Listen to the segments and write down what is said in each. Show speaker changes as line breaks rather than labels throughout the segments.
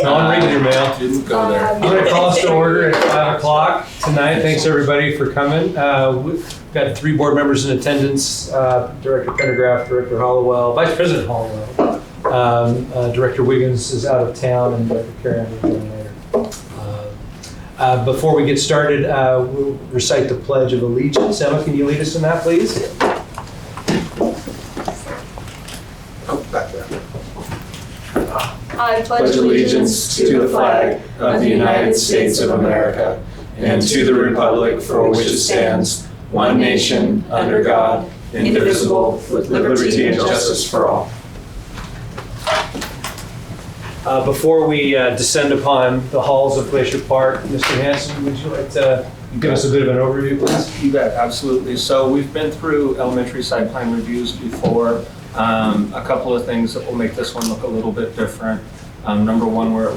Non-reading your mail.
Didn't go there.
I'm going to call us to order at 5 o'clock tonight. Thanks everybody for coming. We've got 3 board members in attendance, Director Pendergraft, Director Hollowell, Vice President Hollowell. Director Wiggins is out of town, and Director Carey will be later. Before we get started, we'll recite the Pledge of Allegiance. Emma, can you lead us in that, please?
Oh, back there.
I pledge allegiance to the flag of the United States of America and to the republic for which it stands, one nation, under God, indivisible, with liberty and justice for all.
Before we descend upon the halls of Glacier Park, Mr. Hanson, would you like to give us a bit of an overview, please?
You bet, absolutely. So we've been through elementary site plan reviews before. A couple of things that will make this one look a little bit different. Number one, we're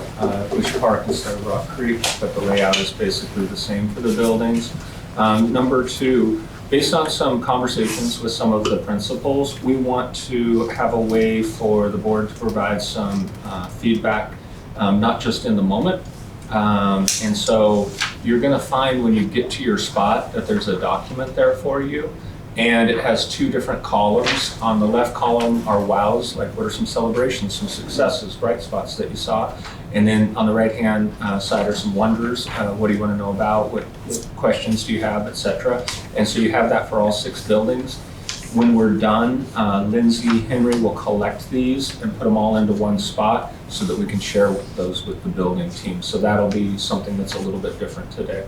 Glacier Park instead of Rock Creek, but the layout is basically the same for the buildings. Number two, based on some conversations with some of the principals, we want to have a way for the board to provide some feedback, not just in the moment. And so you're going to find when you get to your spot that there's a document there for you. And it has 2 different columns. On the left column are wows, like what are some celebrations, some successes, bright spots that you saw. And then on the right-hand side are some wonders. What do you want to know about? What questions do you have, etc. And so you have that for all 6 buildings. When we're done, Lindsay Henry will collect these and put them all into one spot so that we can share those with the building team. So that'll be something that's a little bit different today.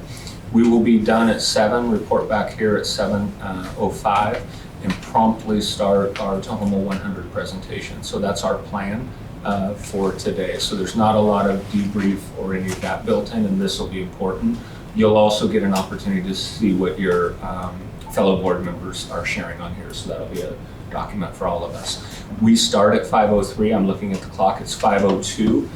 We will be done at 7, report back here at 7:05, and promptly start our Tahoma 100 presentation. So that's our plan for today. So there's not a lot of debrief or any of that built in, and this will be important. You'll also get an opportunity to see what your fellow board members are sharing on here. So that'll be a document for all of us. We start at 5:03. I'm looking at the clock. It's 5:02.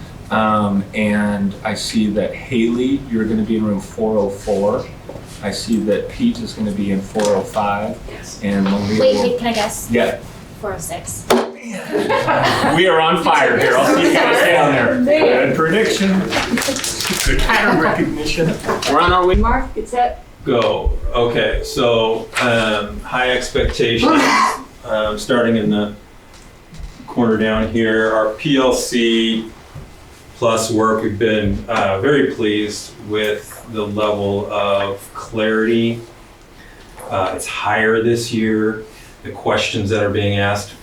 And I see that Haley, you're going to be in room 404. I see that Pete is going to be in 405.
Yes.
And Maria
Wait, can I guess?
Yeah.
406.
We are on fire here. I'll see you guys down there. Good prediction. Good pattern recognition. We're on our way.
Mark, it's set.
Go. Okay, so high expectations. Starting in the corner down here, our PLC plus work, we've been very pleased with the level of clarity. It's higher this year. The questions that are being asked,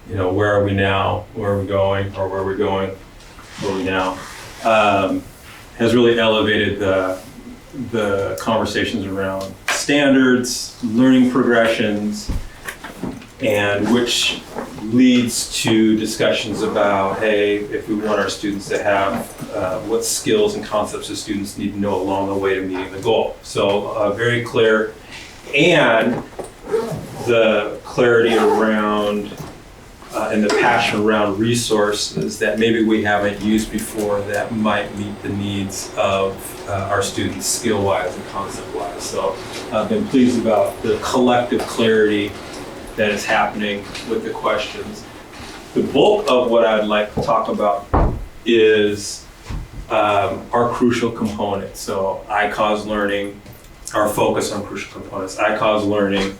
where are we now? Where are we going? Or where are we going? Where are we now? Has really elevated the conversations around standards, learning progressions, and which leads to discussions about, hey, if we want our students to have what skills and concepts the students need to know along the way to meeting the goal. So very clear, and the clarity around and the passion around resources that maybe we haven't used before that might meet the needs of our students skill-wise and concept-wise. So I've been pleased about the collective clarity that is happening with the questions. The bulk of what I'd like to talk about is our crucial components. So I-cause learning, our focus on crucial components. I-cause learning,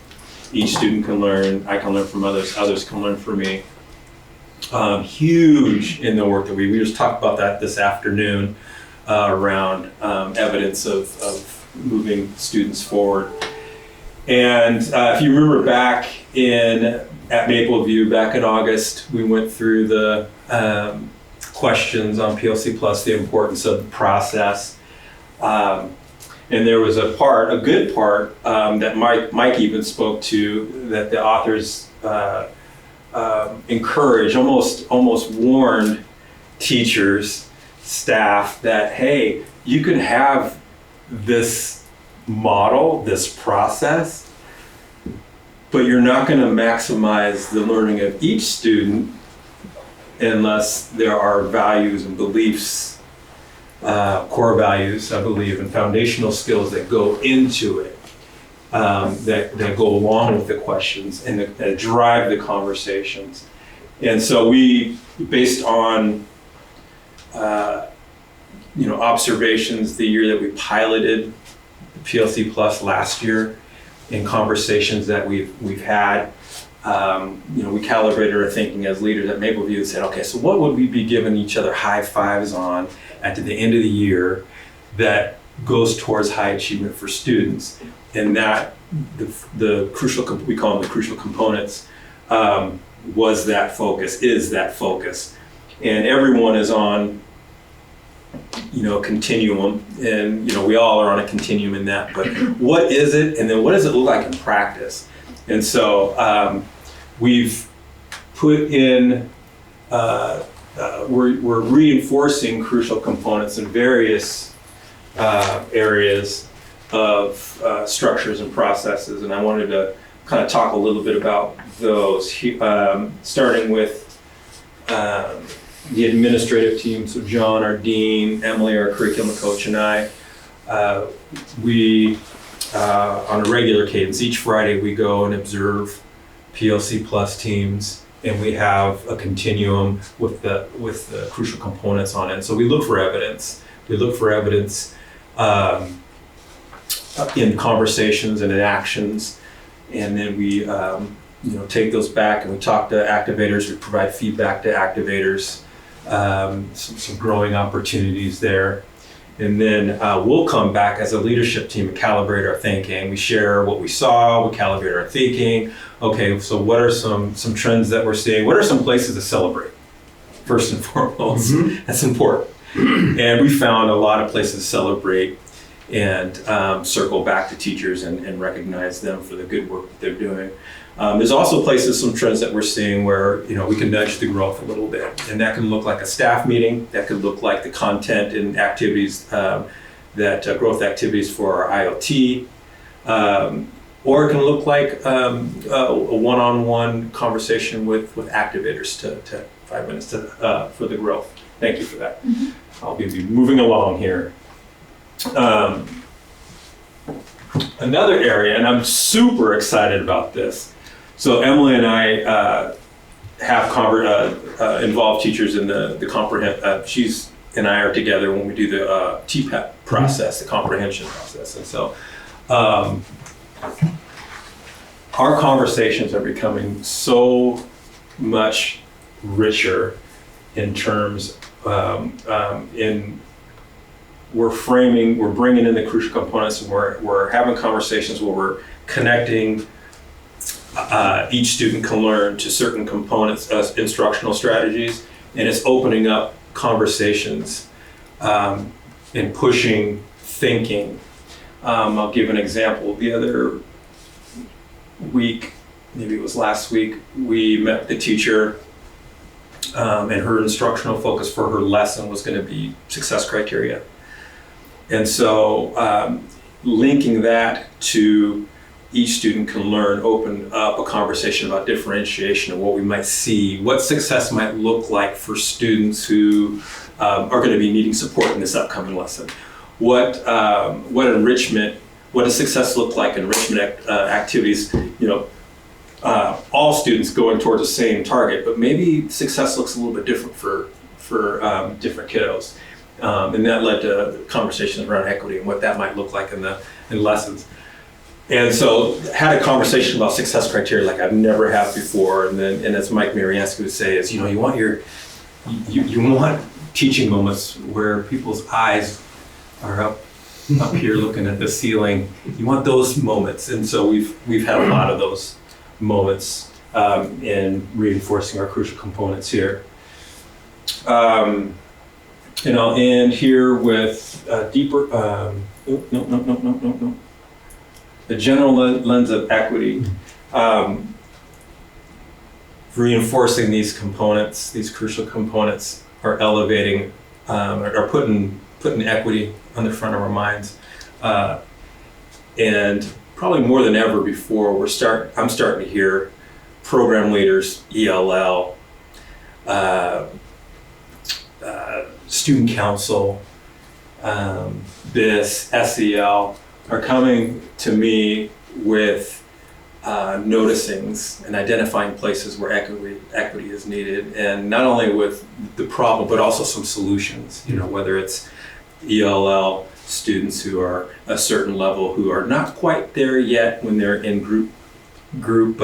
each student can learn, I can learn from others, others can learn from me. Huge in the work that we just talked about that this afternoon around evidence of moving students forward. And if you remember back at Mapleview back in August, we went through the questions on PLC Plus, the importance of the process. And there was a good part that Mike even spoke to, that the authors encouraged, almost warned teachers, staff that, hey, you can have this model, this process, but you're not going to maximize the learning of each student unless there are values and beliefs, core values, I believe, and foundational skills that go into it, that go along with the questions and that drive the conversations. And so we, based on observations the year that we piloted the PLC Plus last year, in conversations that we've had. We calibrated our thinking as leaders at Mapleview and said, okay, so what would we be giving each other high fives on at the end of the year that goes towards high achievement for students? And that the crucial, we call them the crucial components, was that focus, is that focus. And everyone is on, continuum, and, we all are on a continuum in that, but what is it? And then what does it look like in practice? And so we've put in, we're reinforcing crucial components in various areas of structures and processes, and I wanted to kind of talk a little bit about those, starting with the administrative team. So John, our dean, Emily, our curriculum coach, and I, we on a regular cadence, each Friday we go and observe PLC Plus teams, and we have a continuum with the crucial components on it. So we look for evidence. We look for evidence in conversations and in actions, and then we take those back and we talk to activators. We provide feedback to activators. Some growing opportunities there. And then we'll come back as a leadership team and calibrate our thinking. We share what we saw, we calibrate our thinking. Okay, so what are some trends that we're seeing? What are some places to celebrate? First and foremost, that's important. And we found a lot of places to celebrate and circle back to teachers and recognize them for the good work that they're doing. There's also places, some trends that we're seeing where, we can nudge the growth a little bit. And that can look like a staff meeting, that could look like the content and activities, growth activities for our IoT, or it can look like a one-on-one conversation with activators to 5 minutes for the growth. Thank you for that. I'll be moving along here. Another area, and I'm super excited about this. So Emily and I have involved teachers in the comprehend. She's and I are together when we do the TPEP process, the comprehension process, and so our conversations are becoming so much richer in terms we're bringing in the crucial components, and we're having conversations where we're connecting. Each student can learn to certain components, instructional strategies, and it's opening up conversations and pushing thinking. I'll give an example. The other week, maybe it was last week, we met with the teacher, and her instructional focus for her lesson was going to be success criteria. And so linking that to each student can learn, open up a conversation about differentiation and what we might see, what success might look like for students who are going to be needing support in this upcoming lesson. What enrichment, what does success look like in enrichment activities? All students going towards the same target, but maybe success looks a little bit different for different kiddos. And that led to conversations around equity and what that might look like in lessons. And so had a conversation about success criteria like I've never had before. And as Mike Mariansky would say, is you want teaching moments where people's eyes are up here looking at the ceiling. You want those moments. And so we've had a lot of those moments in reinforcing our crucial components here. And I'll end here with a deeper, the general lens of equity, reinforcing these components, these crucial components are elevating, are putting equity on the front of our minds. And probably more than ever before, I'm starting to hear program leaders, ELL, student council, BIS, SEL, are coming to me with noticings and identifying places where equity is needed, and not only with the problem, but also some solutions. Whether it's ELL students who are a certain level who are not quite there yet when they're in group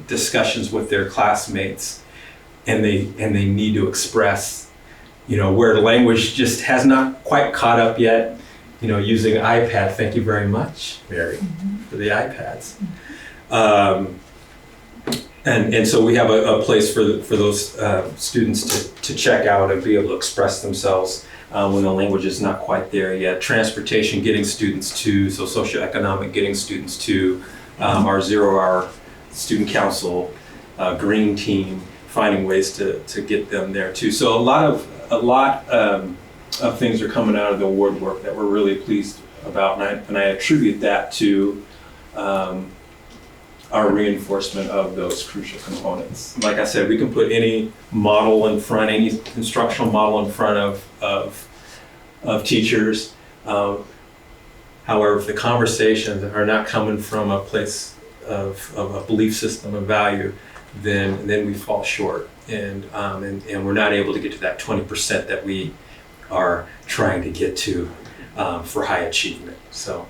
discussions with their classmates, and they need to express, where the language just has not quite caught up yet, using iPad. Thank you very much, Mary, for the iPads. And so we have a place for those students to check out and be able to express themselves when the language is not quite there yet. Transportation, getting students to, so socioeconomic, getting students to our 0-hour student council, green team, finding ways to get them there too. So a lot of things are coming out of the award work that we're really pleased about, and I attribute that to our reinforcement of those crucial components. Like I said, we can put any model in front, any instructional model in front of teachers. However, if the conversations are not coming from a place of a belief system of value, then we fall short, and we're not able to get to that 20% that we are trying to get to for high achievement. So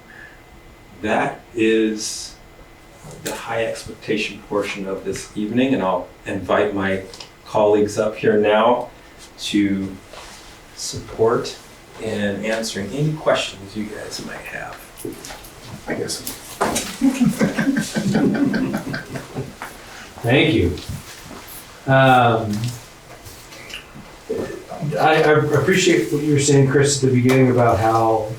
that is the high expectation portion of this evening, and I'll invite my colleagues up here now to support in answering any questions you guys might have.
I guess.
Thank you. I appreciate what you were saying, Chris, at the beginning about how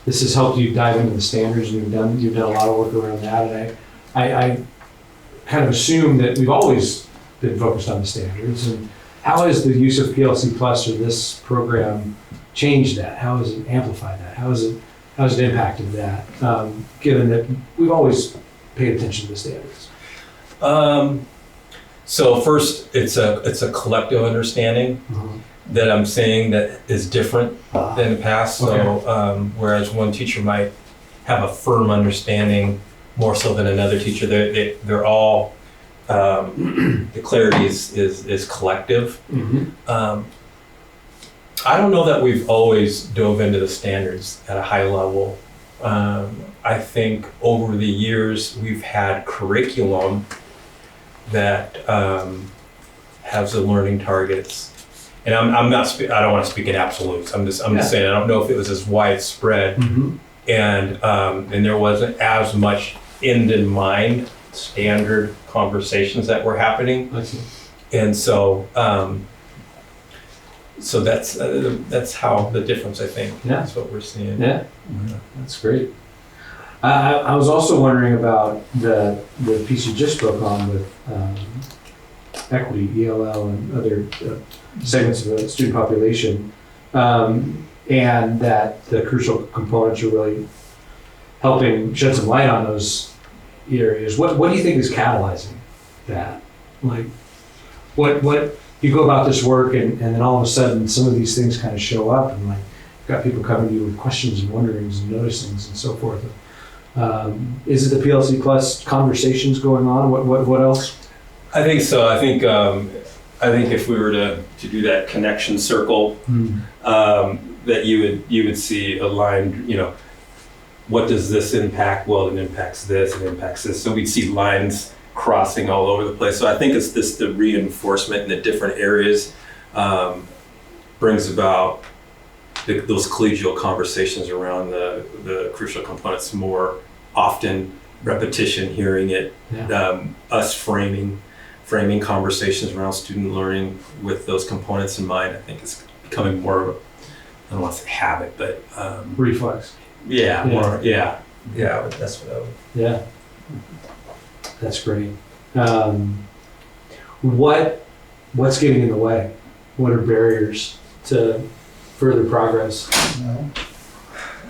this has helped you dive into the standards, and you've done a lot of work around that. And I kind of assume that we've always been focused on the standards. And how has the use of PLC Plus or this program changed that? How has it amplified that? How has it impacted that? Given that we've always paid attention to the standards.
So first, it's a collective understanding that I'm saying that is different than the past. So whereas one teacher might have a firm understanding more so than another teacher, they're all the clarity is collective. I don't know that we've always dove into the standards at a high level. I think over the years we've had curriculum that has the learning targets, and I don't want to speak in absolutes. I'm just saying I don't know if it was as widespread, and there wasn't as much end in mind standard conversations that were happening, and so that's how the difference, I think. That's what we're seeing.
That's great. I was also wondering about the piece you just spoke on with equity, ELL, and other segments of the student population, and that the crucial components are really helping shed some light on those areas. What do you think is catalyzing that? Like, what you go about this work, and then all of a sudden some of these things kind of show up, and like you've got people coming to you with questions and wonderings and noticings and so forth. Is it the PLC Plus conversations going on? What else?
I think so. I think if we were to do that connection circle, that you would see a line. What does this impact? Well, it impacts this. It impacts this. So we'd see lines crossing all over the place. So I think it's the reinforcement in the different areas brings about those collegial conversations around the crucial components more often, repetition, hearing it, us framing conversations around student learning with those components in mind. I think it's becoming more of I don't want to say habit, but
reflex.
More. That's what I would.
Yeah, that's great. What's getting in the way? What are barriers to further progress?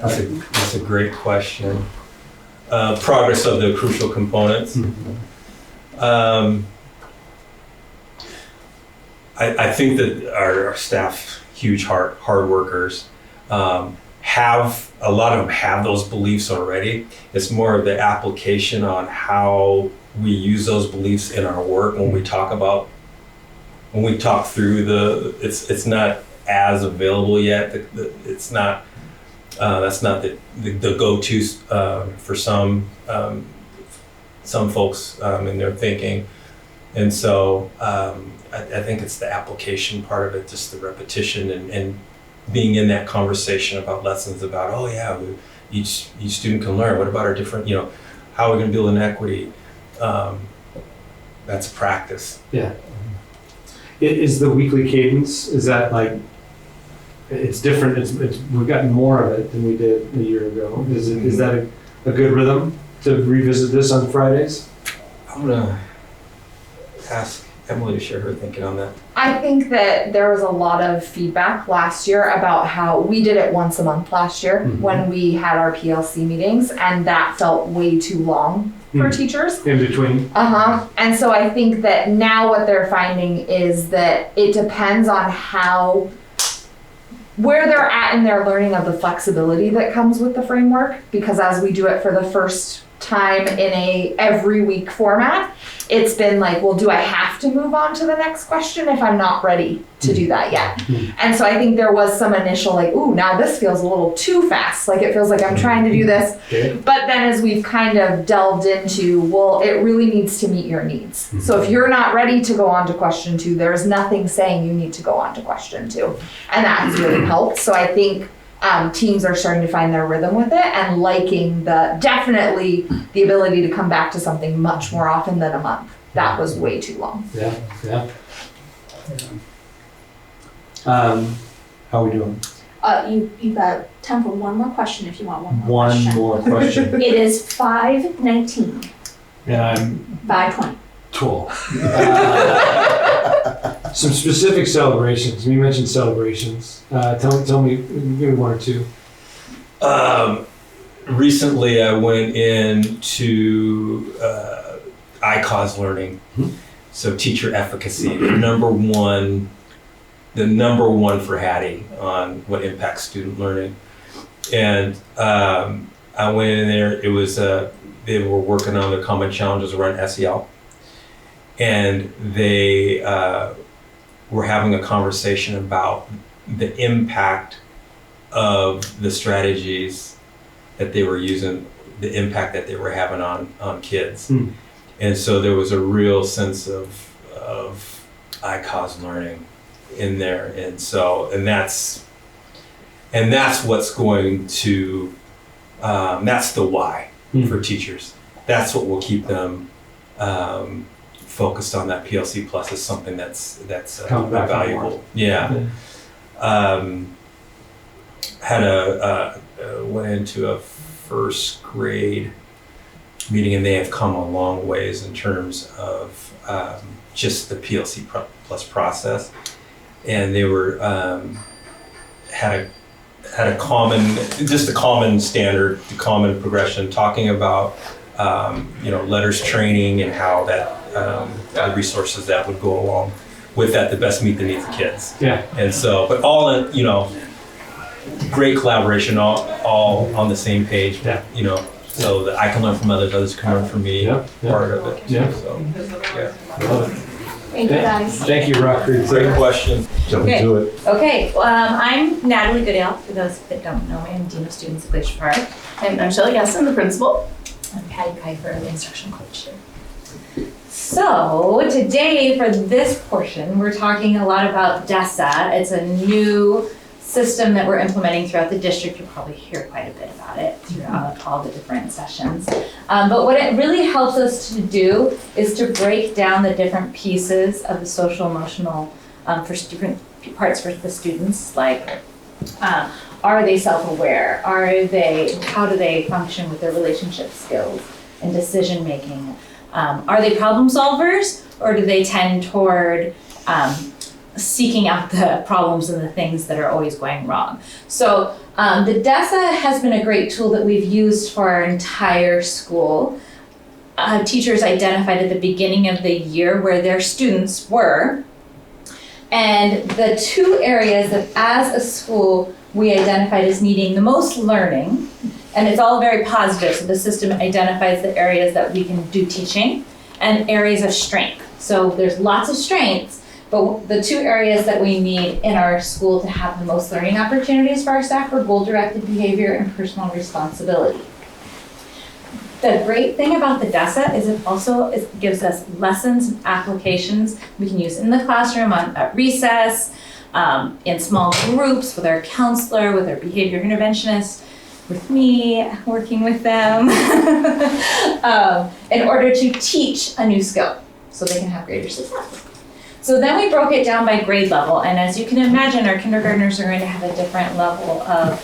That's a great question. Progress of the crucial components. I think that our staff, huge hard workers, have a lot of them have those beliefs already. It's more of the application on how we use those beliefs in our work when we talk through it's not as available yet. It's not, that's not the go-to for some folks in their thinking. And so I think it's the application part of it, just the repetition and being in that conversation about lessons about, oh yeah, each student can learn. What about our different, how are we going to build an equity? That's practice.
Yeah. Is the weekly cadence, is that like, it's different, we've gotten more of it than we did a year ago. Is that a good rhythm to revisit this on Fridays?
I'm gonna ask Emily to share her thinking on that.
I think that there was a lot of feedback last year about how we did it once a month last year when we had our PLC meetings, and that felt way too long for teachers.
In between?
And so I think that now what they're finding is that it depends on where they're at in their learning of the flexibility that comes with the framework, because as we do it for the first time in a every week format, it's been like, well, do I have to move on to the next question if I'm not ready to do that yet? And so I think there was some initial like, ooh, now this feels a little too fast. Like it feels like I'm trying to do this. But then as we've kind of delved into, well, it really needs to meet your needs. So if you're not ready to go on to question 2, there's nothing saying you need to go on to question 2. And that has really helped. So I think teams are starting to find their rhythm with it and liking definitely the ability to come back to something much more often than a month. That was way too long.
Yeah. How are we doing?
You've got time for one more question if you want one more question.
One more question.
It is 5:19.
And I'm
5:20.
12. Some specific celebrations. You mentioned celebrations. Tell me, give me 1 or 2.
Recently, I went into ICAUS learning, so teacher efficacy, the number one for Hattie on what impacts student learning. And I went in there. It was they were working on the common challenges around SEL, and they were having a conversation about the impact of the strategies that they were using, the impact that they were having on kids. And so there was a real sense of ICAUS learning in there. And so, and that's what's going to, that's the why for teachers. That's what will keep them focused on that PLC plus is something that's valuable. Yeah. Went into a first grade meeting, and they have come a long ways in terms of just the PLC plus process. And they were had a common standard, the common progression, talking about letters training and how that the resources that would go along with that to best meet the needs of kids.
Yeah.
And so, but all in, great collaboration, all on the same page.
Yeah.
So that I can learn from others can learn from me.
Yeah.
Part of it.
Yeah.
So, yeah.
Love it.
Thank you, guys.
Thank you, Rock.
Great question.
Jump into it.
Okay, I'm Natalie Goodale, for those that don't know me. I'm Dean of Students at Glacier Park. And I'm Shelley Gasson, the principal. I'm Patty Kuiper, the instruction coach here. So today, for this portion, we're talking a lot about DESA. It's a new system that we're implementing throughout the district. You'll probably hear quite a bit about it throughout all the different sessions. But what it really helps us to do is to break down the different pieces of the social emotional for different parts for the students, like are they self-aware? How do they function with their relationship skills and decision making? Are they problem solvers, or do they tend toward seeking out the problems and the things that are always going wrong? So the DESA has been a great tool that we've used for our entire school. Teachers identified at the beginning of the year where their students were, and the 2 areas that as a school we identified as needing the most learning, and it's all very positive, so the system identifies the areas that we can do teaching and areas of strength. So there's lots of strengths, But the two areas that we need in our school to have the most learning opportunities for our staff are goal-directed behavior and personal responsibility. The great thing about the DESA is it gives us lessons and applications we can use in the classroom, at recess, in small groups with our counselor, with our behavior interventionist, with me, working with them, in order to teach a new skill so they can have greater success. So then we broke it down by grade level, and as you can imagine, our kindergartners are going to have a different level of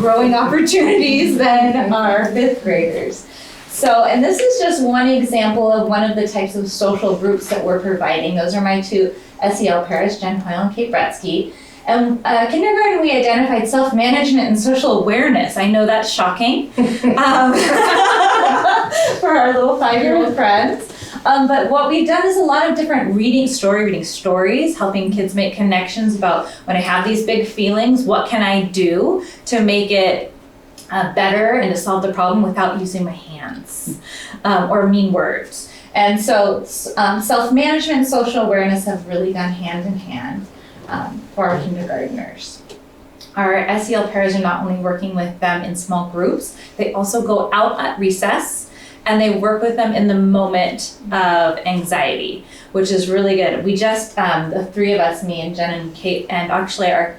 growing opportunities than our fifth graders. So, and this is just one example of one of the types of social groups that we're providing. Those are my two SEL pairs, Jen Hoyle and Kate Bretsky. And kindergarten, we identified self-management and social awareness. I know that's shocking for our little 5-year-old friends. But what we've done is a lot of different reading stories, helping kids make connections about when I have these big feelings, what can I do to make it better and to solve the problem without using my hands or mean words. And so self-management and social awareness have really gone hand in hand for our kindergartners. Our SEL pairs are not only working with them in small groups, they also go out at recess and they work with them in the moment of anxiety, which is really good. We just, the three of us, me and Jen and Kate, and actually our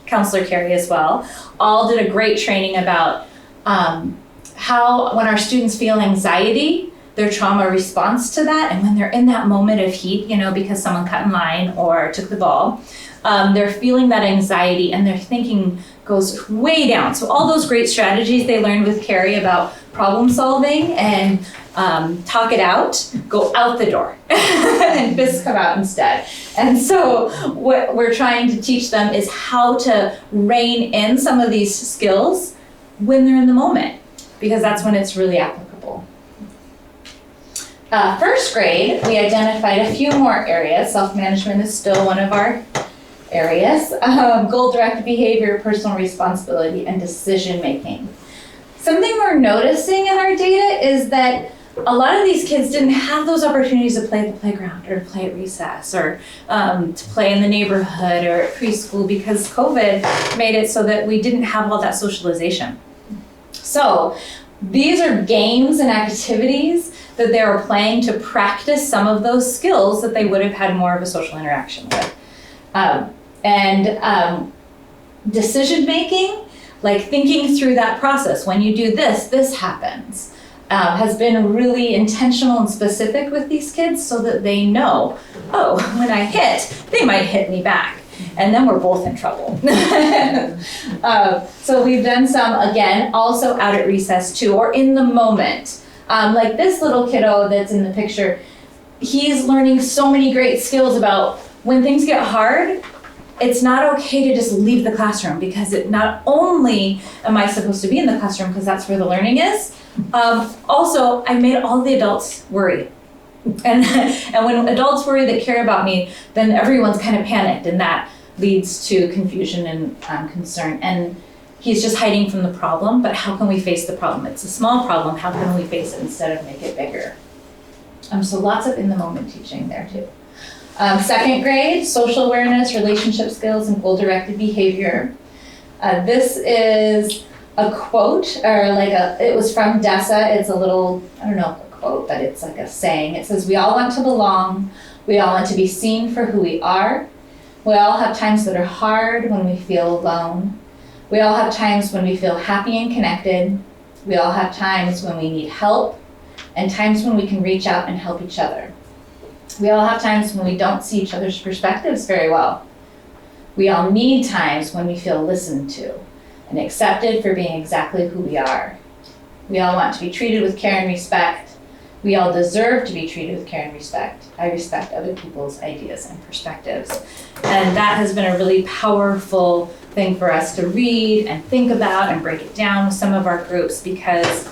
counselor Carrie as well, all did a great training about how when our students feel anxiety, their trauma response to that, and when they're in that moment of heat, because someone cut in line or took the ball, they're feeling that anxiety and their thinking goes way down. So all those great strategies they learned with Carrie about problem solving and talk it out, go out the door and fists come out instead. And so what we're trying to teach them is how to rein in some of these skills when they're in the moment, because that's when it's really applicable. First grade, we identified a few more areas. Self-management is still one of our areas. Goal-directed behavior, personal responsibility, and decision-making. Something we're noticing in our data is that a lot of these kids didn't have those opportunities to play at the playground or to play at recess or to play in the neighborhood or at preschool because COVID made it so that we didn't have all that socialization. So these are games and activities that they are playing to practice some of those skills that they would have had more of a social interaction with. Decision making, like thinking through that process. When you do this, this happens. Has been really intentional and specific with these kids so that they know, oh, when I hit, they might hit me back. And then we're both in trouble. So we've done some, again, also out at recess too, or in the moment. Like this little kiddo that's in the picture, he's learning so many great skills about when things get hard, it's not okay to just leave the classroom because not only am I supposed to be in the classroom because that's where the learning is, also I made all the adults worry. And when adults worry that care about me, then everyone's kind of panicked and that leads to confusion and concern. And he's just hiding from the problem, but how can we face the problem? It's a small problem, how can we face it instead of make it bigger? So lots of in the moment teaching there too. Second grade, social awareness, relationship skills, and goal-directed behavior. This is a quote, or it was from DESA. It's a little, I don't know if a quote, but it's like a saying. It says, we all want to belong. We all want to be seen for who we are. We all have times that are hard when we feel alone. We all have times when we feel happy and connected. We all have times when we need help and times when we can reach out and help each other. We all have times when we don't see each other's perspectives very well. We all need times when we feel listened to and accepted for being exactly who we are. We all want to be treated with care and respect. We all deserve to be treated with care and respect. I respect other people's ideas and perspectives. And that has been a really powerful thing for us to read and think about and break it down with some of our groups because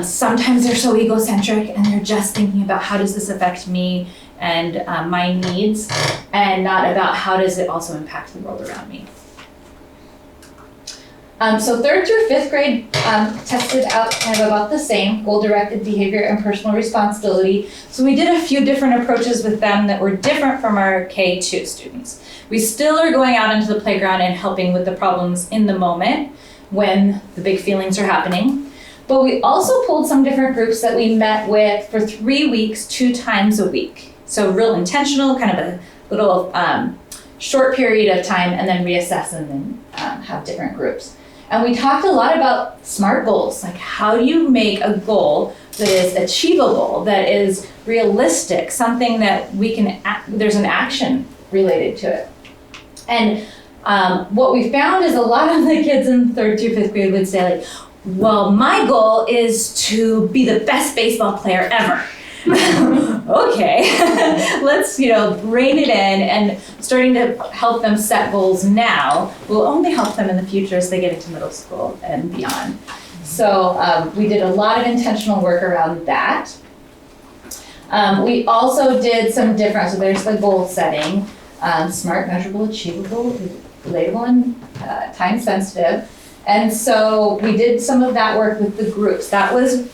sometimes they're so egocentric and they're just thinking about how does this affect me and my needs and not about how does it also impact the world around me.
So 3rd through 5th grade tested out kind of about the same, goal-directed behavior and personal responsibility. So we did a few different approaches with them that were different from our K2 students. We still are going out into the playground and helping with the problems in the moment when the big feelings are happening. But we also pulled some different groups that we met with for 3 weeks, 2 times a week. So real intentional, kind of a little short period of time, and then reassess and then have different groups. And we talked a lot about SMART goals, like how do you make a goal that is achievable, that is realistic, something that we can, there's an action related to it. And what we found is a lot of the kids in 3rd through 5th grade would say like, well, my goal is to be the best baseball player ever. Okay, let's, rein it in, and starting to help them set goals now will only help them in the future as they get into middle school and beyond. So we did a lot of intentional work around that. We also did some different, so there's the goal setting, SMART, measurable, achievable, relatable, and time sensitive. And so we did some of that work with the groups. That was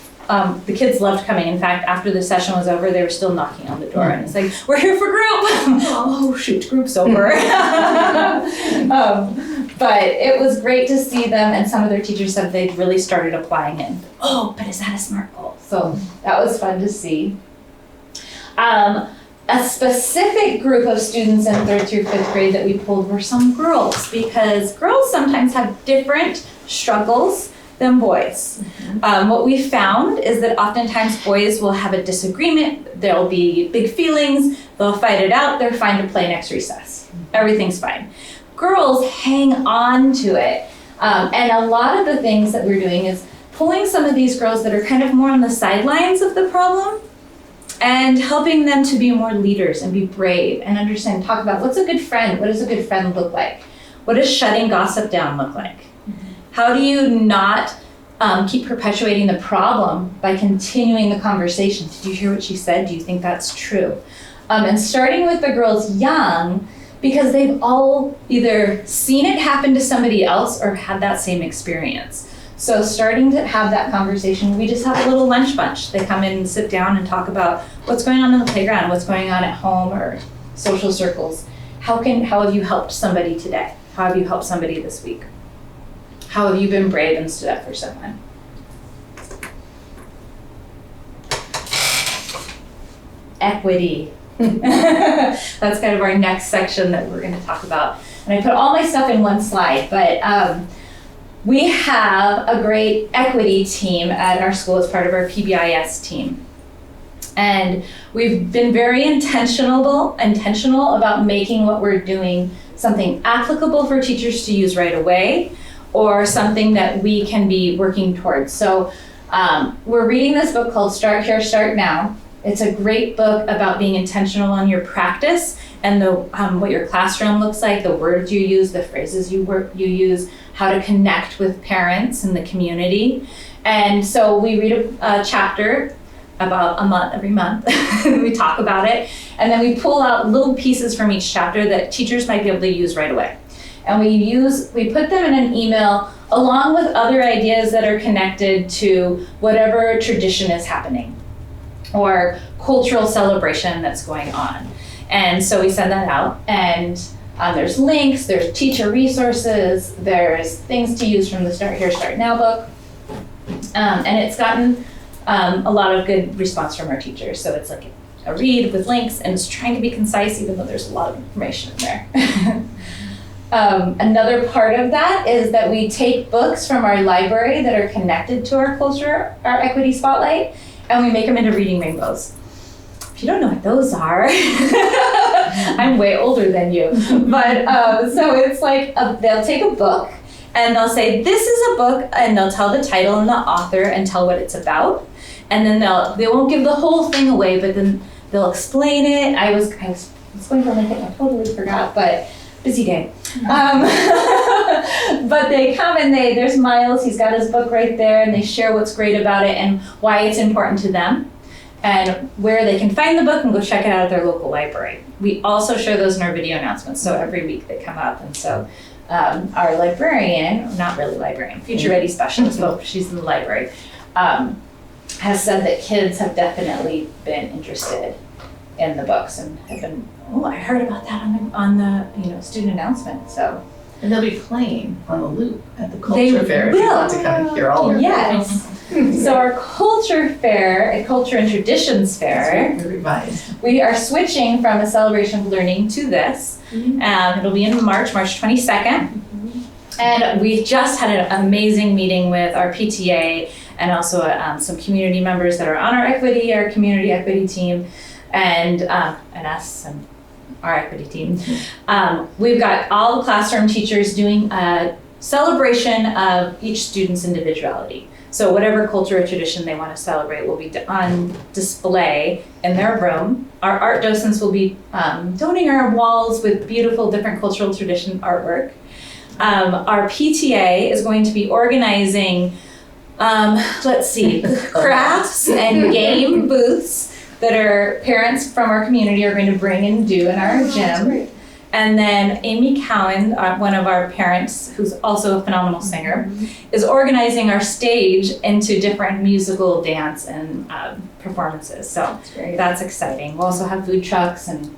the kids loved coming. In fact, after the session was over, they were still knocking on the door, and it's like, we're here for group. Oh shoot, group's over. But it was great to see them, and some of their teachers said they'd really started applying it. Oh, but is that a SMART goal? So that was fun to see. A specific group of students in 3rd through 5th grade that we pulled were some girls, because girls sometimes have different struggles than boys. What we found is that oftentimes boys will have a disagreement, there'll be big feelings, they'll fight it out, they're fine to play next recess. Everything's fine. Girls hang on to it. And a lot of the things that we're doing is pulling some of these girls that are kind of more on the sidelines of the problem and helping them to be more leaders and be brave and understand, talk about what's a good friend, what does a good friend look like? What does shutting gossip down look like? How do you not keep perpetuating the problem by continuing the conversation? Did you hear what she said? Do you think that's true? And starting with the girls young, because they've all either seen it happen to somebody else or had that same experience. So starting to have that conversation, we just have a little lunch bunch. They come in and sit down and talk about what's going on in the playground, what's going on at home or social circles. How have you helped somebody today? How have you helped somebody this week? How have you been brave and stood up for someone? Equity. That's kind of our next section that we're going to talk about. And I put all my stuff in one slide, but we have a great equity team at our school as part of our PBIS team. And we've been very intentional about making what we're doing something applicable for teachers to use right away, or something that we can be working towards. So we're reading this book called Start Here, Start Now. It's a great book about being intentional on your practice and what your classroom looks like, the words you use, the phrases you use, how to connect with parents and the community. And so we read a chapter about a month, every month. We talk about it, and then we pull out little pieces from each chapter that teachers might be able to use right away. And we put them in an email along with other ideas that are connected to whatever tradition is happening or cultural celebration that's going on. And so we send that out, and there's links, there's teacher resources, there's things to use from the Start Here, Start Now book. And it's gotten a lot of good response from our teachers. So it's like a read with links, and it's trying to be concise even though there's a lot of information in there. Another part of that is that we take books from our library that are connected to our culture, our equity spotlight, and we make them into reading rainbows. If you don't know what those are, I'm way older than you. But so it's like they'll take a book and they'll say, this is a book, and they'll tell the title and the author and tell what it's about. And then they won't give the whole thing away, but then they'll explain it. I was going to link it, I totally forgot, but busy day. But they come and there's Miles, he's got his book right there, and they share what's great about it and why it's important to them and where they can find the book and go check it out at their local library. We also share those in our video announcements, so every week they come up, and so our librarian, not really librarian, future ready specialist, but she's in the library, has said that kids have definitely been interested in the books and have been, oh, I heard about that on the student announcement. So
And they'll be playing on the loop at the
They
culture fair if you
will.
want to kind of hear all of it.
yes. So our culture fair, a culture and traditions fair,
It's revised.
we are switching from a celebration of learning to this. It'll be in March 22nd. And we just had an amazing meeting with our PTA and also some community members that are on our community equity team, and us and our equity team. We've got all the classroom teachers doing a celebration of each student's individuality. So whatever culture or tradition they want to celebrate will be on display in their room. Our art docents will be donating our walls with beautiful different cultural tradition artwork. Our PTA is going to be organizing, crafts and game booths that our parents from our community are going to bring and do in our gym. And then Amy Cowan, one of our parents, who's also a phenomenal singer, is organizing our stage into different musical, dance, and performances. So that's exciting. We'll also have food trucks and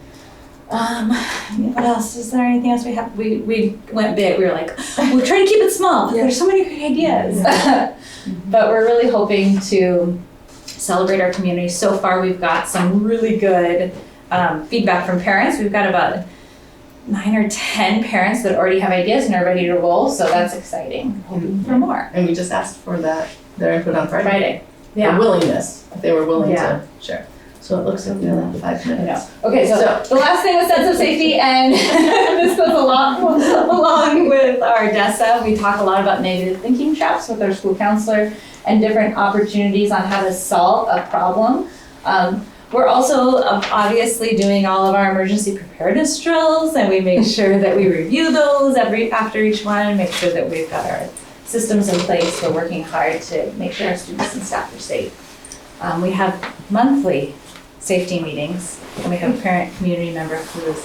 what else? Is there anything else we have? We went big. We were like, we're trying to keep it small, but there's so many great ideas. But we're really hoping to celebrate our community. So far, we've got some really good feedback from parents. We've got about 9 or 10 parents that already have ideas and are ready to roll, so that's exciting. Hoping for more.
And we just asked for their input on Friday.
Yeah.
Their willingness, if they were willing
Yeah.
to share. So it looks like we only have 5 minutes.
Okay, so the last thing was sense of safety, and this goes along with our DESA. We talk a lot about negative thinking traps with our school counselor and different opportunities on how to solve a problem. We're also obviously doing all of our emergency preparedness drills, and we make sure that we review those after each one and make sure that we've got our systems in place. We're working hard to make sure our students and staff are safe. We have monthly safety meetings, and we have a parent community member who is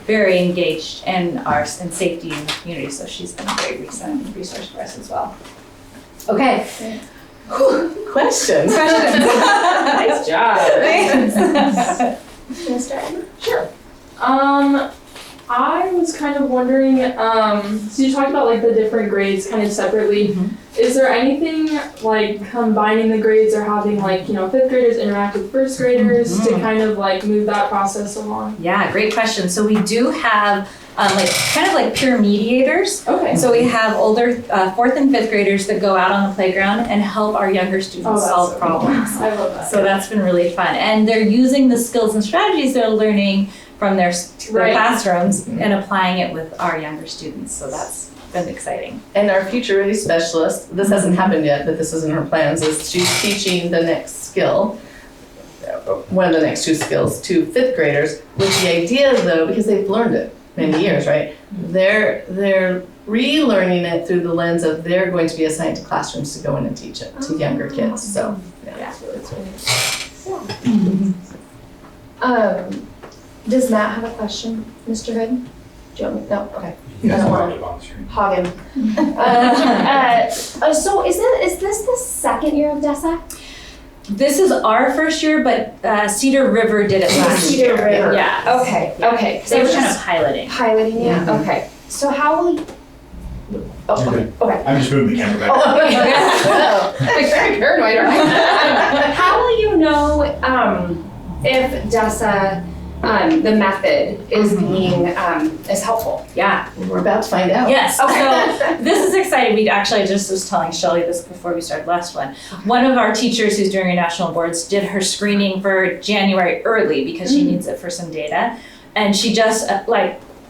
very engaged in safety in the community, so she's been a great resource for us as well. Okay.
Questions?
Nice job.
Can I start?
Sure.
I was kind of wondering, so you talked about like the different grades kind of separately. Is there anything like combining the grades or having like, 5th graders interact with 1st graders to kind of like move that process along?
Yeah, great question. So we do have kind of peer mediators.
Okay.
So we have older 4th and 5th graders that go out on the playground and help our younger students solve problems.
I love that.
So that's been really fun. And they're using the skills and strategies they're learning from their classrooms and applying it with our younger students. So that's been exciting.
And our future ready specialist, this hasn't happened yet, but this is in her plans, is she's teaching the next skill, one of the next 2 skills, to 5th graders, with the idea though, because they've learned it many years, right? They're relearning it through the lens of they're going to be assigned to classrooms to go in and teach it to younger kids. So yeah.
Does Matt have a question, Mr. Hood? Do you want me? No, okay. I don't want to hog him. So is this the 2nd year of DESA?
This is our first year, but Cedar River did it last year.
Cedar River.
Yeah.
Okay. Okay.
They were kind of piloting.
Piloting it.
Yeah.
Okay. So how will you? Oh, okay.
I'm just moving the camera back.
Oh, I'm very paranoid. How will you know if DESA, the method, is being is helpful?
Yeah.
We're about to find out.
Yes.
Okay.
So this is exciting. We actually just was telling Shelly this before we started last one. One of our teachers who's doing her national boards did her screening for January early because she needs it for some data. And she just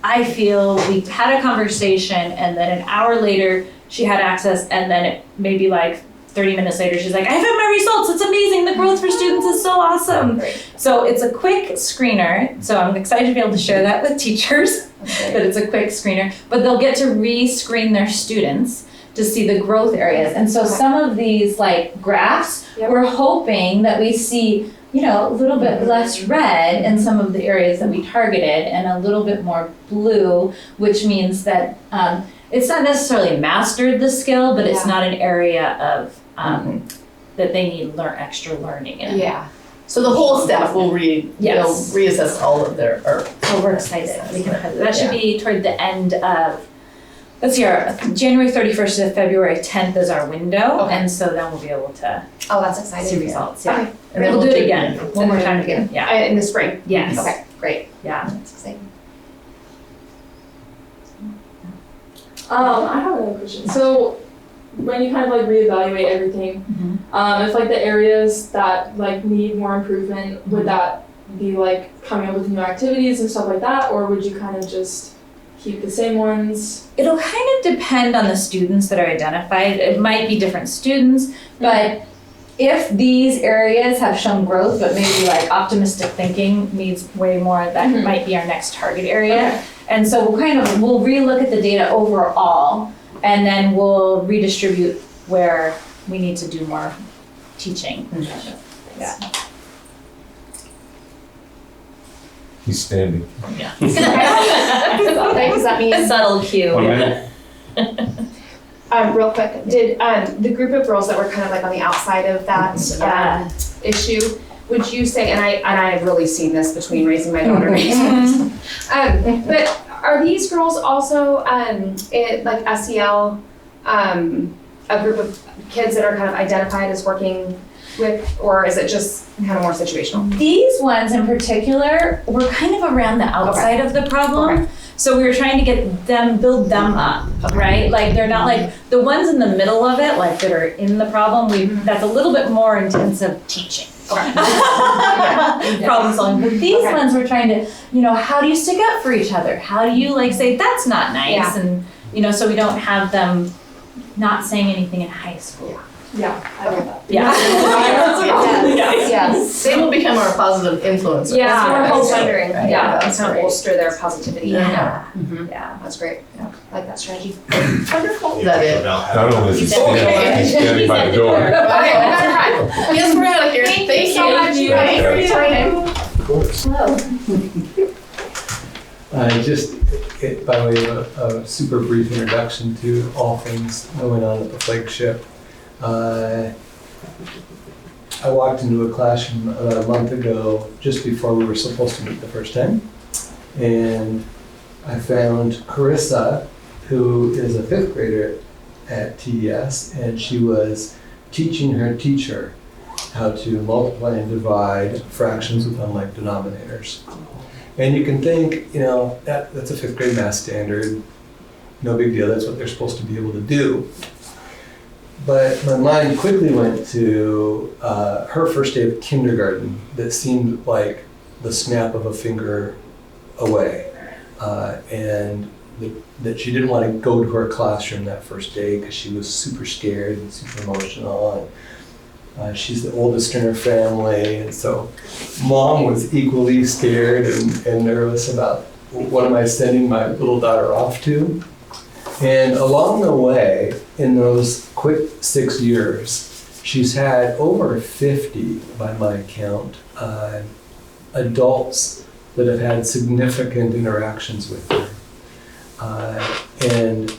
I feel we had a conversation and then an hour later she had access, and then maybe 30 minutes later she's like, I have my results. It's amazing. The growth for students is so awesome. So it's a quick screener. So I'm excited to be able to share that with teachers, that it's a quick screener, but they'll get to re-screen their students to see the growth areas. And so some of these graphs, we're hoping that we see a little bit less red in some of the areas that we targeted and a little bit more blue, which means that it's not necessarily mastered the skill, but it's not an area of that they need extra learning in.
Yeah. So the whole staff will
Yes.
reassess all of their,
So we're excited. That should be toward the end of, let's see, January 31st to February 10th is our window.
Okay.
And so then we'll be able to
oh, that's exciting.
see results. Yeah.
Okay.
And then we'll do it again, one more time again. Yeah.
In the spring?
Yes.
Okay, great.
Yeah.
That's exciting.
I have another question. So when you kind of like reevaluate everything, if like the areas that like need more improvement, would that be like coming up with new activities and stuff like that, or would you kind of just keep the same ones?
It'll kind of depend on the students that are identified. It might be different students, but if these areas have shown growth, but maybe like optimistic thinking needs way more, that might be our next target area.
Okay.
And so we'll relook at the data overall, and then we'll redistribute where we need to do more teaching. Yeah.
He's standing.
Thanks, that means.
Subtle cue.
1 minute.
Real quick, did the group of girls that were kind of like on the outside of that issue, would you say, and I've really seen this between raising my daughter, but are these girls also like SEL, a group of kids that are kind of identified as working with, or is it just kind of more situational?
These ones in particular were kind of around the outside of the problem.
Okay.
So we were trying to build them up, right? Like they're not like the ones in the middle of it, like that are in the problem. That's a little bit more intensive teaching. Problem solving. But these ones we're trying to, how do you stick up for each other? How do you like say that's not nice? And so we don't have them not saying anything in high school.
Yeah, I love that.
Yeah.
Yes. They will become our positive influencers.
That's what I was
Right.
wondering.
Right.
Yeah,
That's
kind of
great.
bolster their positivity.
Yeah.
Yeah, that's great. I like that strategy.
Wonderful. Is that it?
Not only is he standing, he's standing by the door.
Okay, we gotta run. Yes, we're out of here. Thank you so much. Thanks for your time.
Of course.
By way of a super brief introduction to all things going on at the flagship. I walked into a classroom about a month ago, just before we were supposed to meet the first time, and I found Carissa, who is a 5th grader at TES, and she was teaching her teacher how to multiply and divide fractions with unlike denominators. And you can think, that's a 5th grade math standard, no big deal, that's what they're supposed to be able to do. But my mind quickly went to her first day of kindergarten that seemed like the snap of a finger away. And that she didn't want to go to her classroom that first day because she was super scared and super emotional. And she's the oldest in her family, and so mom was equally scared and nervous about what am I sending my little daughter off to. And along the way, in those quick 6 years, she's had over 50, by my count, adults that have had significant interactions with her. And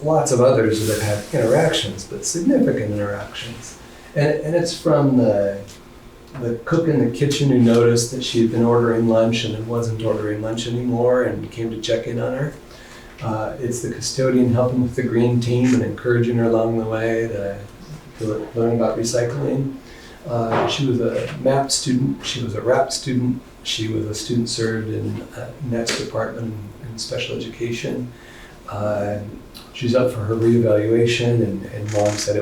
lots of others that have had interactions, but significant interactions. And it's from the cook in the kitchen who noticed that she had been ordering lunch and then wasn't ordering lunch anymore and came to check in on her. It's the custodian helping with the green team and encouraging her along the way to learn about recycling. She was a MAP student, she was a RAP student, she was a student served in next department in special education. She's up for her reevaluation, and mom said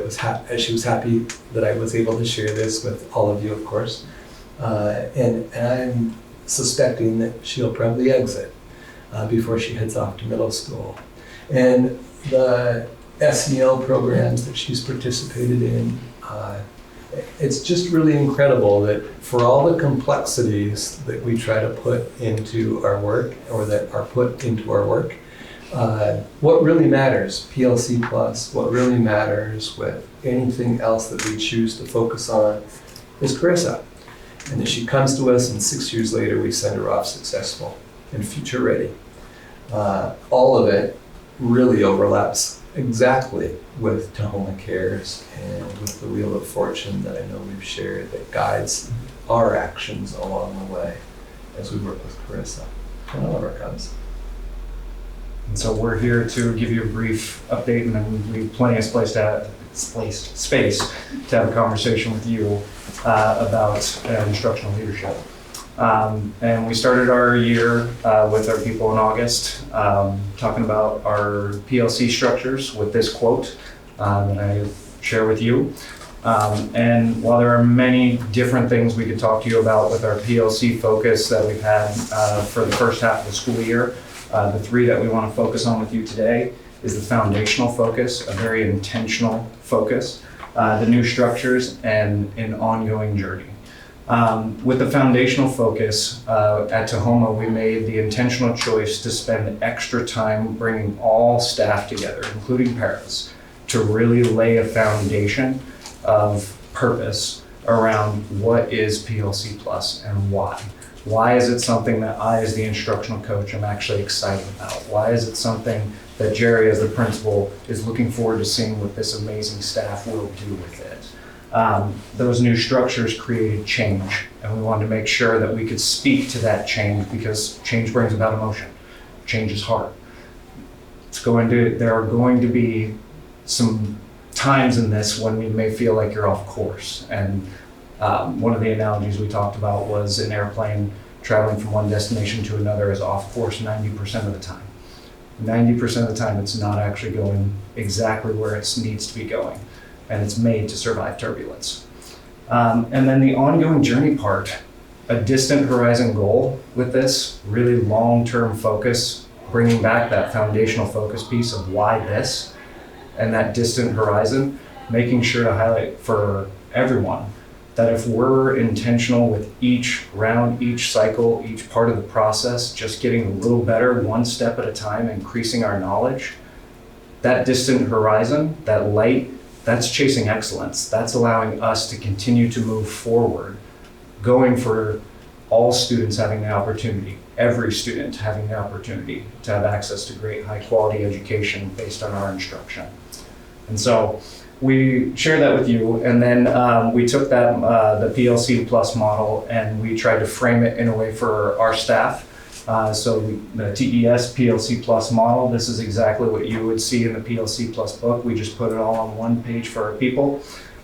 she was happy that I was able to share this with all of you, of course. And I'm suspecting that she'll probably exit before she heads off to middle school. And the SEL programs that she's participated in, it's just really incredible that for all the complexities that we try to put into our work, or that are put into our work, what really matters, PLC plus, what really matters with anything else that we choose to focus on is Carissa. And then she comes to us, and 6 years later, we send her off successful and future ready. All of it really overlaps exactly with Tahoma Cares and with the Wheel of Fortune that I know we've shared that guides our actions along the way as we work with Carissa and all of our cubs.
And so we're here to give you a brief update, and then we have plenty of space to have a conversation with you about instructional leadership. And we started our year with our people in August, talking about our PLC structures with this quote that I share with you. And while there are many different things we could talk to you about with our PLC focus that we've had for the first half of the school year, the three that we want to focus on with you today is the foundational focus, a very intentional focus, the new structures, and an ongoing journey. With the foundational focus at Tahoma, we made the intentional choice to spend extra time bringing all staff together, including paras, to really lay a foundation of purpose around what is PLC Plus and why. Why is it something that I, as the instructional coach, am actually excited about? Why is it something that Jerry, as the principal, is looking forward to seeing what this amazing staff will do with it? Those new structures created change, and we wanted to make sure that we could speak to that change because change brings about emotion. Change is hard. There are going to be some times in this when you may feel like you're off course. And one of the analogies we talked about was an airplane traveling from one destination to another is off course 90% of the time. 90% of the time it's not actually going exactly where it needs to be going, and it's made to survive turbulence. And then the ongoing journey part, a distant horizon goal with this, really long-term focus, bringing back that foundational focus piece of why this, and that distant horizon, making sure to highlight for everyone that if we're intentional with each round, each cycle, each part of the process, just getting a little better one step at a time, increasing our knowledge, that distant horizon, that light, that's chasing excellence. That's allowing us to continue to move forward, going for all students having the opportunity, every student having the opportunity to have access to great high quality education based on our instruction. And so we share that with you, and then we took that the PLC Plus model and we tried to frame it in a way for our staff. So the TES PLC Plus model, this is exactly what you would see in the PLC Plus book. We just put it all on one page for our people.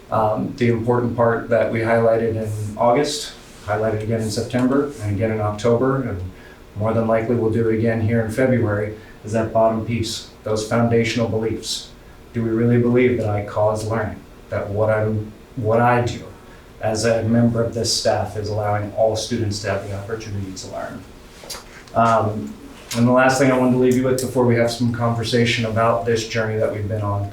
The important part that we highlighted in August, highlighted again in September, and again in October, and more than likely we'll do it again here in February, is that bottom piece, those foundational beliefs. Do we really believe that I cause learning? That what I do as a member of this staff is allowing all students to have the opportunity to learn? And the last thing I wanted to leave you with before we have some conversation about this journey that we've been on.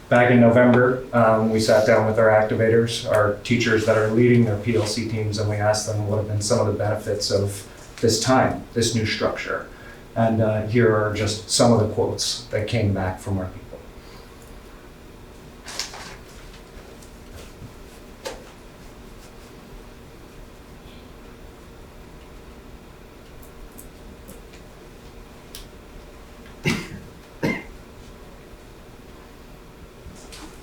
Back in November, we sat down with our activators, our teachers that are leading their PLC teams, and we asked them what have been some of the benefits of this time, this new structure. And here are just some of the quotes that came back from our people.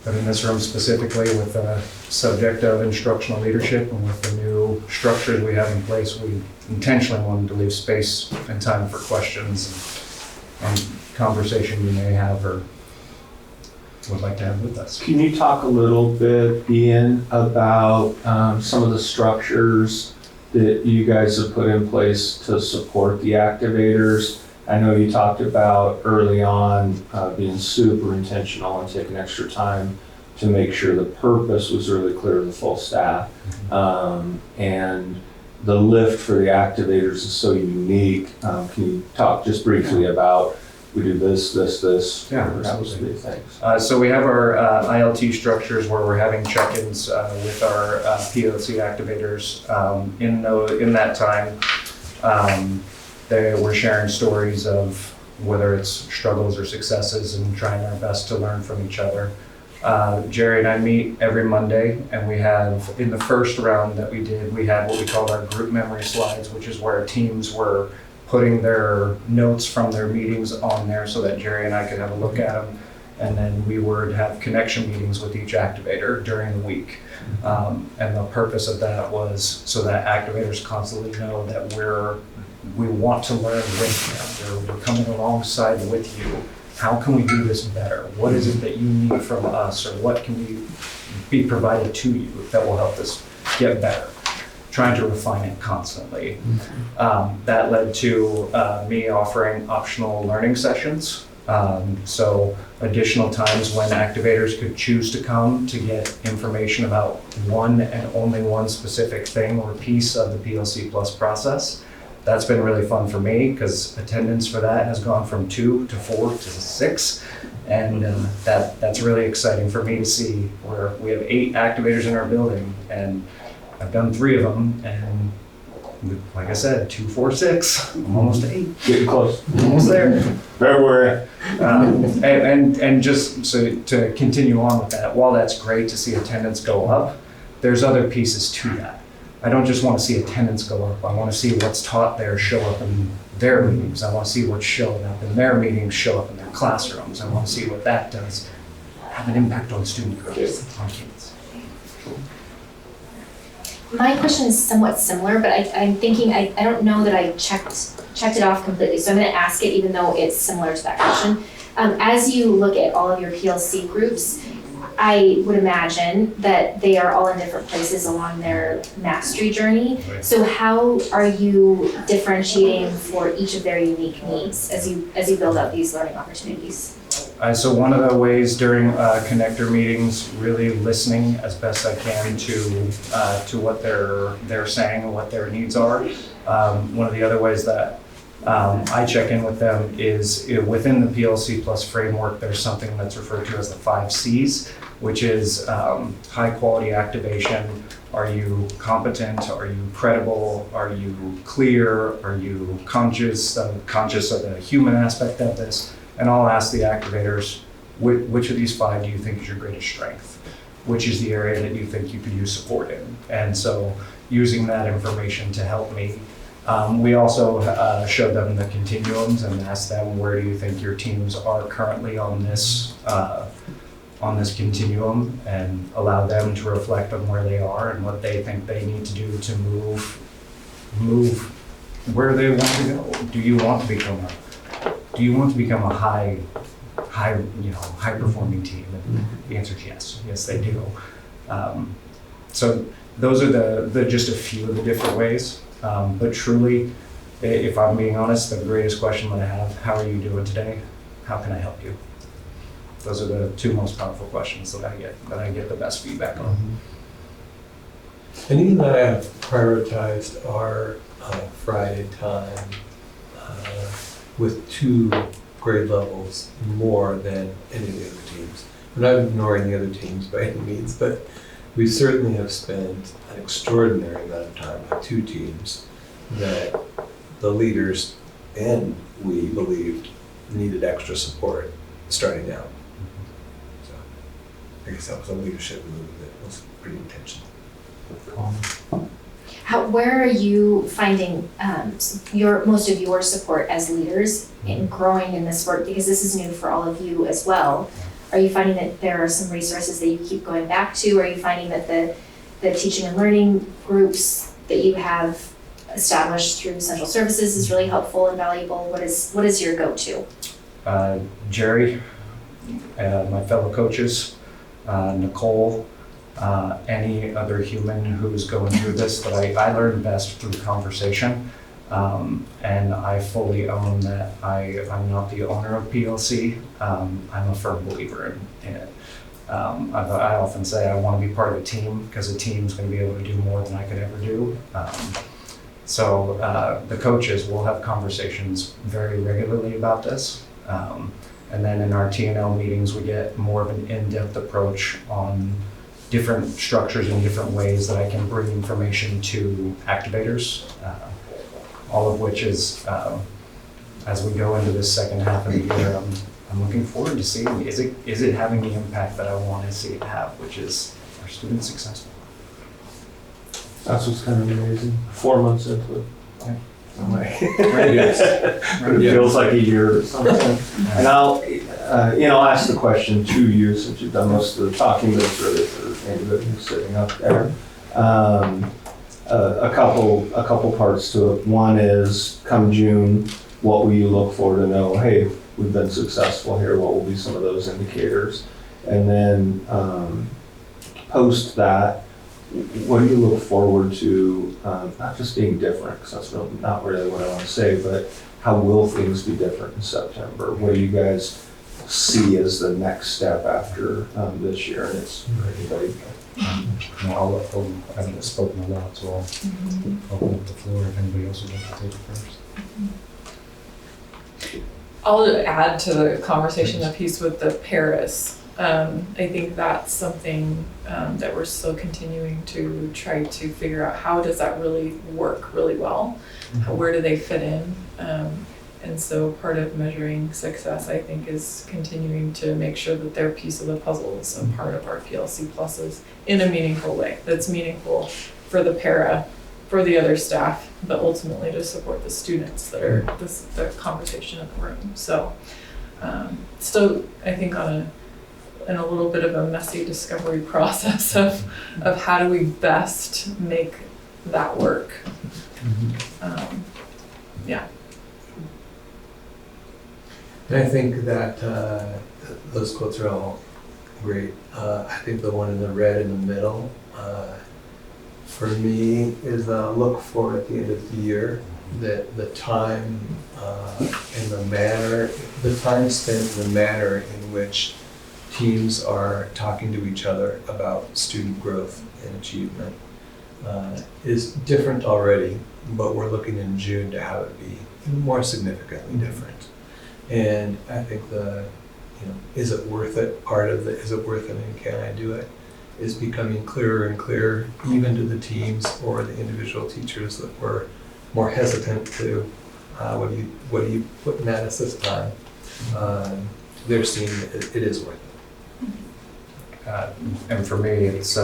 But in this room specifically, with the subject of instructional leadership and with the new structures we have in place, we intentionally wanted to leave space and time for questions and conversation you may have or would like to have with us.
Can you talk a little bit, Ian, about some of the structures that you guys have put in place to support the activators? I know you talked about early on being super intentional and taking extra time to make sure the purpose was really clear to the full staff. And the lift for the activators is so unique. Can you talk just briefly about we do this?
Yeah,
absolutely. Thanks.
So we have our ILT structures where we're having check-ins with our PLC activators. In that time, we're sharing stories of whether it's struggles or successes and trying our best to learn from each other. Jerry and I meet every Monday, and we have, in the first round that we did, we had what we called our group memory slides, which is where teams were putting their notes from their meetings on there so that Jerry and I could have a look at them. And then we would have connection meetings with each activator during the week. And the purpose of that was so that activators constantly know that we want to learn with you. We're coming alongside with you. How can we do this better? What is it that you need from us, or what can be provided to you that will help us get better? Trying to refine it constantly. That led to me offering optional learning sessions. So additional times when activators could choose to come to get information about one and only one specific thing or piece of the PLC Plus process. That's been really fun for me because attendance for that has gone from 2 to 4 to 6. And that's really exciting for me to see, where we have 8 activators in our building, and I've done 3 of them, and like I said, 2, 4, 6, I'm almost 8.
Getting close.
Almost there.
February.
And just so to continue on with that, while that's great to see attendance go up, there's other pieces to that. I don't just want to see attendance go up. I want to see what's taught there show up in their meetings. I want to see what's showing up in their meetings show up in their classrooms. I want to see what that does have an impact on student growth, on kids.
My question is somewhat similar, but I'm thinking, I don't know that I checked it off completely, so I'm gonna ask it even though it's similar to that question. As you look at all of your PLC groups, I would imagine that they are all in different places along their mastery journey.
Right.
So how are you differentiating for each of their unique needs as you build out these learning opportunities?
So one of the ways during connector meetings, really listening as best I can to what they're saying and what their needs are. One of the other ways that I check in with them is within the PLC Plus framework, there's something that's referred to as the 5 C's, which is high quality activation. Are you competent? Are you credible? Are you clear? Are you conscious of the human aspect of this? And I'll ask the activators, which of these 5 do you think is your greatest strength? Which is the area that you think you could use support in? And so using that information to help me. We also showed them the continuums and asked them, where do you think your teams are currently on this continuum, and allow them to reflect on where they are and what they think they need to do to move where they want to go. Do you want to become a high performing team? And the answer is yes. Yes, they do. So those are the just a few of the different ways. But truly, if I'm being honest, the greatest question that I have, how are you doing today? How can I help you? Those are the 2 most powerful questions that I get the best feedback on.
Anything that I have prioritized are Friday time with 2 grade levels more than any of the other teams. We're not ignoring the other teams by any means, but we certainly have spent an extraordinary amount of time with 2 teams that the leaders and we believed needed extra support starting out. So I guess that was a leadership move that was pretty intentional.
Where are you finding most of your support as leaders in growing in this work? Because this is new for all of you as well. Are you finding that there are some resources that you keep going back to? Are you finding that the teaching and learning groups that you have established through central services is really helpful and valuable? What is your go-to?
Jerry, my fellow coaches, Nicole, any other human who's going through this, that I learn best through conversation. And I fully own that I'm not the owner of PLC. I'm a firm believer in it. I often say I want to be part of a team because a team's going to be able to do more than I could ever do. So the coaches will have conversations very regularly about this. And then in our T&L meetings, we get more of an in-depth approach on different structures and different ways that I can bring information to activators. All of which is as we go into this second half of the year, I'm looking forward to seeing, is it having the impact that I want to see it have, which is our students successful.
That's what's kind of amazing. 4 months into it.
Yeah.
I'm like, it feels like a year or something. And I'll ask the question to you since you've done most of the talking, but it's really for anybody who's sitting up there. A couple parts to it. One is, come June, what will you look for to know, hey, we've been successful here, what will be some of those indicators? And then post that, what do you look forward to, not just being different, because that's not really what I want to say, but how will things be different in September? What do you guys see as the next step after this year? And it's for anybody.
I haven't spoken a lot, so I'll open up the floor if anybody else would like to take it first.
I'll add to the conversation a piece with the Paris. I think that's something that we're still continuing to try to figure out, how does that really work really well? Where do they fit in? And so part of measuring success, I think, is continuing to make sure that their piece of the puzzle is a part of our PLC pluses in a meaningful way. That's meaningful for the para, for the other staff, but ultimately to support the students that are the conversation in the room. So still, I think in a little bit of a messy discovery process of how do we best make that work. Yeah.
And I think that those quotes are all great. I think the one in the red in the middle, for me, is look for at the end of the year that the time and the time spent in the manner in which teams are talking to each other about student growth and achievement is different already, but we're looking in June to have it be more significantly different. And I think is it worth it? Part of the is it worth it and can I do it is becoming clearer and clearer, even to the teams or the individual teachers that were more hesitant to what do you put in at us this time. They're seeing it is worth it.
And for me, it's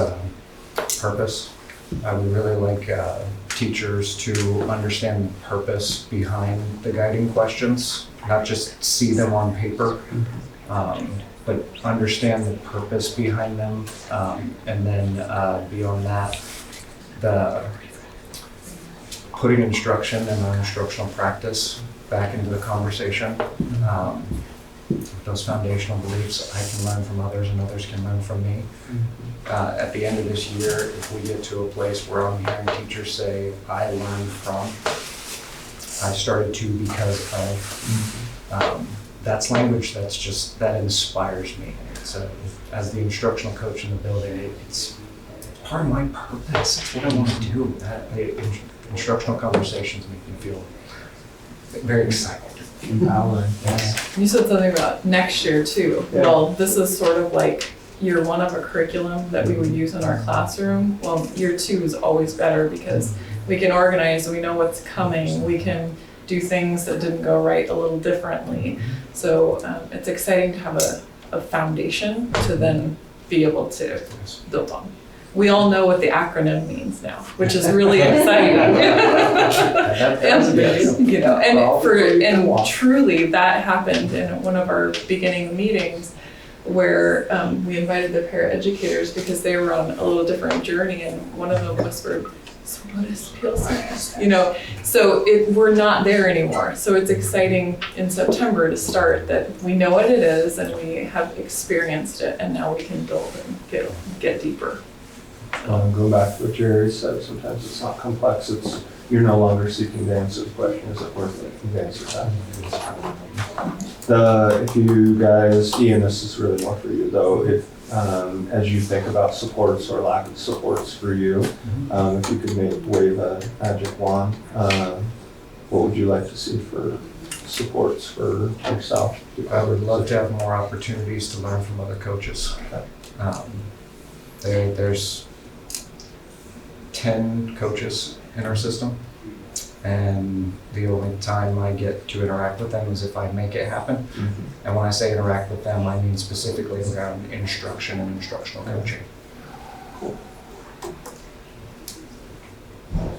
purpose. I would really like teachers to understand the purpose behind the guiding questions, not just see them on paper, but understand the purpose behind them. And then beyond that, the putting instruction and our instructional practice back into the conversation. Those foundational beliefs, I can learn from others and others can learn from me. At the end of this year, if we get to a place where I'm hearing teachers say, I learned from, I started to because of, that's language that inspires me. It's as the instructional coach in the building, it's part of my purpose. It's what I want to do. Instructional conversations make me feel very excited.
Empowering.
You said something about next year too.
Yeah.
Well, this is sort of like year one of a curriculum that we would use in our classroom. Well, year two is always better because we can organize, we know what's coming, we can do things that didn't go right a little differently. So it's exciting to have a foundation to then be able to build on. We all know what the acronym means now, which is really exciting. And truly that happened in one of our beginning meetings where we invited the paraeducators because they were on a little different journey, and one of them whispered, so what is PLC? So we're not there anymore. So it's exciting in September to start that we know what it is and we have experienced it, and now we can build and get deeper.
Go back to what Jerry said, sometimes it's not complex, it's you're no longer seeking the answer to the question, is it worth it? The answer to that. If you guys, Ian, this is really more for you though, if as you think about supports or lack of supports for you, if you could wave a magic wand, what would you like to see for supports for yourself?
I would love to have more opportunities to learn from other coaches. There's 10 coaches in our system, and the only time I get to interact with them is if I make it happen. And when I say interact with them, I mean specifically around instruction and instructional coaching.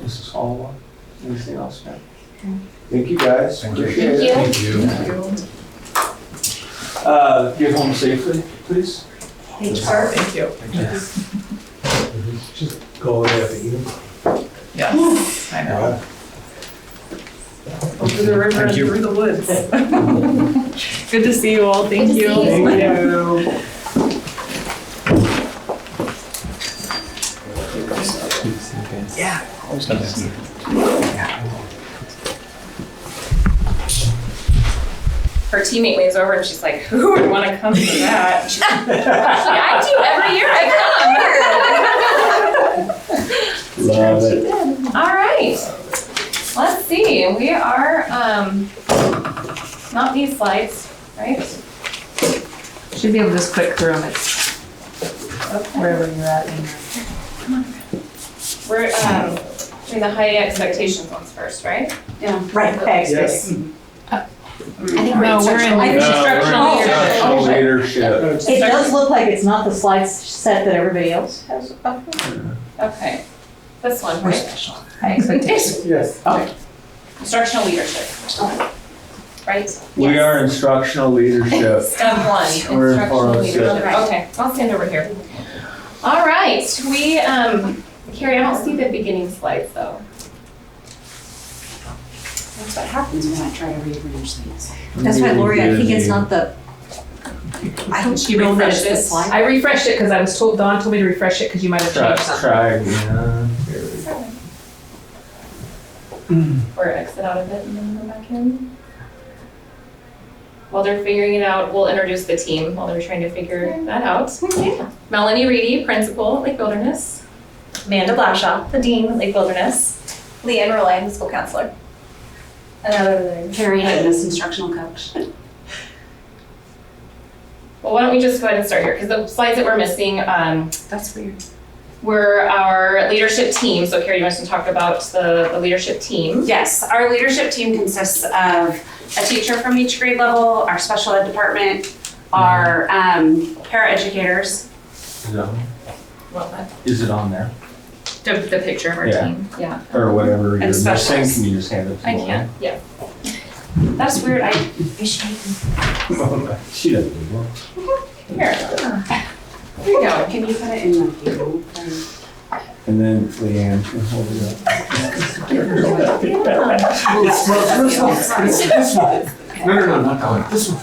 Mrs. Hollowell, anything else, man? Thank you, guys.
Thank you.
Appreciate it.
Thank you.
Get home safely, please.
Thank you.
Just go over there to eat them.
Yes, I know. Over the river and through the woods. Good to see you all. Thank you.
Thank you.
Yeah.
Her teammate waves over and she's like, who would want to come to that? Actually, I do every year I come.
Love it.
All right. Let's see. We are not these slides, right?
Should be able to just click through them. It's wherever you're at.
We're doing the high expectations ones first, right?
Yeah. Right.
Yes.
I think we're instructional
Leadership.
It does look like it's not the slide set that everybody else has up there.
Okay. This one, right?
High expectations.
Yes.
Instructional leadership. Right?
We are instructional leadership.
Step one,
We're in
instructional
406.
leadership. Okay, I'll stand over here. All right, we, Carrie, I don't see the beginning slides though.
That's what happens when I try to rearrange things.
That's why, Lori, I think it's not the, I don't know that it's the slide.
I refreshed it because I was told, Dawn told me to refresh it because you might have changed something.
Try again. Here we go.
Or exit out of it and then go back in. While they're figuring it out, we'll introduce the team while they're trying to figure that out. Yeah. Melanie Reedy, principal at Lake Wilderness. Amanda Blashaw, the dean at Lake Wilderness. Leanne Rolland, school counselor. And
Carrie Haynes, instructional coach.
well, why don't we just go ahead and start here? Because the slides that we're missing,
That's weird.
were our leadership team. So Carrie, you want to talk about the leadership team?
Yes, our leadership team consists of a teacher from each grade level, our special ed department, our paraeducators.
Is it on there?
The picture of our
Yeah.
team. Yeah.
Or whatever you're
And
missing,
specialists.
can you just hand it to
I
me?
can. Yeah.
That's weird. I appreciate
She doesn't do well.
Here. Here you go.
Can you put it in my table?
And then Leanne can hold it up. No, not that one. This one.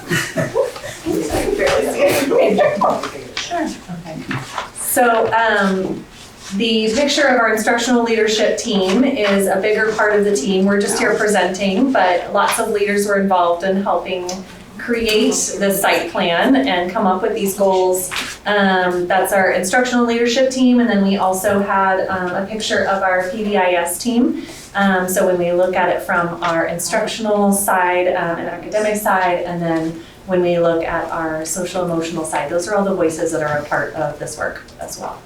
So, the picture of our instructional leadership team is a bigger part of the team. We're just here presenting, but lots of leaders were involved in helping create the site plan and come up with these goals. That's our instructional leadership team, and then we also had a picture of our PBIS team. So when we look at it from our instructional side and academic side, and then when we look at our social emotional side, those are all the voices that are a part of this work as well.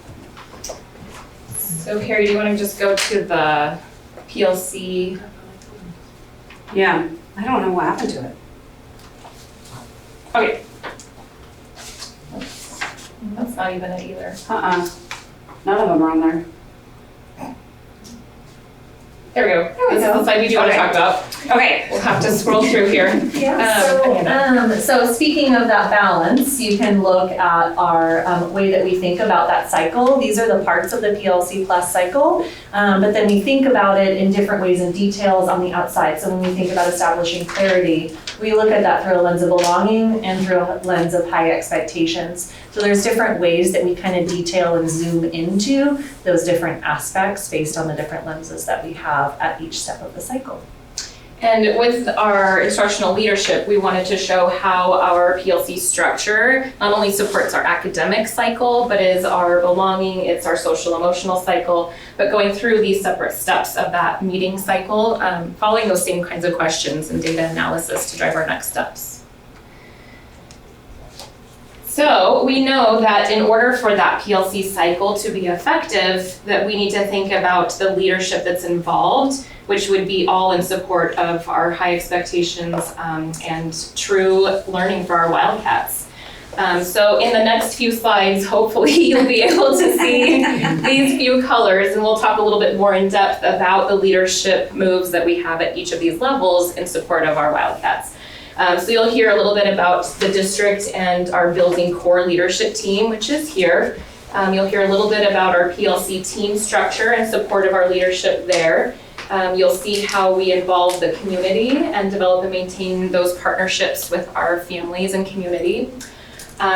So Carrie, do you want to just go to the PLC?
Yeah, I don't know what happened to it.
Okay. That's not even it either.
None of them are on there.
There we go. This is the slide we do want to talk about.
Okay.
We'll have to scroll through here. So speaking of that balance, you can look at our way that we think about that cycle. These are the parts of the PLC Plus cycle, but then we think about it in different ways and details on the outside. So when we think about establishing clarity, we look at that through a lens of belonging and through a lens of high expectations. So there's different ways that we kind of detail and zoom into those different aspects based on the different lenses that we have at each step of the cycle. And with our instructional leadership, we wanted to show how our PLC structure not only supports our academic cycle, but is our belonging, it's our social emotional cycle, but going through these separate steps of that meeting cycle, following those same kinds of questions and data analysis to drive our next steps. So we know that in order for that PLC cycle to be effective, that we need to think about the leadership that's involved, which would be all in support of our high expectations and true learning for our Wildcats. So in the next few slides, hopefully you'll be able to see these few colors, and we'll talk a little bit more in depth about the leadership moves that we have at each of these levels in support of our Wildcats. So you'll hear a little bit about the district and our building core leadership team, which is here. You'll hear a little bit about our PLC team structure and support of our leadership there. You'll see how we involve the community and develop and maintain those partnerships with our families and community.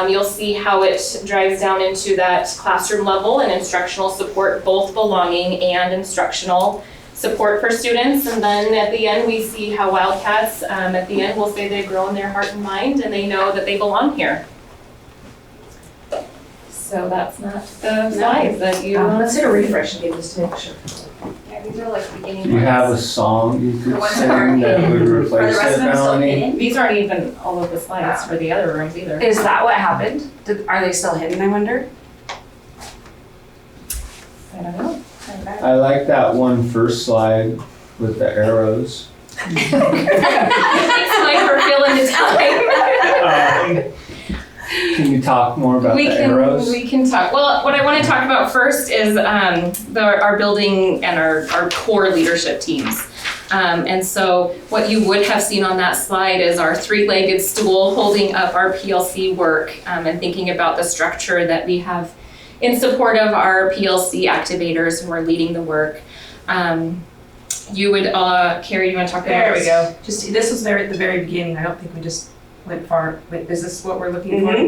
You'll see how it drives down into that classroom level and instructional support, both belonging and instructional support for students. And then at the end, we see how Wildcats, at the end, will say they've grown their heart and mind and they know that they belong here. So that's not the slides that you...
let's hit a refresh again just to make sure.
Yeah, these are like beginning
Do you have a song you could sing that would replace it, Melanie?
These aren't even all of the slides for the other rooms either.
Is that what happened? Are they still hidden, I wonder?
I don't know.
I like that one first slide with the arrows.
Thanks, Mike, for filling the time.
Can you talk more about the arrows?
We can talk. Well, what I want to talk about first is our building and our core leadership teams. And so what you would have seen on that slide is our three-legged stool holding up our PLC work and thinking about the structure that we have in support of our PLC activators who are leading the work. You would, Carrie, you want to talk about
There we
this?
go. Just, this was there at the very beginning. I don't think we just went far. Wait, is this what we're looking for?
Yeah.
I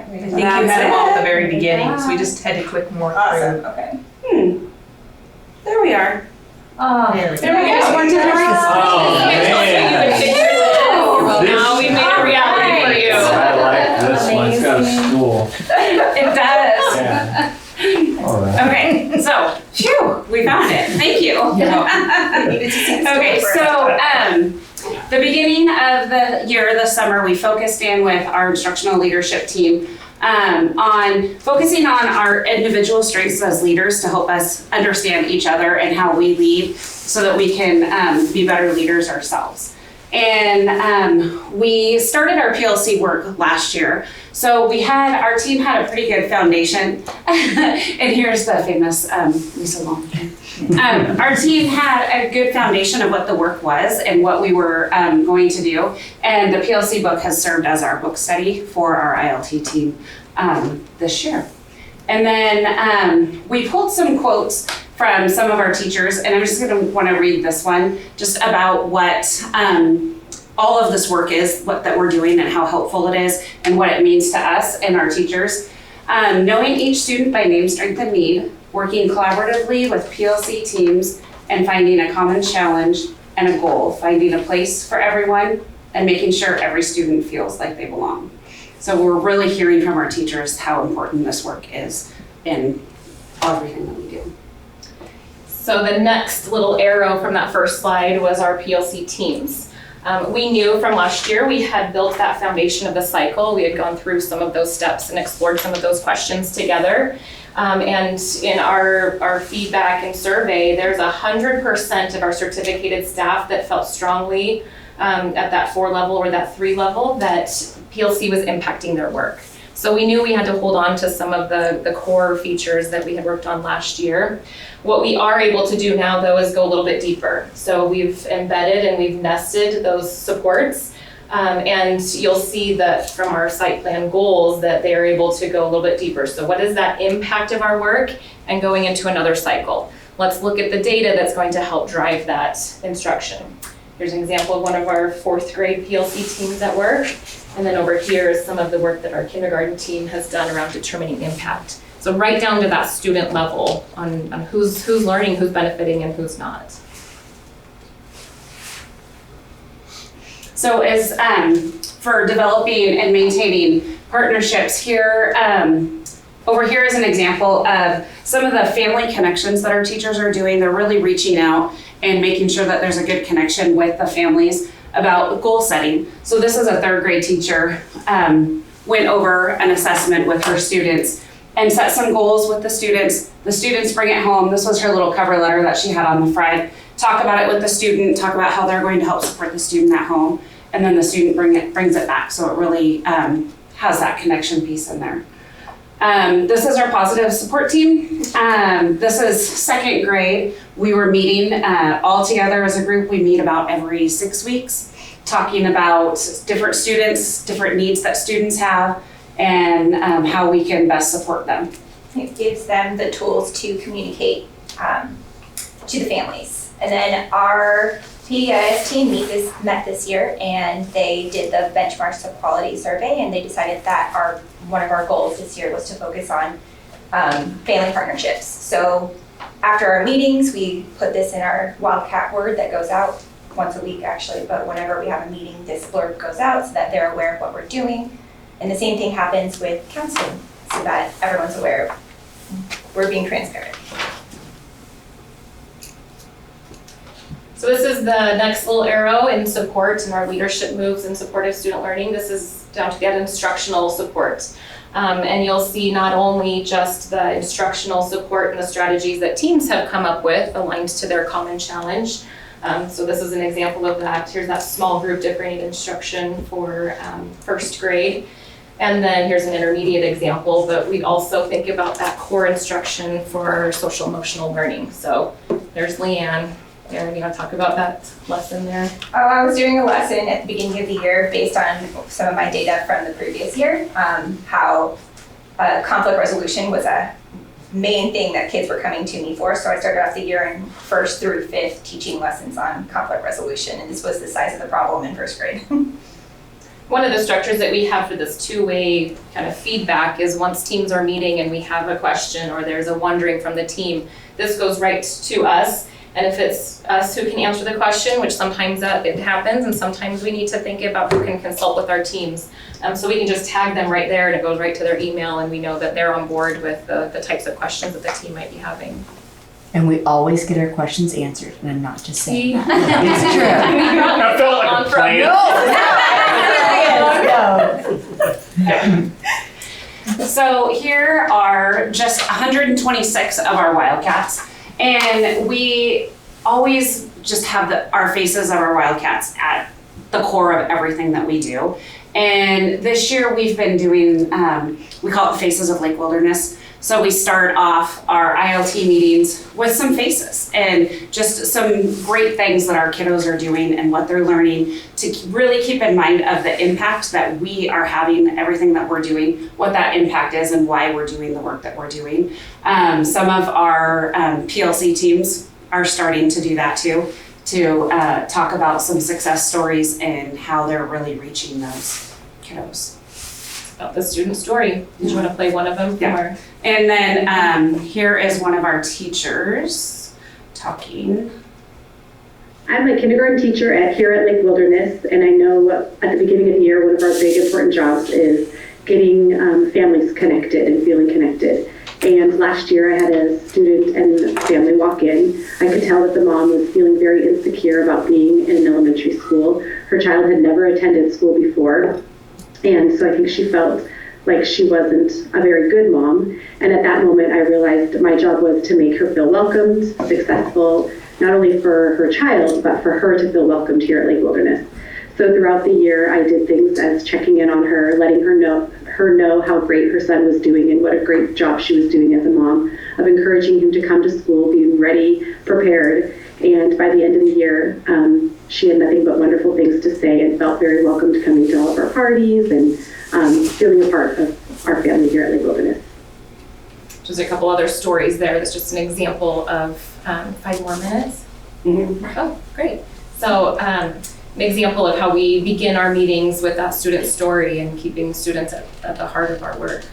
think you had them all at the very beginning, so we just had to click more through.
Okay.
There we are.
Oh, there we go.
There we go. Now we made a reality for you.
I like this one. It's got a stool.
It does.
Yeah. All right.
Okay, so, phew, we found it. Thank you. Okay, so the beginning of the year, this summer, we focused in with our instructional leadership team on focusing on our individual strengths as leaders to help us understand each other and how we lead so that we can be better leaders ourselves. And we started our PLC work last year. So our team had a pretty good foundation. And here's the famous Lisa Long. Our team had a good foundation of what the work was and what we were going to do. And the PLC book has served as our book study for our ILT team this year. And then we pulled some quotes from some of our teachers, and I'm just going to want to read this one just about what all of this work is, what that we're doing and how helpful it is and what it means to us and our teachers. Knowing each student by name, strength, and need, working collaboratively with PLC teams and finding a common challenge and a goal, finding a place for everyone and making sure every student feels like they belong. So we're really hearing from our teachers how important this work is in everything that we do.
So the next little arrow from that first slide was our PLC teams. We knew from last year we had built that foundation of the cycle. We had gone through some of those steps and explored some of those questions together. And in our feedback and survey, there's 100% of our certificated staff that felt strongly at that 4 level or that 3 level that PLC was impacting their work. So we knew we had to hold on to some of the core features that we had worked on last year. What we are able to do now, though, is go a little bit deeper. So we've embedded and we've nested those supports. And you'll see that from our site plan goals that they are able to go a little bit deeper. So what is that impact of our work and going into another cycle? Let's look at the data that's going to help drive that instruction. Here's an example of one of our 4th grade PLC teams at work. And then over here is some of the work that our kindergarten team has done around determining impact. So right down to that student level on who's learning, who's benefiting, and who's not.
So as for developing and maintaining partnerships here, over here is an example of some of the family connections that our teachers are doing. They're really reaching out and making sure that there's a good connection with the families about goal setting. So this is a 3rd grade teacher went over an assessment with her students and set some goals with the students. The students bring it home. This was her little cover letter that she had on the front. Talk about it with the student, talk about how they're going to help support the student at home, and then the student brings it back. So it really has that connection piece in there. This is our positive support team. This is second grade. We were meeting all together as a group. We meet about every 6 weeks, talking about different students, different needs that students have, and how we can best support them.
It gives them the tools to communicate to the families. And then our PDIS team met this year, and they did the benchmarks of quality survey, and they decided that one of our goals this year was to focus on family partnerships. So after our meetings, we put this in our Wildcat word that goes out once a week actually, but whenever we have a meeting, this blurb goes out so that they're aware of what we're doing. And the same thing happens with counseling, so that everyone's aware we're being transparent.
So this is the next little arrow in support and our leadership moves in supportive student learning. This is down to that instructional support. And you'll see not only just the instructional support and the strategies that teams have come up with aligned to their common challenge. So this is an example of that. Here's that small group differentiated instruction for first grade. And then here's an intermediate example, but we also think about that core instruction for social emotional learning. So there's Leanne. Erin, you want to talk about that lesson there?
Oh, I was doing a lesson at the beginning of the year based on some of my data from the previous year, how conflict resolution was a main thing that kids were coming to me for. So I started off the year in 1st through 5th teaching lessons on conflict resolution, and this was the size of the problem in 1st grade.
One of the structures that we have for this two-way kind of feedback is once teams are meeting and we have a question or there's a wondering from the team, this goes right to us. And if it's us who can answer the question, which sometimes it happens, and sometimes we need to think about who can consult with our teams. So we can just tag them right there and it goes right to their email, and we know that they're on board with the types of questions that the team might be having.
And we always get our questions answered, and I'm not just saying that. It's true.
That felt like a plan.
No. So here are just 126 of our Wildcats. And we always just have our faces of our Wildcats at the core of everything that we do. And this year we've been doing, we call it Faces of Lake Wilderness. So we start off our ILT meetings with some faces and just some great things that our kiddos are doing and what they're learning, to really keep in mind of the impact that we are having, everything that we're doing, what that impact is and why we're doing the work that we're doing. Some of our PLC teams are starting to do that too, to talk about some success stories and how they're really reaching those kiddos.
About the student story. Did you want to play one of them?
Yeah. And then here is one of our teachers talking.
I'm a kindergarten teacher here at Lake Wilderness, and I know at the beginning of the year, one of our big important jobs is getting families connected and feeling connected. And last year I had a student and family walk in. I could tell that the mom was feeling very insecure about being in an elementary school. Her child had never attended school before. And so I think she felt like she wasn't a very good mom. And at that moment, I realized my job was to make her feel welcomed, successful, not only for her child, but for her to feel welcomed here at Lake Wilderness. So throughout the year, I did things as checking in on her, letting her know how great her son was doing and what a great job she was doing as a mom, of encouraging him to come to school, being ready, prepared. And by the end of the year, she had nothing but wonderful things to say and felt very welcomed coming to all of our parties and feeling a part of our family here at Lake Wilderness.
Just a couple other stories there. That's just an example of 5 more minutes. Mm-hmm. Oh, great. So an example of how we begin our meetings with that student story and keeping students at the heart of our work.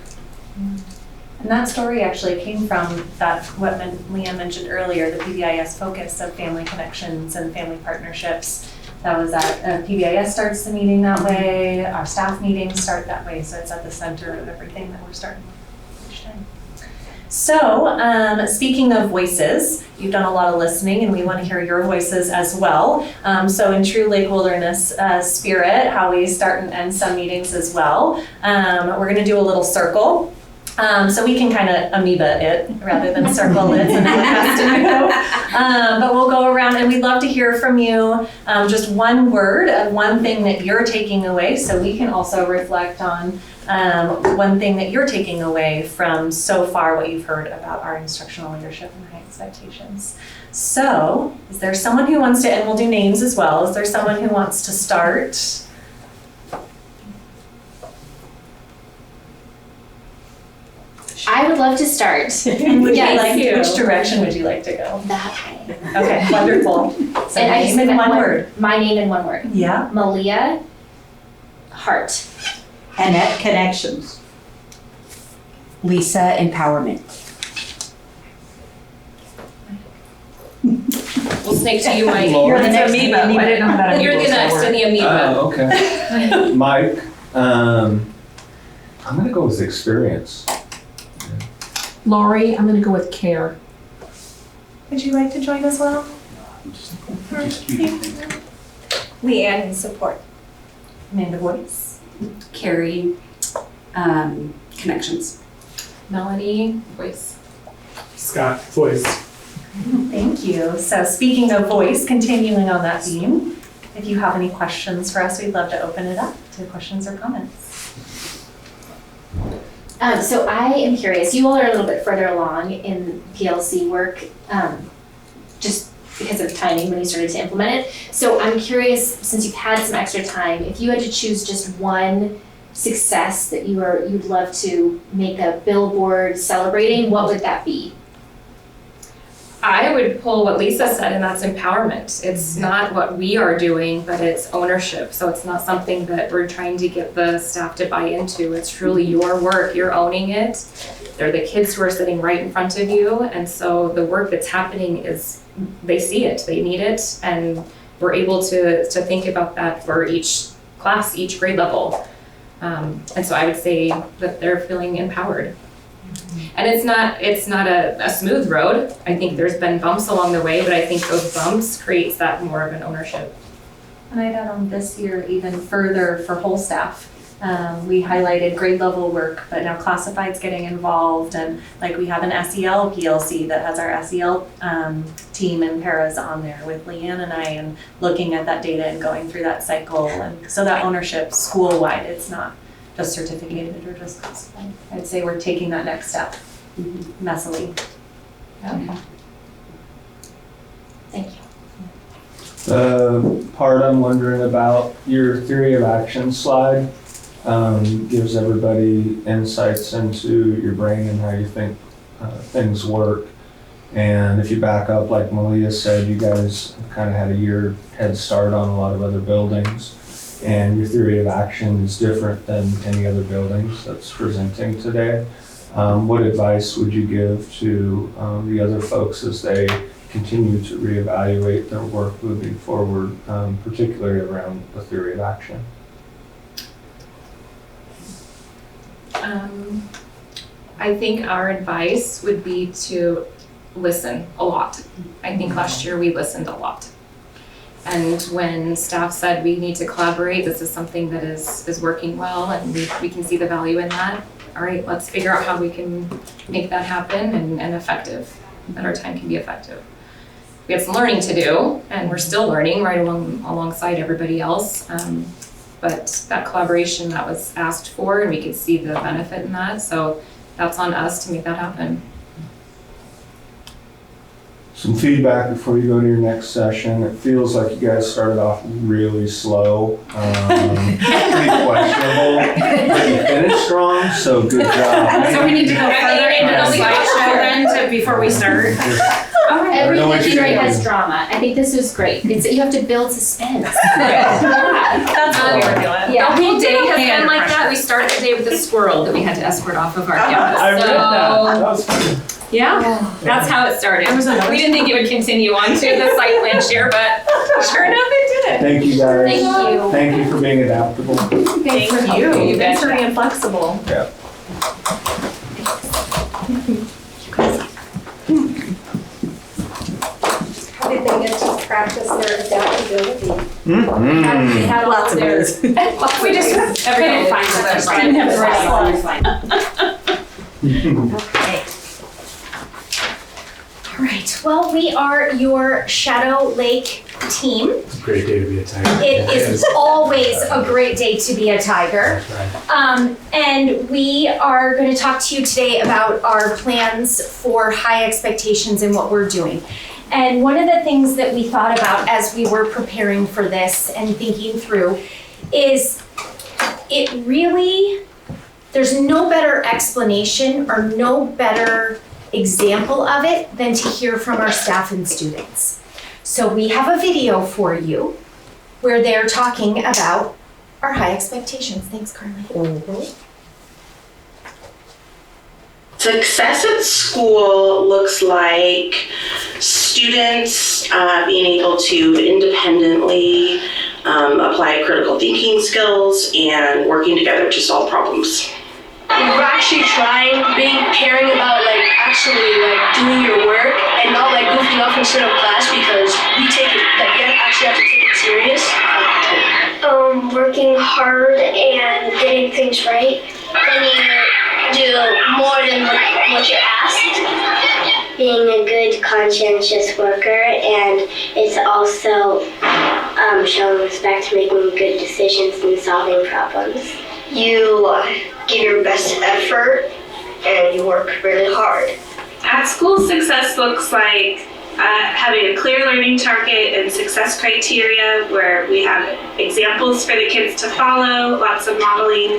And that story actually came from what Leanne mentioned earlier, the PBIS focus of family connections and family partnerships. That was at PBIS starts the meeting that way, our staff meetings start that way, so it's at the center of everything that we're starting with each time. So, speaking of voices, you've done a lot of listening and we want to hear your voices as well. So in true Lake Wilderness spirit, how we start and end some meetings as well, we're going to do a little circle. So we can kind of amoeba it rather than circle it, so no one has to know. But we'll go around and we'd love to hear from you just one word of one thing that you're taking away, so we can also reflect on one thing that you're taking away from so far what you've heard about our instructional leadership and high expectations. So is there someone who wants to, and we'll do names as well, is there someone who wants to start?
I would love to start.
Which direction would you like to go?
That way.
Okay, wonderful. So
And I
name
just
in
meant
one word.
My name in one word.
Yeah.
Malia Hart.
Annette Connections. Lisa Empowerment.
We'll snake to you, Mike.
You're the next
amoeba.
amoeba.
I didn't know that. You're the next in the amoeba.
Oh, okay. Mike, I'm gonna go with experience.
Lori, I'm gonna go with care.
Would you like to join as well?
Leanne in support.
Amanda voice.
Carrie, connections.
Melanie, voice.
Scott, voice.
Thank you. So speaking of voice, continuing on that theme, if you have any questions for us, we'd love to open it up to questions or comments.
So I am curious, you all are a little bit further along in PLC work, just because of timing when you started to implement it. So I'm curious, since you've had some extra time, if you had to choose just one success that you'd love to make a billboard celebrating, what would that be?
I would pull what Lisa said, and that's empowerment. It's not what we are doing, but it's ownership. So it's not something that we're trying to get the staff to buy into. It's truly your work. You're owning it. They're the kids who are sitting right in front of you. And so the work that's happening is, they see it, they need it. And we're able to think about that for each class, each grade level. And so I would say that they're feeling empowered. And it's not a smooth road. I think there's been bumps along the way, but I think those bumps creates that more of an ownership.
And I'd add on this year even further for whole staff. We highlighted grade level work, but now classified's getting involved, and like we have an SEL PLC that has our SEL team and paras on there with Leanne and I, and looking at that data and going through that cycle, and so that ownership school-wide, it's not just certificated or just classified. I'd say we're taking that next step messily.
Okay. Thank you.
The part I'm wondering about, your theory of action slide gives everybody insights into your brain and how you think things work. And if you back up, like Malia said, you guys kind of had a year head start on a lot of other buildings. And your theory of action is different than any other buildings that's presenting today. What advice would you give to the other folks as they continue to reevaluate their work moving forward, particularly around the theory of action?
I think our advice would be to listen a lot. I think last year we listened a lot. And when staff said we need to collaborate, this is something that is working well, and we can see the value in that. All right, let's figure out how we can make that happen and effective, that our time can be effective. We have some learning to do, and we're still learning right alongside everybody else. But that collaboration that was asked for, and we could see the benefit in that, so that's on us to make that happen.
Some feedback before you go to your next session. It feels like you guys started off really slow, pretty questionable, but you finished strong, so good job.
So we need to go further into the slideshow then before we start.
Everything right has drama. I think this was great. You have to build suspense.
That's what we were doing.
Yeah.
The whole day has been like that. We started the day with a squirrel that we had to escort off of our campus.
I read that. That was funny.
Yeah, that's how it started. We didn't think it would continue on to the site plan share, but sure enough it did.
Thank you guys.
Thank you.
Thank you for being adaptable.
Thank you.
Thanks for being flexible.
Yeah.
adaptability. We had all
Lots of
their-
ways.
We just couldn't find the
Didn't have the right
Okay. All right, well, we are your Shadow Lake team.
It's a great day to be a Tiger.
It is always a great day to be a Tiger. And we are going to talk to you today about our plans for high expectations and what we're doing. And one of the things that we thought about as we were preparing for this and thinking through is there's no better explanation or no better example of it than to hear from our staff and students. So we have a video for you where they're talking about our high expectations. Thanks, Carly.
Success at school looks like students being able to independently apply critical thinking skills and working together to solve problems.
We're actually caring about actually doing your work and not goofing off instead of class because we take it, you actually have to take it serious.
Working hard and getting things right. When you do more than what you're asked. Being a good, conscientious worker, and it's also showing respect, making good decisions, and solving problems. You give your best effort, and you work really hard.
At school, success looks like having a clear learning target and success criteria where we have examples for the kids to follow, lots of modeling.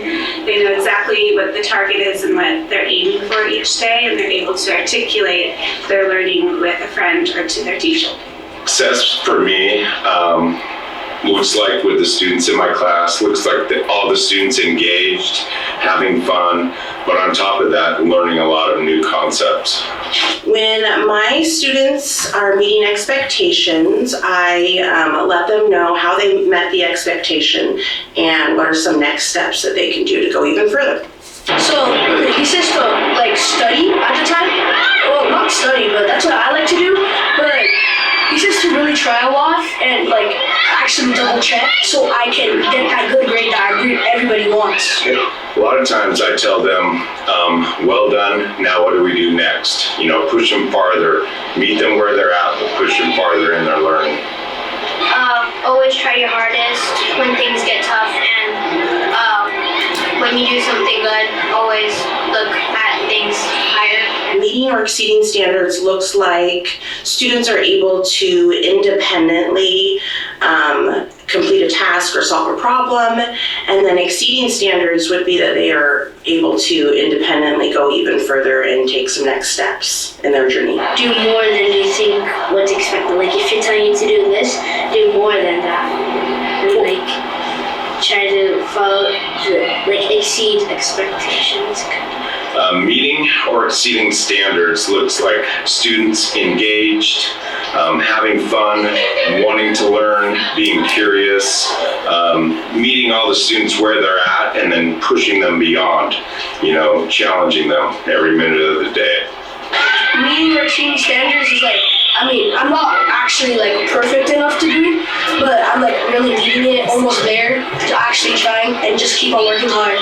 They know exactly what the target is and what they're aiming for each day, and they're able to articulate their learning with a friend or to their teacher.
Success for me looks like with the students in my class, looks like all the students engaged, having fun, but on top of that, learning a lot of new concepts.
When my students are meeting expectations, I let them know how they met the expectation and what are some next steps that they can do to go even further.
So he says to study at the time. Well, not study, but that's what I like to do. But he says to really try a lot and actually double check so I can get that good grade that everybody wants.
A lot of times I tell them, well done, now what do we do next? Push them farther, meet them where they're at, but push them farther in their learning.
Always try your hardest when things get tough, and when you do something good, always look at things higher.
Meeting or exceeding standards looks like students are able to independently complete a task or solve a problem, and then exceeding standards would be that they are able to independently go even further and take some next steps in their journey.
Do more than you think what's expected. If you're telling you to do this, do more than that. And try to follow, exceed expectations.
Meeting or exceeding standards looks like students engaged, having fun, wanting to learn, being curious, meeting all the students where they're at and then pushing them beyond, challenging them every minute of the day.
Meeting or exceeding standards is I'm not actually perfect enough to do, but I'm really leading it, almost there, to actually trying and just keep on working hard.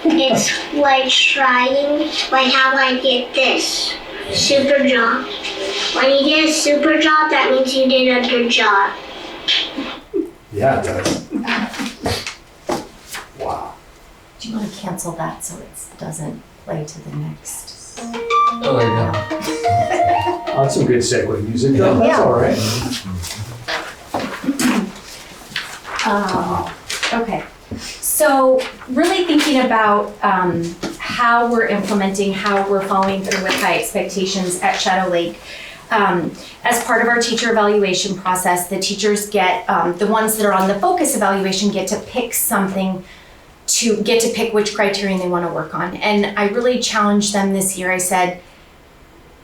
It's like trying, how I did this. Super job. When you did a super job, that means you did a good job.
Yeah, it does.
Wow. Do you want to cancel that so it doesn't play to the next?
Oh, there you go.
That's some good segue music.
Yeah.
That's all right.
Okay. So really thinking about how we're implementing, how we're following through with high expectations at Shadow Lake. As part of our teacher evaluation process, the teachers get, the ones that are on the focus evaluation get to pick something to get to pick which criterion they want to work on. And I really challenged them this year. I said,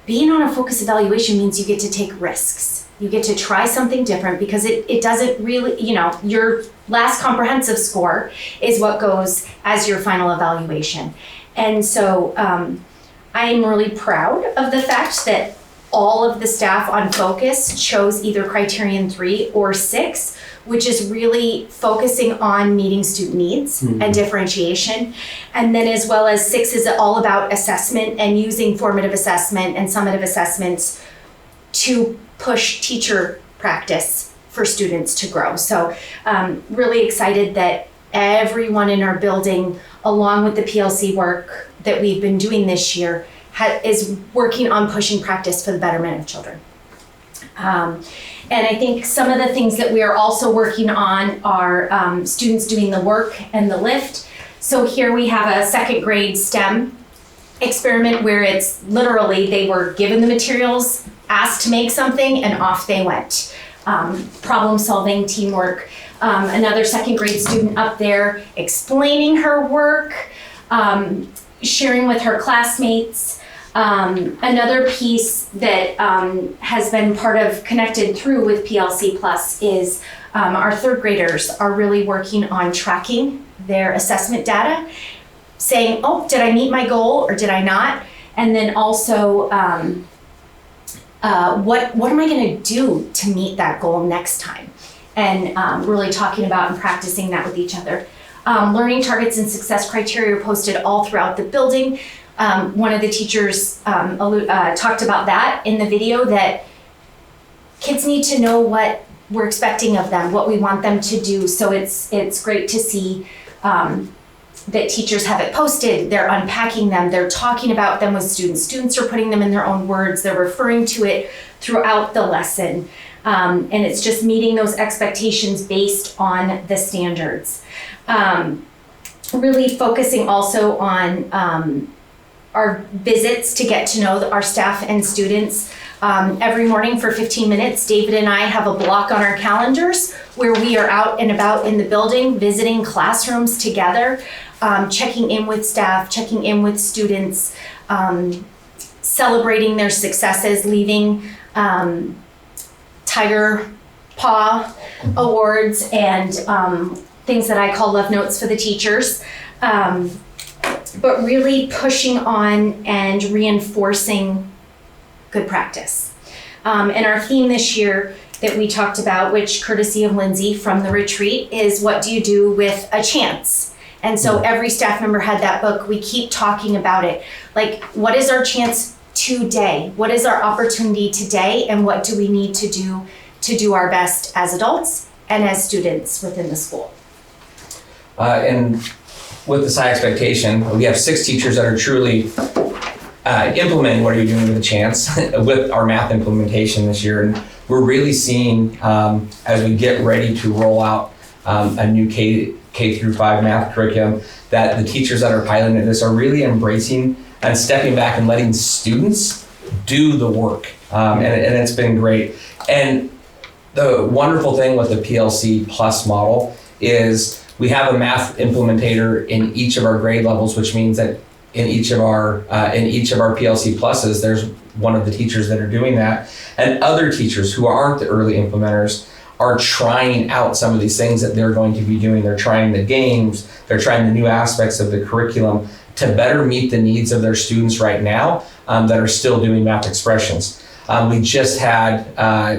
being on a focus evaluation means you get to take risks. You get to try something different because it doesn't really, your last comprehensive score is what goes as your final evaluation. And so I'm really proud of the fact that
all of the staff on Focus chose either criterion 3 or 6, which is really focusing on meeting student needs and differentiation. And then as well as 6 is all about assessment and using formative assessment and summative assessments to push teacher practice for students to grow. So really excited that everyone in our building, along with the PLC work that we've been doing this year, is working on pushing practice for the betterment of children. And I think some of the things that we are also working on are students doing the work and the lift. So here we have a 2nd grade STEM experiment where it's literally they were given the materials, asked to make something, and off they went. Problem solving, teamwork. Another 2nd grade student up there explaining her work, sharing with her classmates. Another piece that has been part of connected through with PLC Plus is our 3rd graders are really working on tracking their assessment data, saying, oh, did I meet my goal or did I not? And then also, what am I gonna do to meet that goal next time? And really talking about and practicing that with each other. Learning targets and success criteria are posted all throughout the building. One of the teachers talked about that in the video, that kids need to know what we're expecting of them, what we want them to do. So it's great to see that teachers have it posted, they're unpacking them, they're talking about them with students. Students are putting them in their own words, they're referring to it throughout the lesson. And it's just meeting those expectations based on the standards. Really focusing also on our visits to get to know our staff and students. Every morning for 15 minutes, David and I have a block on our calendars where we are out and about in the building, visiting classrooms together, checking in with staff, checking in with students, celebrating their successes, leaving Tiger Paw awards and things that I call love notes for the teachers. But really pushing on and reinforcing good practice. And our theme this year that we talked about, which courtesy of Lindsay from the retreat, is what do you do with a chance? And so every staff member had that book. We keep talking about it. Like, what is our chance today? What is our opportunity today? And what do we need to do our best as adults and as students within the school?
And with this high expectation, we have 6 teachers that are truly implementing what are you doing with a chance with our math implementation this year. And we're really seeing, as we get ready to roll out a new K through 5 math curriculum, that the teachers that are piloting this are really embracing and stepping back and letting students do the work. And it's been great. And the wonderful thing with the PLC Plus model is we have a math implementator in each of our grade levels, which means that in each of our PLC Pluses, there's one of the teachers that are doing that. And other teachers who aren't the early implementers are trying out some of these things that they're going to be doing. They're trying the games, they're trying the new aspects of the curriculum to better meet the needs of their students right now that are still doing math expressions. We just had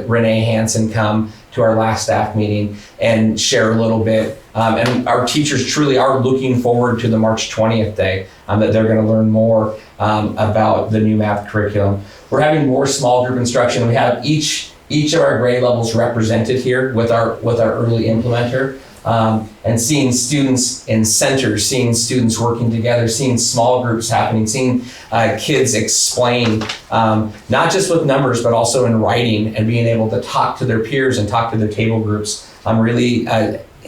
Renee Hansen come to our last staff meeting and share a little bit. And our teachers truly are looking forward to the March 20th day that they're going to learn more about the new math curriculum. We're having more small group instruction. We have each of our grade levels represented here with our early implementer, and seeing students in centers, seeing students working together, seeing small groups happening, seeing kids explain, not just with numbers, but also in writing and being able to talk to their peers and talk to their table groups. I'm really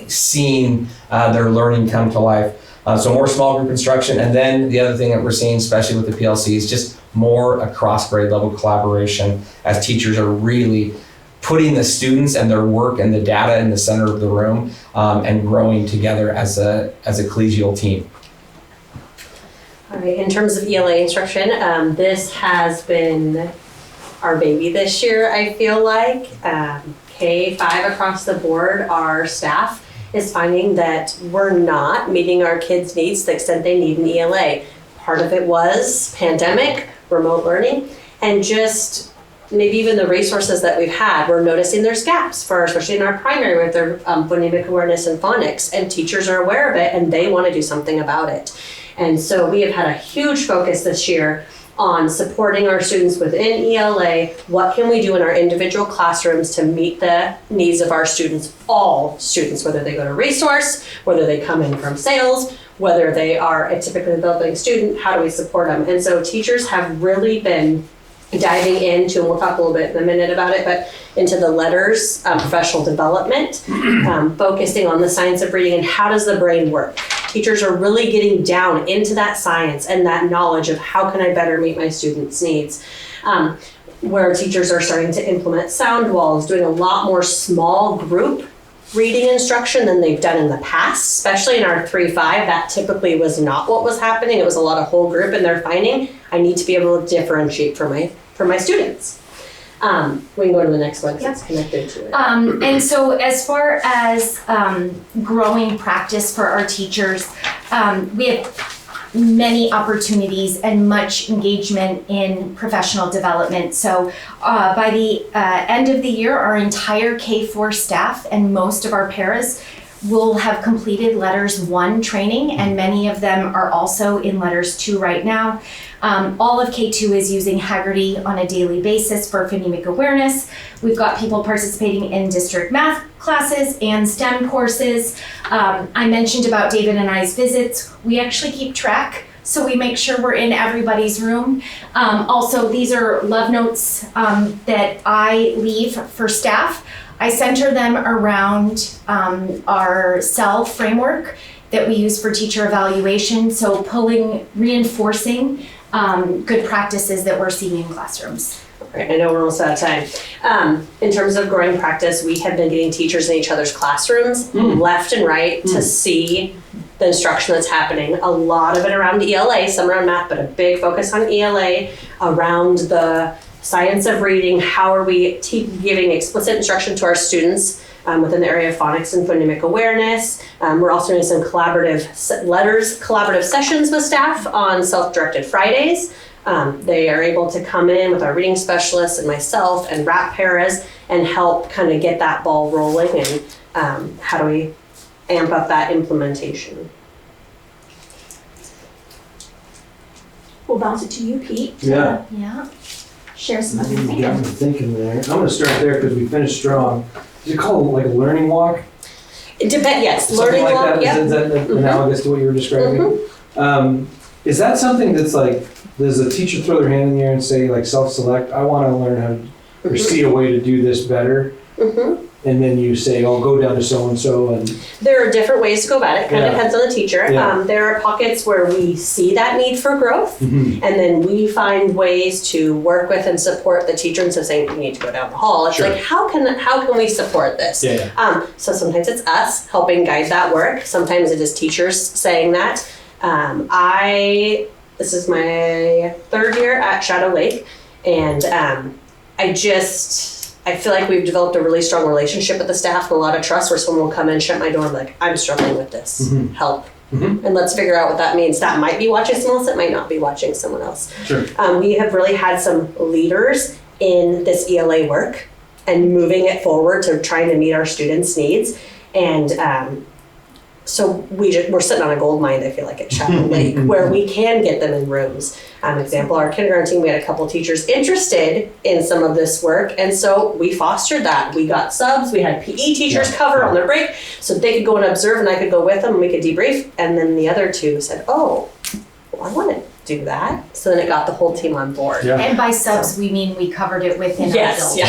seeing their learning come to life. So more small group instruction. And then the other thing that we're seeing, especially with the PLC, is just more across grade level collaboration as teachers are really putting the students and their work and the data in the center of the room and growing together as a collegial team.
All right, in terms of ELA instruction, this has been our baby this year, I feel like. K-5 across the board, our staff is finding that we're not meeting our kids' needs to the extent they need an ELA. Part of it was pandemic, remote learning, and just maybe even the resources that we've had. We're noticing there's gaps for, especially in our primary with their phonemic awareness and phonics, and teachers are aware of it and they want to do something about it. And so we have had a huge focus this year on supporting our students within ELA. What can we do in our individual classrooms to meet the needs of our students, all students, whether they go to resource, whether they come in from sales, whether they are a typically developing student, how do we support them? And so teachers have really been diving into, and we'll talk a little bit in a minute about it, but into the letters, professional development, focusing on the science of reading and how does the brain work. Teachers are really getting down into that science and that knowledge of how can I better meet my students' needs. Where teachers are starting to implement sound walls, doing a lot more small group reading instruction than they've done in the past, especially in our 3-5. That typically was not what was happening. It was a lot of whole group, and they're finding I need to be able to differentiate for my students. We can go to the next one because it's connected to it.
And so as far as growing practice for our teachers, we have many opportunities and much engagement in professional development. So by the end of the year, our entire K-4 staff and most of our paras will have completed Letters 1 training, and many of them are also in Letters 2 right now. All of K2 is using Haggerty on a daily basis for phonemic awareness. We've got people participating in district math classes and STEM courses. I mentioned about David and I's visits. We actually keep track, so we make sure we're in everybody's room. Also, these are love notes that I leave for staff. I center them around our CEL framework that we use for teacher evaluation, so reinforcing good practices that we're seeing in classrooms.
Right, I know we're almost out of time. In terms of growing practice, we have been getting teachers in each other's classrooms left and right to see the instruction that's happening. A lot of it around ELA, some around math, but a big focus on ELA, around the science of reading. How are we giving explicit instruction to our students within the area of phonics and phonemic awareness. We're also doing some collaborative sessions with staff on self-directed Fridays. They are able to come in with our reading specialists and myself and RAP paras and help kind of get that ball rolling, and how do we amp up that implementation.
We'll bounce it to you, Pete.
Yeah.
Share some of your
You got me thinking there. I'm gonna start there because we finished strong. Is it called like a learning walk?
Yes,
Something
learning
like
walk,
that?
yep.
Is that analogous to what you were describing? Is that something that's like, does a teacher throw their hand in the air and say like self-select, I wanna learn how to, or see a way to do this better? And then you say, oh, go down to so-and-so and.
There are different ways to go about it. Kind of depends on the teacher.
Yeah.
There are pockets where we see that need for growth, and then we find ways to work with and support the teacher instead of saying you need to go down the hall. It's like how can we support this? So sometimes it's us helping guide that work. Sometimes it is teachers saying that. This is my 3rd year at Shadow Lake, and I feel like we've developed a really strong relationship with the staff and a lot of trust, where someone will come in, shut my door, and be like, I'm struggling with this, help. And let's figure out what that means. That might be watching someone else, it might not be watching someone else. We have really had some leaders in this ELA work and moving it forward to trying to meet our students' needs. And so we're sitting on a gold mine, I feel like, at Shadow Lake, where we can get them in rooms. Example, our kindergarten team, we had a couple teachers interested in some of this work, and so we fostered that. We got subs, we had PE teachers cover on their break, so they could go and observe, and I could go with them and we could debrief. And then the other two said, oh, well, I want to do that. So then it got the whole team on board.
And by subs, we mean we covered it within our building.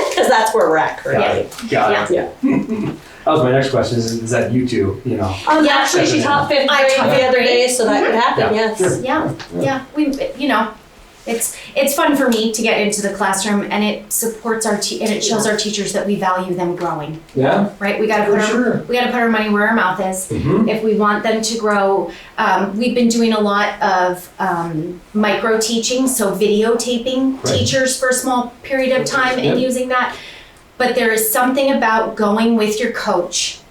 Because that's where we're at currently.
Got it. That was my next question. Is that you two? You know.
Actually, she taught 5th grade the other day, so that could happen. Yes.
We, it's fun for me to get into the classroom, and it supports and it shows our teachers that we value them growing. Right. We got to put our money where our mouth is. If we want them to grow, we've been doing a lot of micro teaching, so videotaping teachers for a small period of time and using that. But there is something about going with your coach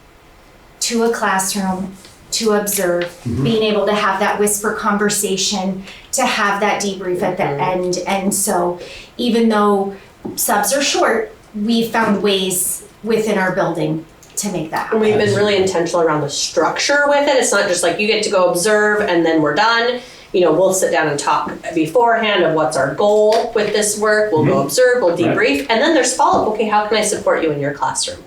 to a classroom to observe, being able to have that whisper conversation, to have that debrief at the end. And so even though
subs are short, we found ways within our building to make that happen.
And we've been really intentional around the structure with it. It's not just like you get to go observe and then we're done. You know, we'll sit down and talk beforehand of what's our goal with this work. We'll go observe, we'll debrief, and then there's follow-up. Okay, how can I support you in your classroom?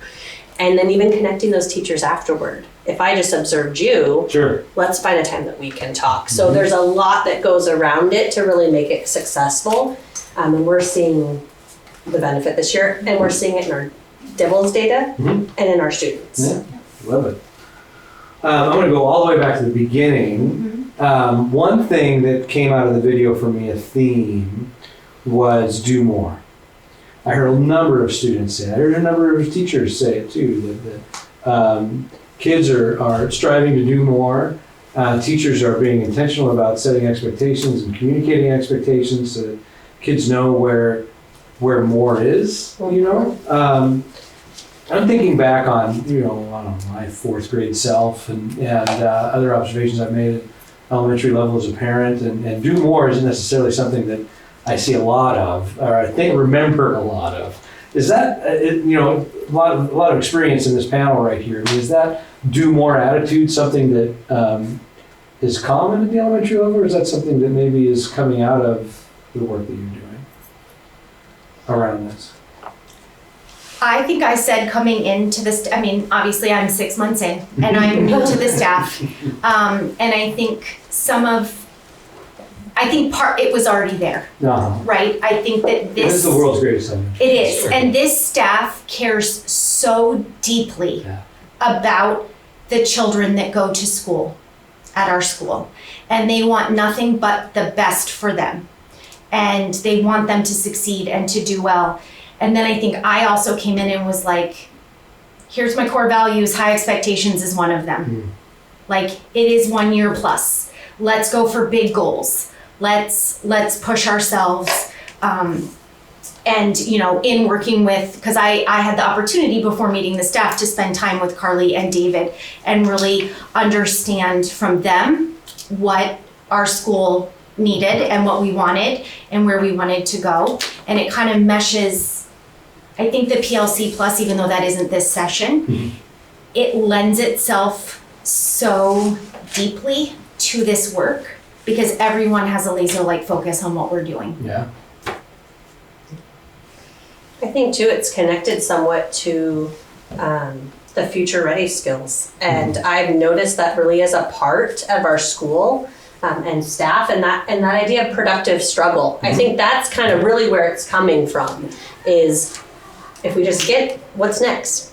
And then even connecting those teachers afterward. If I just observed you,
Sure.
let's find a time that we can talk. So there's a lot that goes around it to really make it successful. And we're seeing the benefit this year, and we're seeing it in our DIBELS data and in our students.
Yeah, love it. I'm going to go all the way back to the beginning. One thing that came out of the video for me, a theme, was do more. I heard a number of students say it. I heard a number of teachers say it too, that kids are striving to do more. Teachers are being intentional about setting expectations and communicating expectations so that kids know where more is, you know? I'm thinking back on, you know, I don't know, my fourth grade self and other observations I've made at elementary level as a parent, and do more isn't necessarily something that I see a lot of, or I think remember a lot of. Is that, you know, a lot of experience in this panel right here. I mean, is that do more attitude something that is common at the elementary level, or is that something that maybe is coming out of the work that you're doing around this?
I think I said coming into this, I mean, obviously I'm 6 months in and I'm new to the staff. And I think it was already there, right? I think that
this is the world's greatest summer.
It is. Sure. And this staff cares so deeply about the children that go to school at our school. And they want nothing but the best for them. And they want them to succeed and to do well. And then I think I also came in and was like, here's my core values, high expectations is one of them. Like, it is 1 year plus. Let's go for big goals. Let's push ourselves. And, you know, in working with, because I had the opportunity before meeting the staff to spend time with Carly and David and really understand from them what our school needed and what we wanted and where we wanted to go. And it kind of meshes, I think the PLC Plus, even though that isn't this session, it lends itself so deeply to this work because everyone has a laser-like focus on what we're doing.
Yeah.
I think too, it's connected somewhat to the future ready skills. And I've noticed that really is a part of our school and staff, and that idea of productive struggle. I think that's kind of really where it's coming from, is if we just get what's next,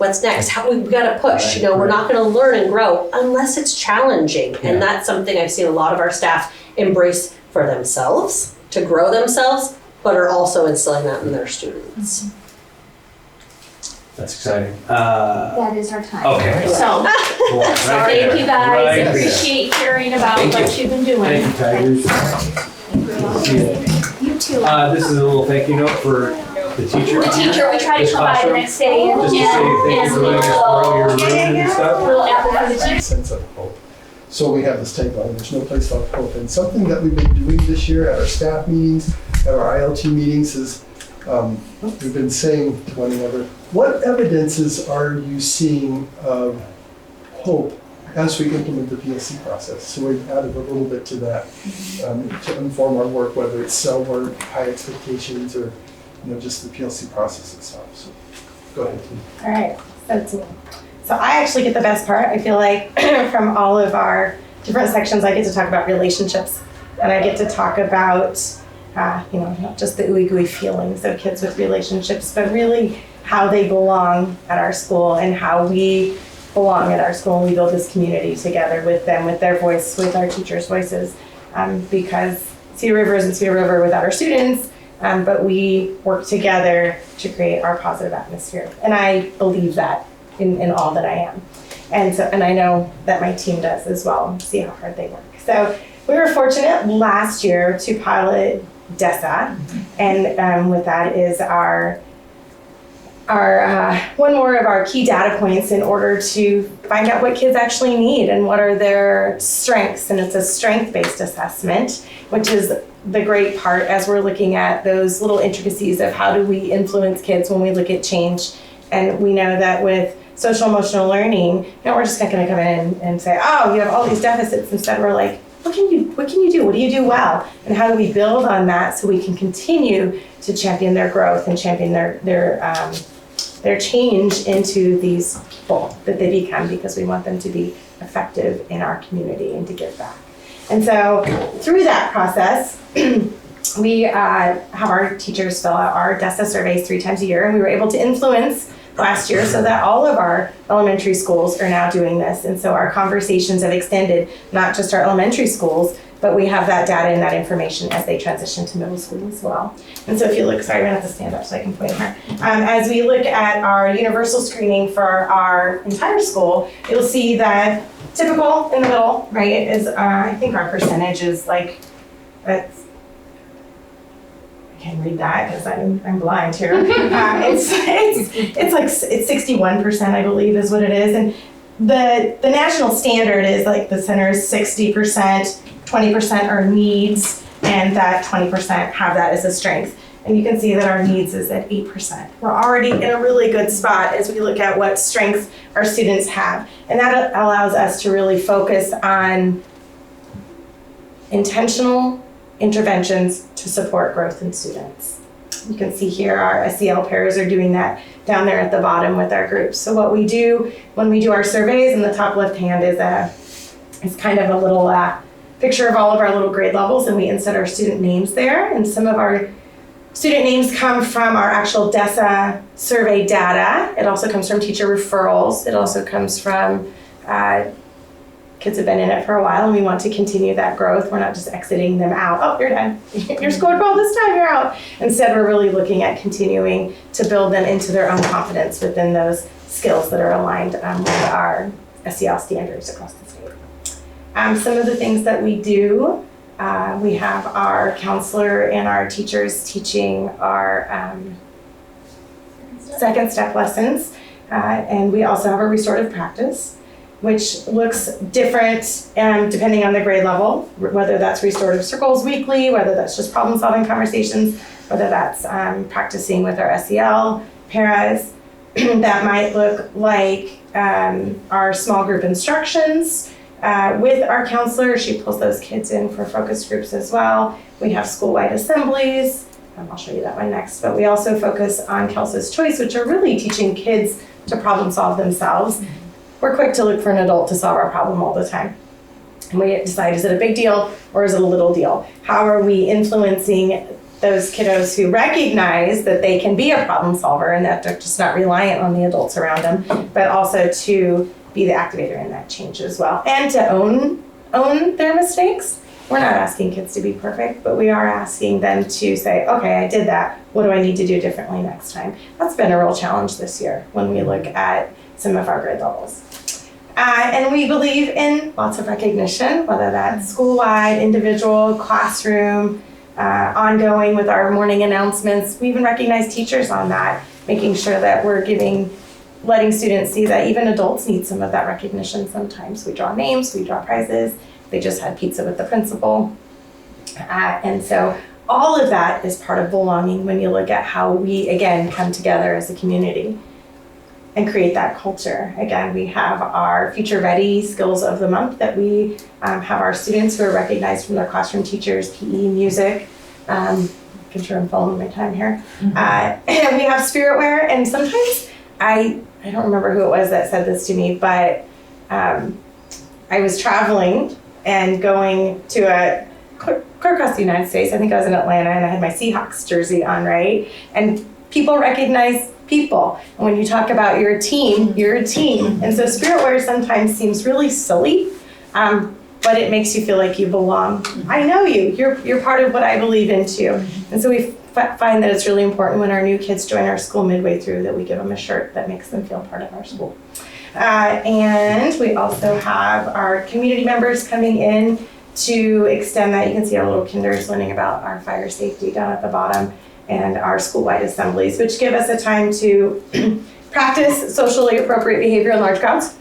how we've got to push, you know, we're not going to learn and grow unless it's challenging. And that's something I've seen a lot of our staff embrace for themselves, to grow themselves, but are also instilling that in their students.
That's exciting.
That is our time.
Okay.
So, thank you guys. Appreciate hearing about what you've been doing.
Thank you, Tigers.
You too.
This is a little thank you note for the teacher.
The teacher, we try to come by the next day and
just to say thank you for letting us borrow your room and stuff.
Little apple for the teacher.
Sense of hope. So we have this tagline, there's no place like hope. And something that we've been doing this year at our staff meetings, at our ILT meetings is we've been saying to one another, what evidences are you seeing of hope as we implement the PLC process? So we've added a little bit to that to inform our work, whether it's cell work, high expectations, or just the PLC process itself. So go ahead, please.
All right, so I actually get the best part. I feel like from all of our different sections, I get to talk about relationships, and I get to talk about not just the ooey gooey feelings of kids with relationships, but really how they belong at our school and how we belong at our school. We build this community together with them, with their voice, with our teachers' voices, because Cedar River isn't Cedar River without our students, but we work together to create our positive atmosphere. And I believe that in all that I am. And I know that my team does as well, see how hard they work. So we were fortunate last year to pilot DESA, and with that is our one more of our key data points in order to find out what kids actually need and what are their strengths. And it's a strength-based assessment, which is the great part as we're looking at those little intricacies of how do we influence kids when we look at change. And we know that with social emotional learning, we're just not going to come in and say, oh, you have all these deficits. Instead, we're like, what can you do? What do you do well? And how do we build on that so we can continue to champion their growth and champion their change into these people that they become, because we want them to be effective in our community and to give back. And so through that process, we have our teachers fill out our DESA surveys 3 times a year, and we were able to influence last year so that all of our elementary schools are now doing this. And so our conversations have extended not just our elementary schools, but we have that data and that information as they transition to middle school as well. And so if you look, sorry, I'm gonna have to stand up so I can point here. As we look at our universal screening for our entire school, you'll see that typical in the middle, right, is I think our percentage is like, I can't read that because I'm blind here. It's 61%, I believe, is what it is. And the national standard is like the center is 60%, 20% are needs, and that 20% have that as a strength. And you can see that our needs is at 8%. We're already in a really good spot as we look at what strengths our students have. And that allows us to really focus on intentional interventions to support growth in students. You can see here our SEL pairs are doing that down there at the bottom with our groups. So what we do when we do our surveys, in the top left hand is kind of a little picture of all of our little grade levels, and we insert our student names there. And some of our student names come from our actual DESA survey data. It also comes from teacher referrals. It also comes from kids have been in it for a while, and we want to continue that growth. We're not just exiting them out. Oh, you're done. You're scored well this time, you're out. Instead, we're really looking at continuing to build them into their own confidence within those skills that are aligned with our SEL standards across the state. Some of the things that we do, we have our counselor and our teachers teaching our second step lessons, and we also have a restorative practice, which looks different depending on the grade level, whether that's restorative circles weekly, whether that's just problem solving conversations, whether that's practicing with our SEL paras. That might look like our small group instructions. With our counselor, she pulls those kids in for focus groups as well. We have school-wide assemblies. I'll show you that one next. But we also focus on Kelsa's Choice, which are really teaching kids to problem solve themselves. We're quick to look for an adult to solve our problem all the time. And we decide, is it a big deal or is it a little deal? How are we influencing those kiddos who recognize that they can be a problem solver and that they're just not reliant on the adults around them, but also to be the activator in that change as well, and to own their mistakes. We're not asking kids to be perfect, but we are asking them to say, okay, I did that. What do I need to do differently next time? That's been a real challenge this year when we look at some of our grade levels. And we believe in lots of recognition, whether that's school-wide, individual, classroom, ongoing with our morning announcements. We even recognize teachers on that, making sure that we're letting students see that even adults need some of that recognition sometimes. We draw names, we draw prizes. They just had pizza with the principal. And so all of that is part of belonging when you look at how we, again, come together as a community and create that culture. Again, we have our Future Ready Skills of the Month that we have our students who are recognized from their classroom teachers, PE, music. Making sure I'm following my time here. And we have Spirit Wear, and sometimes I don't remember who it was that said this to me, but I was traveling and going to clear across the United States. I think I was in Atlanta, and I had my Seahawks jersey on, right? And people recognize people. And when you talk about you're a team, you're a team. And so Spirit Wear sometimes seems really silly, but it makes you feel like you belong. I know you. You're part of what I believe in too. And so we find that it's really important when our new kids join our school midway through that we give them a shirt that makes them feel part of our school. And we also have our community members coming in to extend that. You can see our little kinders learning about our fire safety down at the bottom. and our school-wide assemblies, which give us a time to practice socially appropriate behavior in large crowds,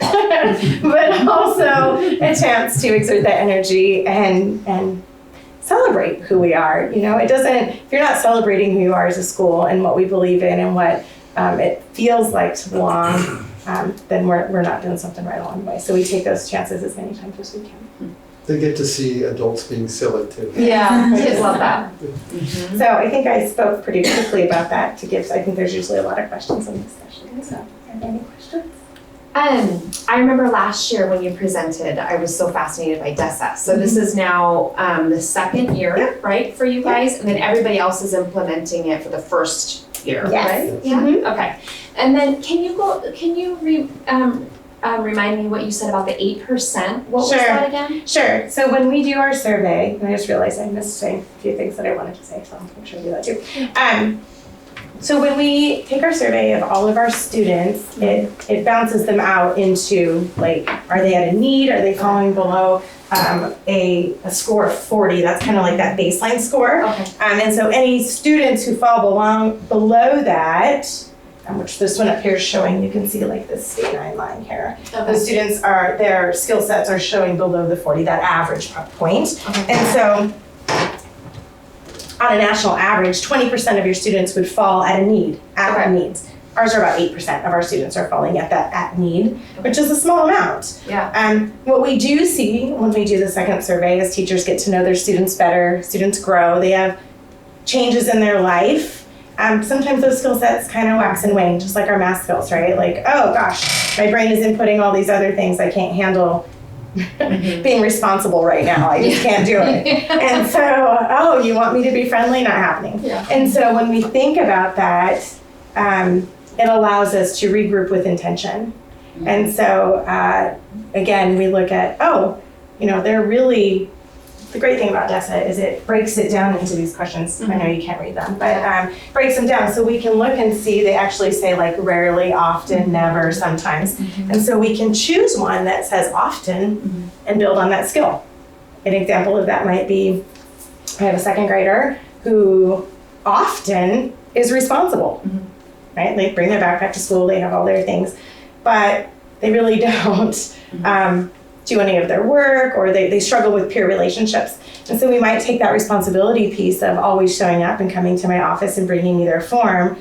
but also a chance to exert that energy and celebrate who we are. You know, it doesn't, if you're not celebrating who you are as a school and what we believe in and what it feels like to belong, then we're not doing something right along the way. So we take those chances as many times as we can.
They get to see adults being silly too.
Yeah,
kids love that.
So I think I spoke pretty quickly about that to give, I think there's usually a lot of questions in this session. So are there any questions?
I remember last year when you presented, I was so fascinated by DESA. So this is now the second year, right, for you guys? And then everybody else is implementing it for the first year,
Yes.
right? Yeah, okay. And then can you remind me what you said about the 8%? What was that again?
Sure. So when we do our survey, and I just realized I missed saying a few things that I wanted to say, so I'll make sure I do that too. So when we take our survey of all of our students, it bounces them out into, like, are they at a need? Are they falling below a score of 40? That's kind of like that baseline score.
Okay.
And so any students who fall below that, which this one up here is showing, you can see like this state 9 line here.
Okay.
Those students their skill sets are showing below the 40, that average point.
Okay.
And so on a national average, 20% of your students would fall at a need, at needs. Ours are about 8% of our students are falling at that at need, which is a small amount.
Yeah.
What we do see when we do the second survey is teachers get to know their students better, students grow, they have changes in their life. Sometimes those skill sets kind of wax and wane, just like our math skills, right? Like, oh gosh, my brain is inputting all these other things I can't handle being responsible right now. I just can't do it. And so, oh, you want me to be friendly? Not happening.
Yeah.
And so when we think about that, it allows us to regroup with intention. And so, again, we look at, they're really, the great thing about DESA is it breaks it down into these questions. I know you can't read them, but breaks them down so we can look and see, they actually say like rarely, often, never, sometimes. And so we can choose one that says often and build on that skill. An example of that might be, I have a second grader who often is responsible, right? They bring their backpack to school, they have all their things, but they really don't do any of their work, or they struggle with peer relationships. And so we might take that responsibility piece of always showing up and coming to my office and bringing me their form,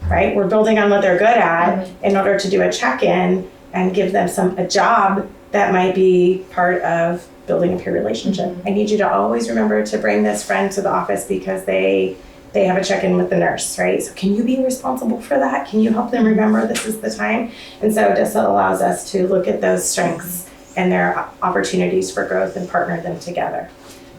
right? We're building on what they're good at in order to do a check-in and give them a job that might be part of building a peer relationship. I need you to always remember to bring this friend to the office because they have a check-in with the nurse, right? So can you be responsible for that? Can you help them remember this is the time? And so DESA allows us to look at those strengths and their opportunities for growth and partner them together.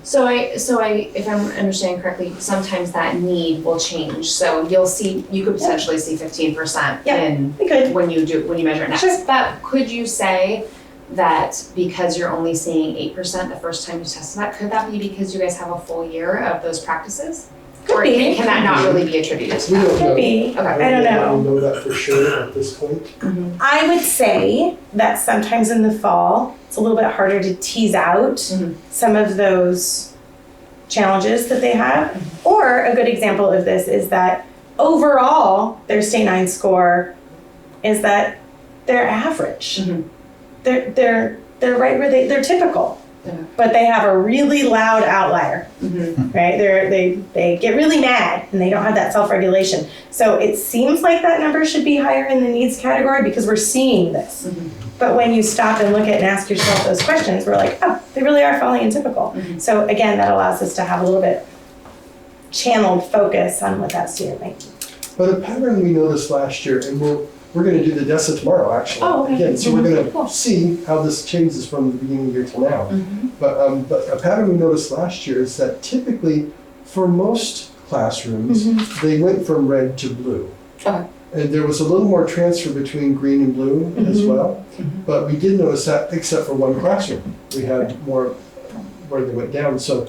So if I'm understanding correctly, sometimes that need will change. So you could potentially see 15% when you measure it next.
Sure.
But could you say that because you're only seeing 8% the first time you tested that, could that be because you guys have a full year of those practices?
Could be.
Can that not really be attributed to
We
that?
don't know.
Could be.
Okay.
I don't know.
I don't know that for sure at this point.
I would say that sometimes in the fall, it's a little bit harder to tease out some of those challenges that they have. Or a good example of this is that overall, their State 9 score is that they're average. They're right where they're typical. But they have a really loud outlier, right? They get really mad and they don't have that self-regulation. So it seems like that number should be higher in the needs category because we're seeing this. But when you stop and look at and ask yourself those questions, we're like, oh, they really are falling in typical. So again, that allows us to have a little bit channeled focus on what that student might do.
But a pattern we noticed last year, and we're going to do the DESA tomorrow, actually.
Oh, okay.
Again, so we're going to see how this changes from the beginning of the year till now. But a pattern we noticed last year is that typically, for most classrooms, they went from red to blue.
Okay.
And there was a little more transfer between green and blue as well. But we did notice that, except for one classroom. We had more where they went down. So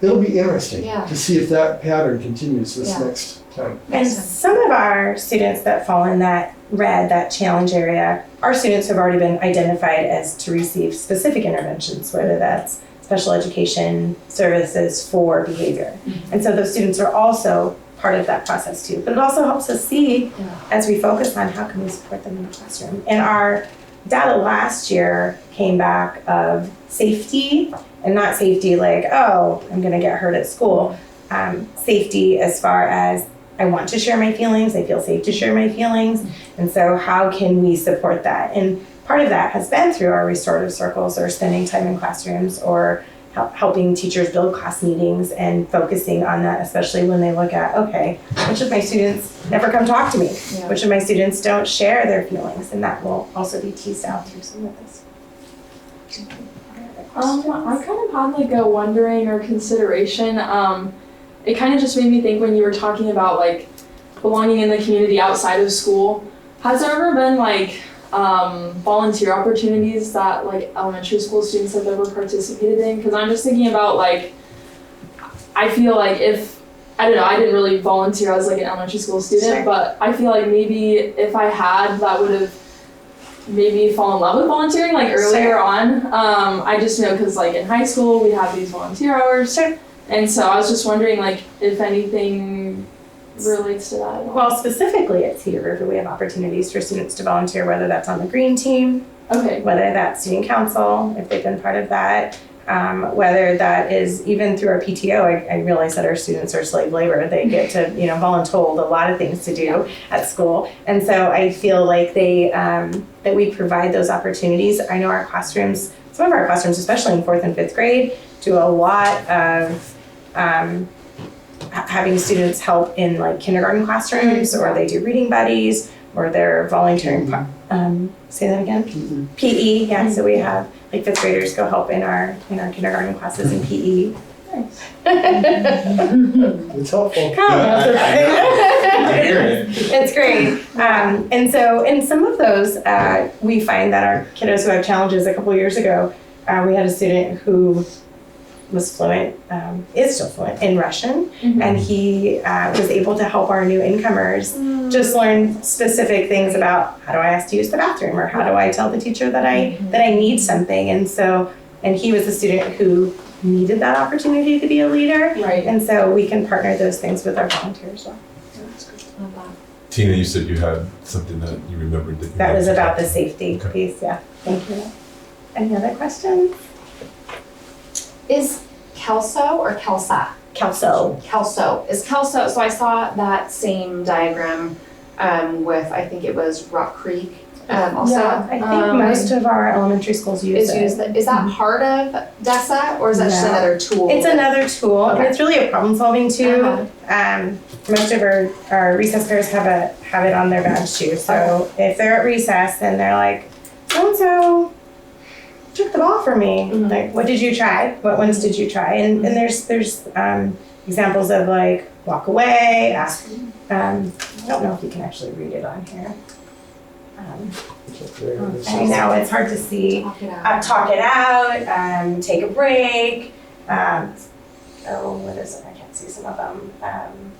it'll be interesting to see if that pattern continues this next time.
And some of our students that fall in that red, that challenge area, our students have already been identified as to receive specific interventions, whether that's special education services for behavior. And so those students are also part of that process too. But it also helps us see, as we focus on how can we support them in the classroom. And our data last year came back of safety, and not safety like, oh, I'm gonna get hurt at school. Safety as far as I want to share my feelings, I feel safe to share my feelings. And so how can we support that? And part of that has been through our restorative circles or spending time in classrooms or helping teachers build class meetings and focusing on that, especially when they look at, okay, which of my students never come talk to me?
Yeah.
Which of my students don't share their feelings? And that will also be teased out through some of this.
I kind of had like a wondering or consideration. It kind of just made me think when you were talking about like belonging in the community outside of school. Has there ever been like volunteer opportunities that like elementary school students have ever participated in? Because I'm just thinking about like, I feel like I didn't really volunteer as like an elementary school student,
Sure.
but I feel like maybe if I had, that would have maybe fall in love with volunteering like earlier
Sure.
on. I just know because like in high school we have these volunteer hours.
Sure.
And so I was just wondering like if anything relates to that at all.
Well, specifically at Cedar River, we have opportunities for students to volunteer, whether that's on the green team,
okay,
whether that's student council, if they've been part of that, whether that is even through our PTO. I realize that our students are slave labor. They get to, voluntold a lot of things to do at school. And so I feel like that we provide those opportunities. I know our classrooms, some of our classrooms, especially in 4th and 5th grade, do a lot of having students help in like kindergarten classrooms, or they do reading buddies, or they're volunteering. Say that again? PE, yeah. So we have like 5th graders go help in our kindergarten classes in PE.
Nice.
It's helpful.
It's great. And so in some of those, we find that our kiddos who have challenges, a couple of years ago, we had a student who was fluent, is still fluent in Russian, and he was able to help our new incomers just learn specific things about how do I ask to use the bathroom, or how do I tell the teacher that I need something. And he was a student who needed that opportunity to be a leader,
right?
And so we can partner those things with our volunteers as well.
Tina, you said you had something that you remembered
That was about the safety piece. Yeah, thank you. Any other questions?
Is Kelso or Kelsa?
Kelso.
Kelso. Is Kelso, so I saw that same diagram with, I think it was Rock Creek also.
Yeah, I think most of our elementary schools use it.
Is that part of DESA, or is that just another tool?
It's another tool.
Okay.
It's really a problem solving tool. Most of our recess pairs have it on their badge too. So if they're at recess and they're like, so-and-so took the ball from me. Like, what did you try? What ones did you try? And there's examples of like walk away, ask. I don't know if you can actually read it on here. I know it's hard to see. Talk it out. Take a break. What is it? I can't see some of them.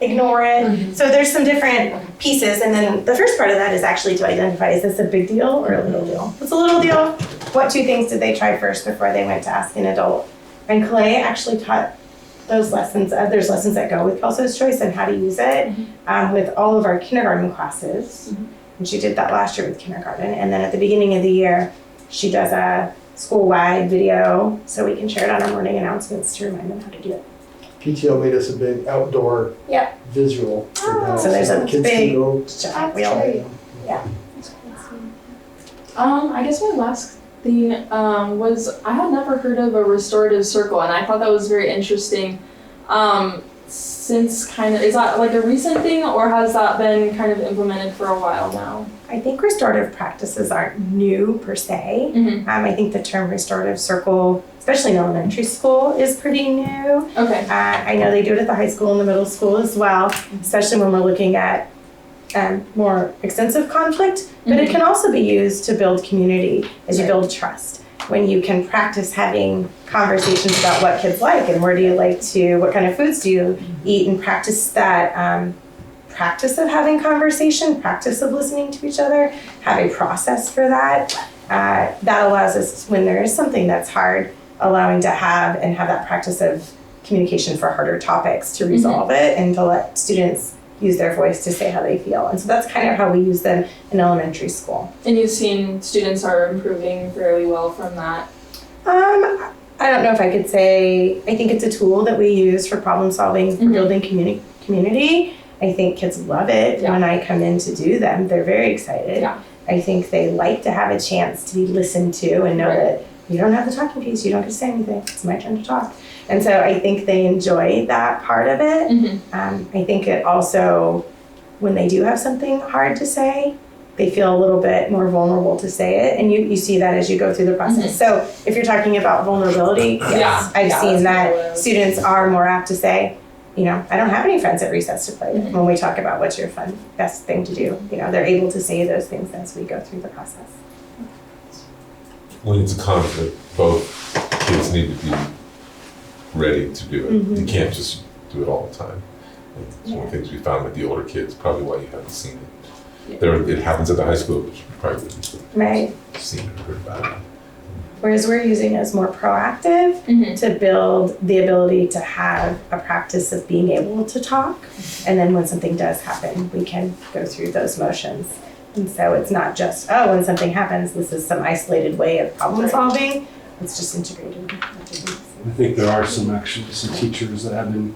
Ignore it. So there's some different pieces, and then the first part of that is actually to identify, is this a big deal or a little deal? If it's a little deal, what 2 things did they try first before they went to ask an adult? And Clay actually taught those lessons. There's lessons that go with Kelso's Choice and how to use it with all of our kindergarten classes. And she did that last year with kindergarten. And then at the beginning of the year, she does a school-wide video so we can share it on our morning announcements to remind them how to do it.
PTO made us a big outdoor visual.
So there's a
kids
big
can go
giant wheel. Yeah.
I guess my last thing was I had never heard of a restorative circle, and I thought that was very interesting. Since is that like a recent thing, or has that been kind of implemented for a while now?
I think restorative practices aren't new per se. I think the term restorative circle, especially in elementary school, is pretty new.
Okay.
I know they do it at the high school and the middle school as well, especially when we're looking at more extensive conflict, but it can also be used to build community as you build trust. When you can practice having conversations about what kids like and where do you like to, what kind of foods do you eat, and practice that practice of having conversation, practice of listening to each other, have a process for that. That allows us, when there is something that's hard, allowing to have that practice of communication for harder topics to resolve it and to let students use their voice to say how they feel. And so that's kind of how we use them in elementary school.
And you've seen students are improving fairly well from that?
I don't know if I could say, I think it's a tool that we use for problem solving, for building community. I think kids love it when I come in to do them. They're very excited.
Yeah.
I think they like to have a chance to be listened to and know that you don't have the talking piece, you don't get to say anything, it's my turn to talk. And so I think they enjoy that part of it. I think it also, when they do have something hard to say, they feel a little bit more vulnerable to say it. And you see that as you go through the process. So if you're talking about vulnerability, yes, I've seen that students are more apt to say, you know, I don't have any friends at recess to play with. When we talk about what's your best thing to do, you know, they're able to say those things as we go through the process.
When it's a conflict, both kids need to be ready to do it. You can't just do it all the time. It's one of the things we found with the older kids, probably why you haven't seen it. It happens at the high school, but you probably wouldn't seen it or heard about it.
Whereas we're using it as more proactive to build the ability to have a practice of being able to talk. And then when something does happen, we can go through those motions. And so it's not just, when something happens, this is some isolated way of problem solving. It's just integrated.
I think there are some teachers that have been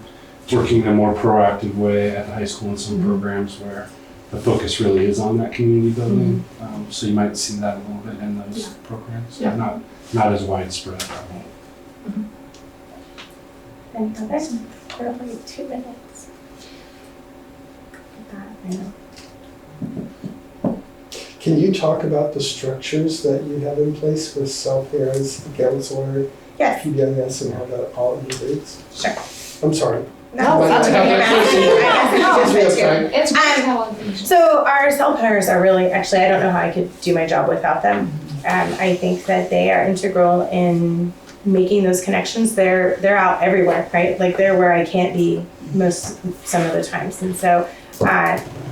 working in a more proactive way at the high school in some programs where the focus really is on that community building. So you might see that a little bit in those programs, but not as widespread.
And others, we're only 2 minutes.
Can you talk about the structures that you have in place with self-pairs, the counselor, PBIS, and how that all integrates?
Sure.
I'm sorry.
No, that's okay. So our self-pairs are really, actually, I don't know how I could do my job without them. I think that they are integral in making those connections. They're out everywhere, right? Like they're where I can't be some of the times. And so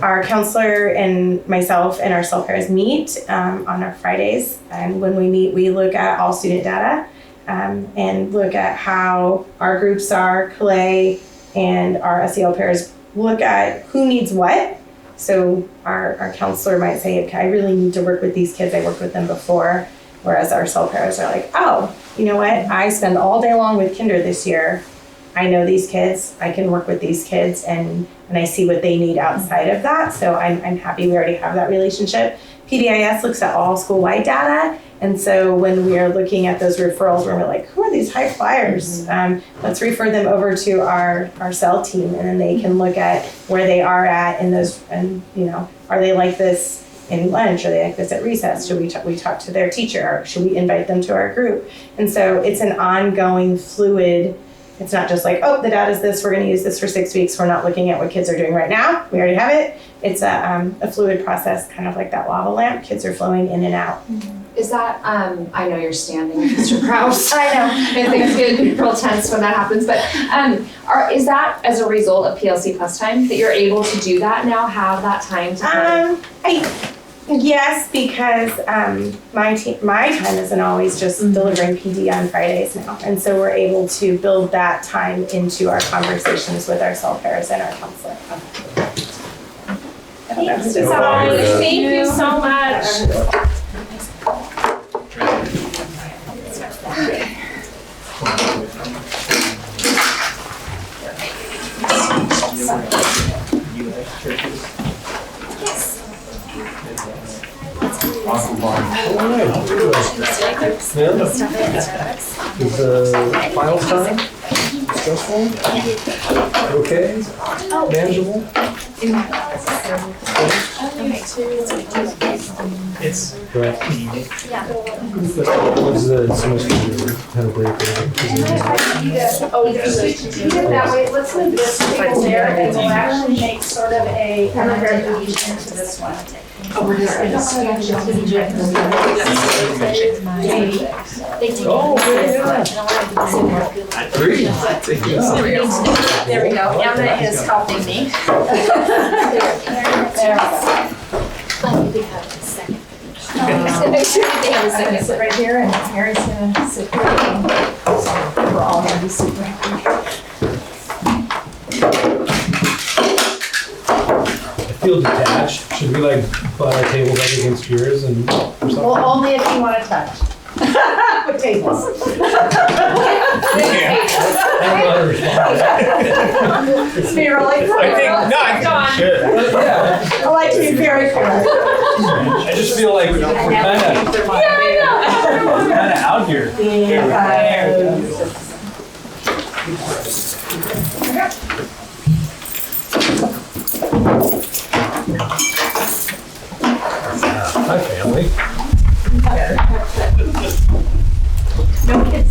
our counselor and myself and our self-pairs meet on our Fridays. And when we meet, we look at all student data and look at how our groups are, Clay and our SEL pairs look at who needs what. So our counselor might say, okay, I really need to work with these kids. I worked with them before. Whereas our SEL pairs are like, oh, you know what? I spend all day long with kinder this year. I know these kids. I can work with these kids and I see what they need outside of that. So I'm happy we already have that relationship. PBIS looks at all school-wide data. And so when we are looking at those referrals, we're like, who are these high flyers? Let's refer them over to our SEL team, and then they can look at where they are at in those, and are they like this in lunch? Are they like this at recess? Should we talk to their teacher? Or should we invite them to our group? And so it's an ongoing fluid. It's not just like, oh, the data's this, we're gonna use this for 6 weeks. We're not looking at what kids are doing right now. We already have it. It's a fluid process, kind of like that lava lamp. Kids are flowing in and out.
Is that, I know you're standing, Mr. Krause.
I know.
And things get real tense when that happens, but is that as a result of PLC Plus time, that you're able to do that now, have that time to
Yes, because my time isn't always just delivering PD on Fridays now. And so we're able to build that time into our conversations with our self-pairs and our counselor.
Thank you so much.
Awesome. Is the final time stressful? Okay? Manageable? It's correct. What's the semester have a break?
Oh, you did it that way. Let's move this table there and we'll actually make sort of a graduation into this one.
Over there.
Great.
There we go. Emma is helping me. There we go.
So make sure that they have a second sit right here, and Mary's gonna sit here. We're all gonna be super happy.
I feel detached. Should we like butt our tables up against yours and or something?
Well, only if you want to touch. With tables. It's me really. I like to be very clear.
I just feel like we're kind of out here. Hi, family.
No kids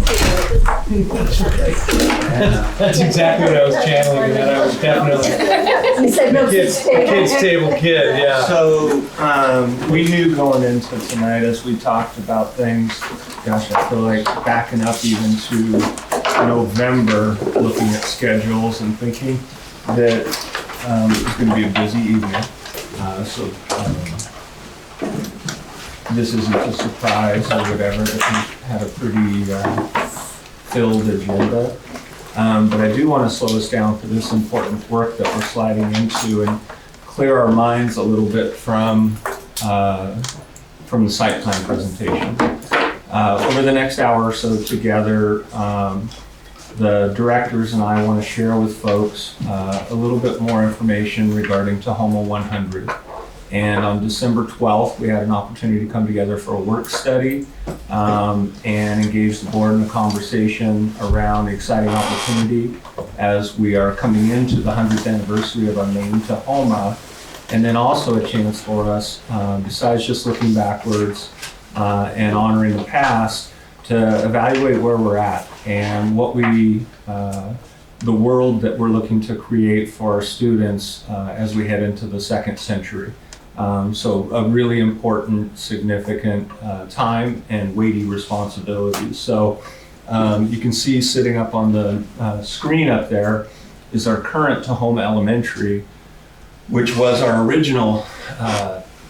That's exactly what I was channeling, and then I was definitely
You said no
kids table kid, yeah.
So we knew going into tonight as we talked about things, gosh, I feel like backing up even to November, looking at schedules and thinking that it was going to be a busy evening. This isn't a surprise or whatever, that we had a pretty filled agenda. But I do want to slow us down for this important work that we're sliding into and clear our minds a little bit from the site plan presentation. Over the next hour or so together, the directors and I want to share with folks a little bit more information regarding Tahoma 100. And on December 12th, we had an opportunity to come together for a work study and engage the board in a conversation around the exciting opportunity as we are coming into the 100th anniversary of our name, Tahoma, and then also a chance for us, besides just looking backwards and honoring the past, to evaluate where we're at and what the world that we're looking to create for our students as we head into the second century. So a really important, significant time and weighty responsibility. So you can see sitting up on the screen up there is our current Tahoma Elementary, which was our original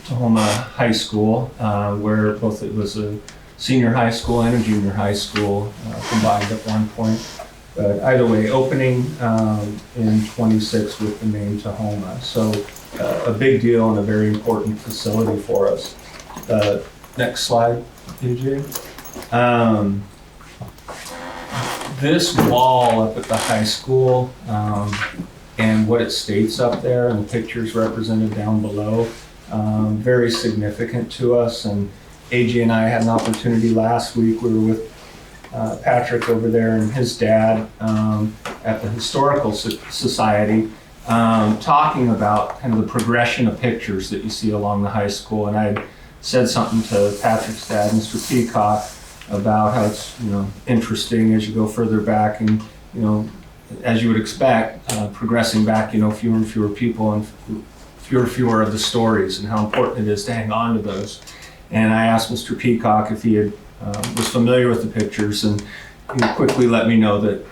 Tahoma High School, where both it was a senior high school and a junior high school combined at one point. But either way, opening in 26 with the name Tahoma. So a big deal and a very important facility for us. Next slide, AJ. This wall up at the high school and what it states up there and the pictures represented down below, very significant to us. And AJ and I had an opportunity last week. We were with Patrick over there and his dad at the Historical Society, talking about kind of the progression of pictures that you see along the high school. And I had said something to Patrick's dad, Mr. Peacock, about how it's interesting as you go further back and as you would expect, progressing back, fewer and fewer people and fewer of the stories, and how important it is to hang on to those. And I asked Mr. Peacock if he was familiar with the pictures, and he quickly let me know that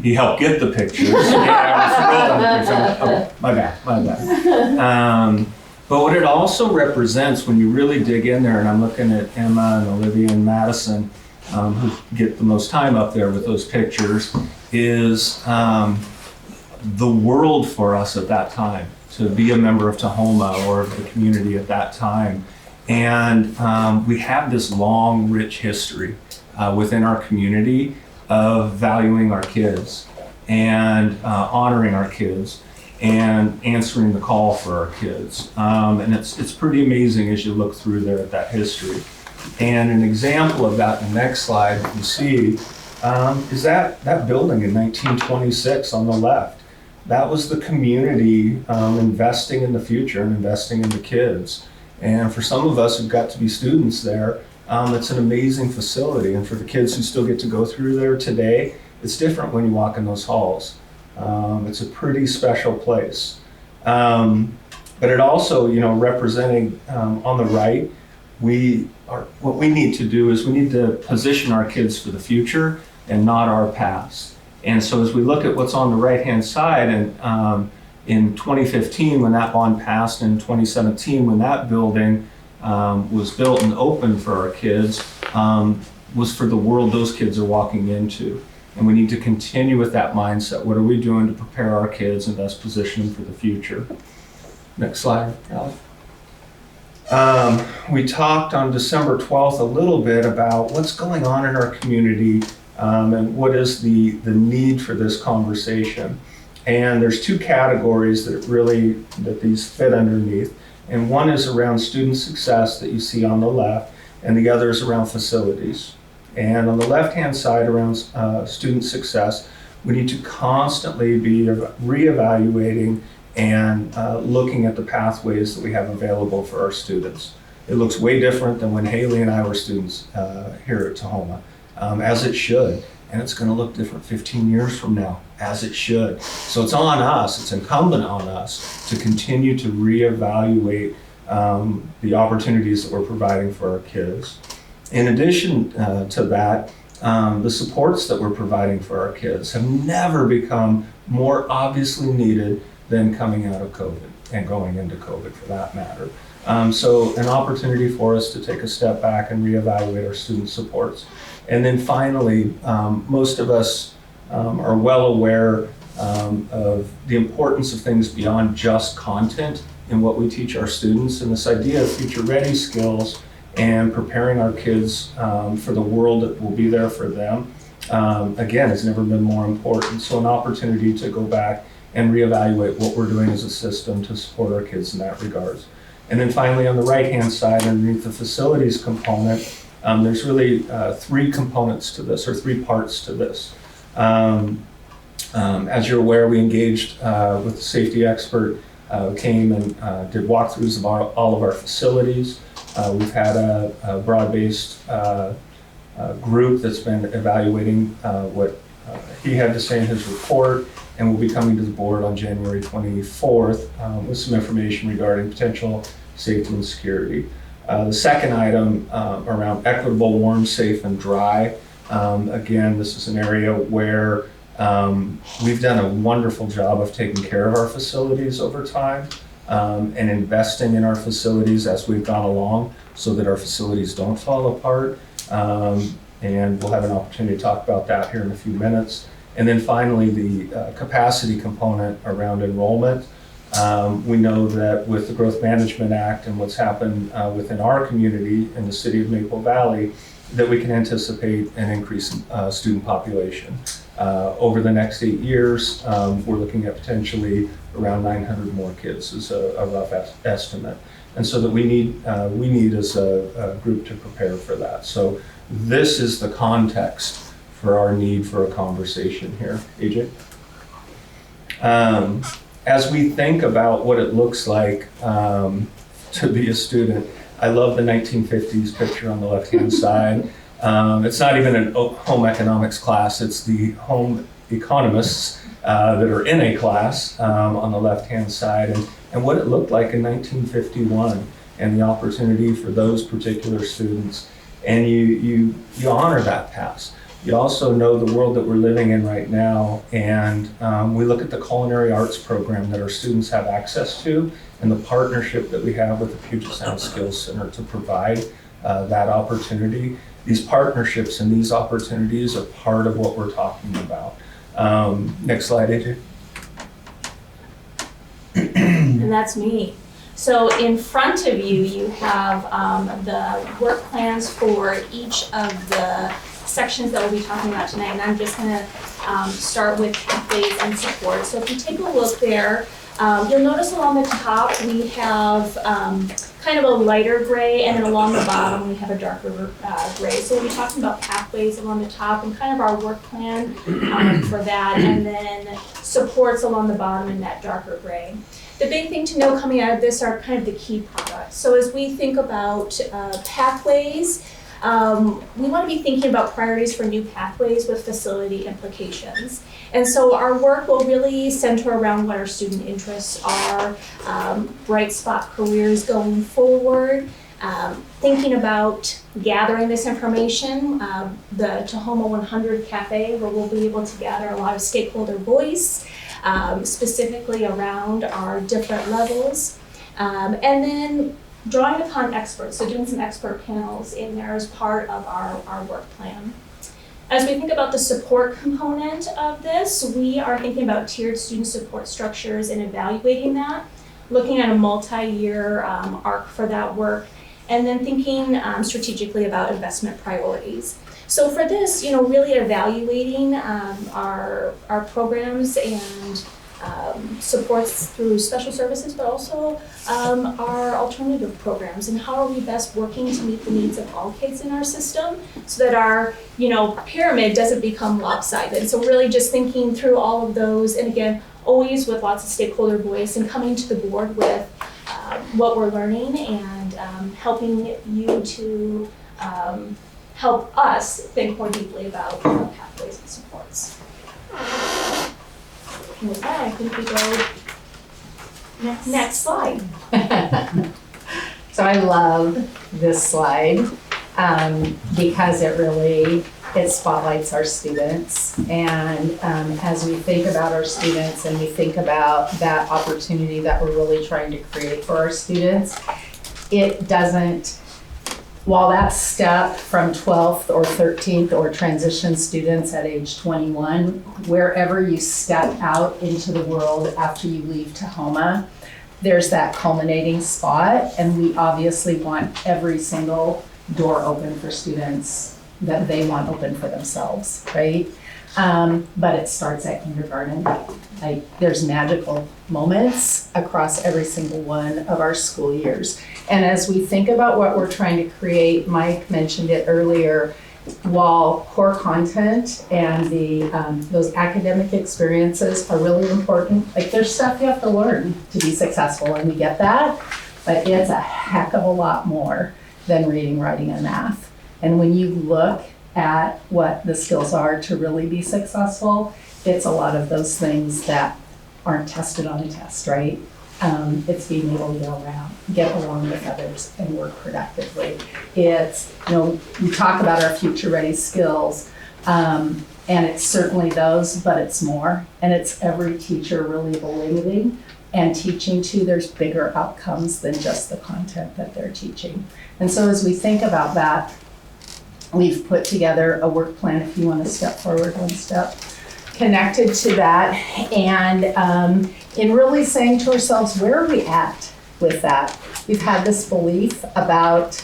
he helped get the pictures. My bad. But what it also represents when you really dig in there, and I'm looking at Emma and Olivia and Madison, who get the most time up there with those pictures, is the world for us at that time, to be a member of Tahoma or the community at that time. And we have this long, rich history within our community of valuing our kids and honoring our kids and answering the call for our kids. And it's pretty amazing as you look through there at that history. And an example of that in the next slide that you see is that building in 1926 on the left. That was the community investing in the future and investing in the kids. And for some of us who've got to be students there, it's an amazing facility. And for the kids who still get to go through there today, it's different when you walk in those halls. It's a pretty special place. But it also, representing on the right, what we need to do is we need to position our kids for the future and not our past. And so as we look at what's on the right-hand side, and in 2015 when that bond passed, and in 2017 when that building
was built and opened for our kids was for the world those kids are walking into. And we need to continue with that mindset. What are we doing to prepare our kids and best position them for the future? Next slide, Alex. We talked on December 12th a little bit about what's going on in our community and what is the need for this conversation. And there's two categories that these fit underneath. And one is around student success that you see on the left, and the other is around facilities. And on the left-hand side around student success, we need to constantly be reevaluating and looking at the pathways that we have available for our students. It looks way different than when Haley and I were students here at Tahoma, as it should. And it's going to look different 15 years from now, as it should. So it's on us, it's incumbent on us to continue to reevaluate the opportunities that we're providing for our kids. In addition to that, the supports that we're providing for our kids have never become more obviously needed than coming out of COVID and going into COVID for that matter. So an opportunity for us to take a step back and reevaluate our student supports. And then finally, most of us are well aware of the importance of things beyond just content in what we teach our students, and this idea of future-ready skills and preparing our kids for the world that will be there for them, again, has never been more important. So an opportunity to go back and reevaluate what we're doing as a system to support our kids in that regards. And then finally, on the right-hand side, underneath the facilities component, there's really three components to this, or three parts to this. As you're aware, we engaged with the safety expert, came and did walkthroughs of all of our facilities. We've had a broad-based group that's been evaluating what he had to say in his report, and we'll be coming to the board on January 24th with some information regarding potential safety and security. The second item around equitable, warm, safe, and dry. Again, this is an area where we've done a wonderful job of taking care of our facilities over time and investing in our facilities as we've gone along so that our facilities don't fall apart. And we'll have an opportunity to talk about that here in a few minutes. And then finally, the capacity component around enrollment. We know that with the Growth Management Act and what's happened within our community in the city of Maple Valley, that we can anticipate an increase in student population. Over the next 8 years, we're looking at potentially around 900 more kids is a rough estimate. And so that we need as a group to prepare for that. So this is the context for our need for a conversation here. AJ? As we think about what it looks like to be a student, I love the 1950s picture on the left-hand side. It's not even a home economics class, it's the home economists that are in a class on the left-hand side, and what it looked like in 1951 and the opportunity for those particular students. And you honor that past. You also know the world that we're living in right now, and we look at the culinary arts program that our students have access to and the partnership that we have with the Puget Sound Skills Center to provide that opportunity. These partnerships and these opportunities are part of what we're talking about. Next slide, AJ.
And that's me. So in front of you, you have the work plans for each of the sections that we'll be talking about tonight, and I'm just going to start with pathways and support. So if you take a look there, you'll notice along the top we have kind of a lighter gray, and then along the bottom we have a darker gray. So we'll be talking about pathways along the top and kind of our work plan for that, and then supports along the bottom in that darker gray. The big thing to know coming out of this are kind of the key products. So as we think about pathways, we want to be thinking about priorities for new pathways with facility implications. And so our work will really center around what our student interests are, bright spot careers going forward, thinking about gathering this information, the Tahoma 100 Cafe, where we'll be able to gather a lot of stakeholder voice, specifically around our different levels. And then
drawing upon experts, so doing some expert panels in there as part of our work plan. As we think about the support component of this, we are thinking about tiered student support structures and evaluating that, looking at a multi-year arc for that work, and then thinking strategically about investment priorities. So for this, really evaluating our programs and supports through special services, but also our alternative programs, and how are we best working to meet the needs of all kids in our system so that our pyramid doesn't become lopsided. So really just thinking through all of those, and again, always with lots of stakeholder voice, and coming to the board with what we're learning, and helping you to help us think more deeply about pathways and supports. And with that, I think we go next slide.
So I love this slide because it spotlights our students. And as we think about our students and we think about that opportunity that we're really trying to create for our students, it doesn't, while that step from 12th or 13th or transition students at age 21, wherever you step out into the world after you leave Tahoma, there's that culminating spot, and we obviously want every single door open for students that they want open for themselves, right? But it starts at kindergarten. There's magical moments across every single one of our school years. And as we think about what we're trying to create, Mike mentioned it earlier, while core content and those academic experiences are really important, there's stuff you have to learn to be successful, and we get that, but it's a heck of a lot more than reading, writing, and math. And when you look at what the skills are to really be successful, it's a lot of those things that aren't tested on a test, right? It's being able to get along with others and work productively. It's, we talk about our future ready skills, and it's certainly those, but it's more. And it's every teacher really believing and teaching too. There's bigger outcomes than just the content that they're teaching. And so as we think about that, we've put together a work plan, if you want to step forward one step, connected to that, and in really saying to ourselves, where are we at with that? We've had this belief about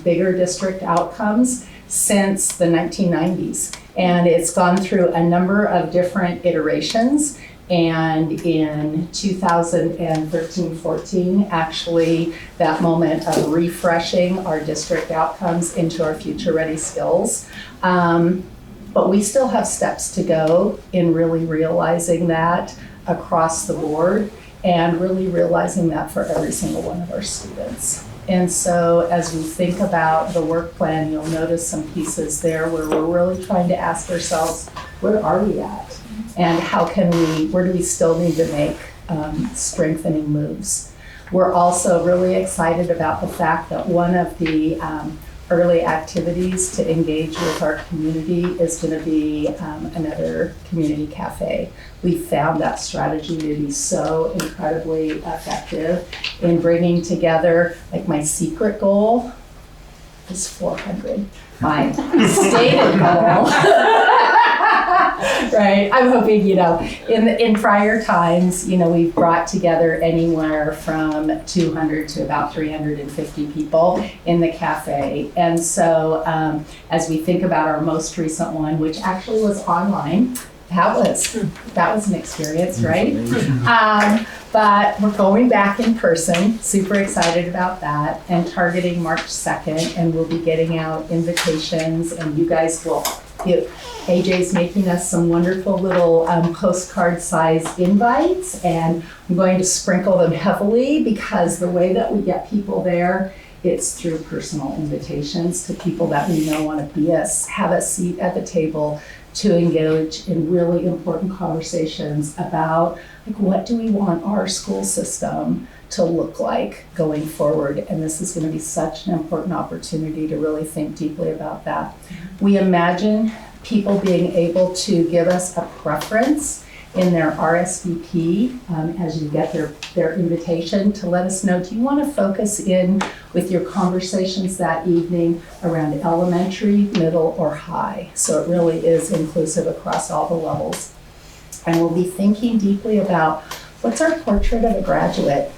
bigger district outcomes since the 1990s, and it's gone through a number of different iterations. And in 2013-14, actually, that moment of refreshing our district outcomes into our future ready skills. But we still have steps to go in really realizing that across the board, and really realizing that for every single one of our students. And so as we think about the work plan, you'll notice some pieces there where we're really trying to ask ourselves, where are we at? And where do we still need to make strengthening moves? We're also really excited about the fact that one of the early activities to engage with our community is going to be another community cafe. We found that strategy to be so incredibly effective in bringing together, my secret goal is 400. My stated goal, right? I'm hoping, in prior times, we've brought together anywhere from 200 to about 350 people in the cafe. And so as we think about our most recent one, which actually was online, that was an experience, right? But we're going back in person, super excited about that, and targeting March 2nd, and we'll be getting out invitations, and you guys will AJ's making us some wonderful little postcard-sized invites, and I'm going to sprinkle them heavily because the way that we get people there, it's through personal invitations to people that we know want to have a seat at the table to engage in really important conversations about what do we want our school system to look like going forward. And this is going to be such an important opportunity to really think deeply about that. We imagine people being able to give us a preference
in their RSVP as you get their invitation to let us know, do you want to focus in with your conversations that evening around elementary, middle, or high? So it really is inclusive across all the levels. And we'll be thinking deeply about what's our portrait of a graduate.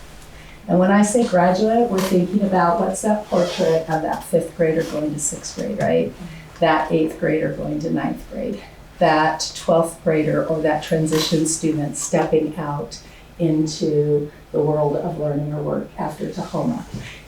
And when I say graduate, we're thinking about what's that portrait of that 5th grader going to 6th grade, right? That 8th grader going to 9th grade. That 12th grader or that transition student stepping out into the world of learning or work after Tahoma.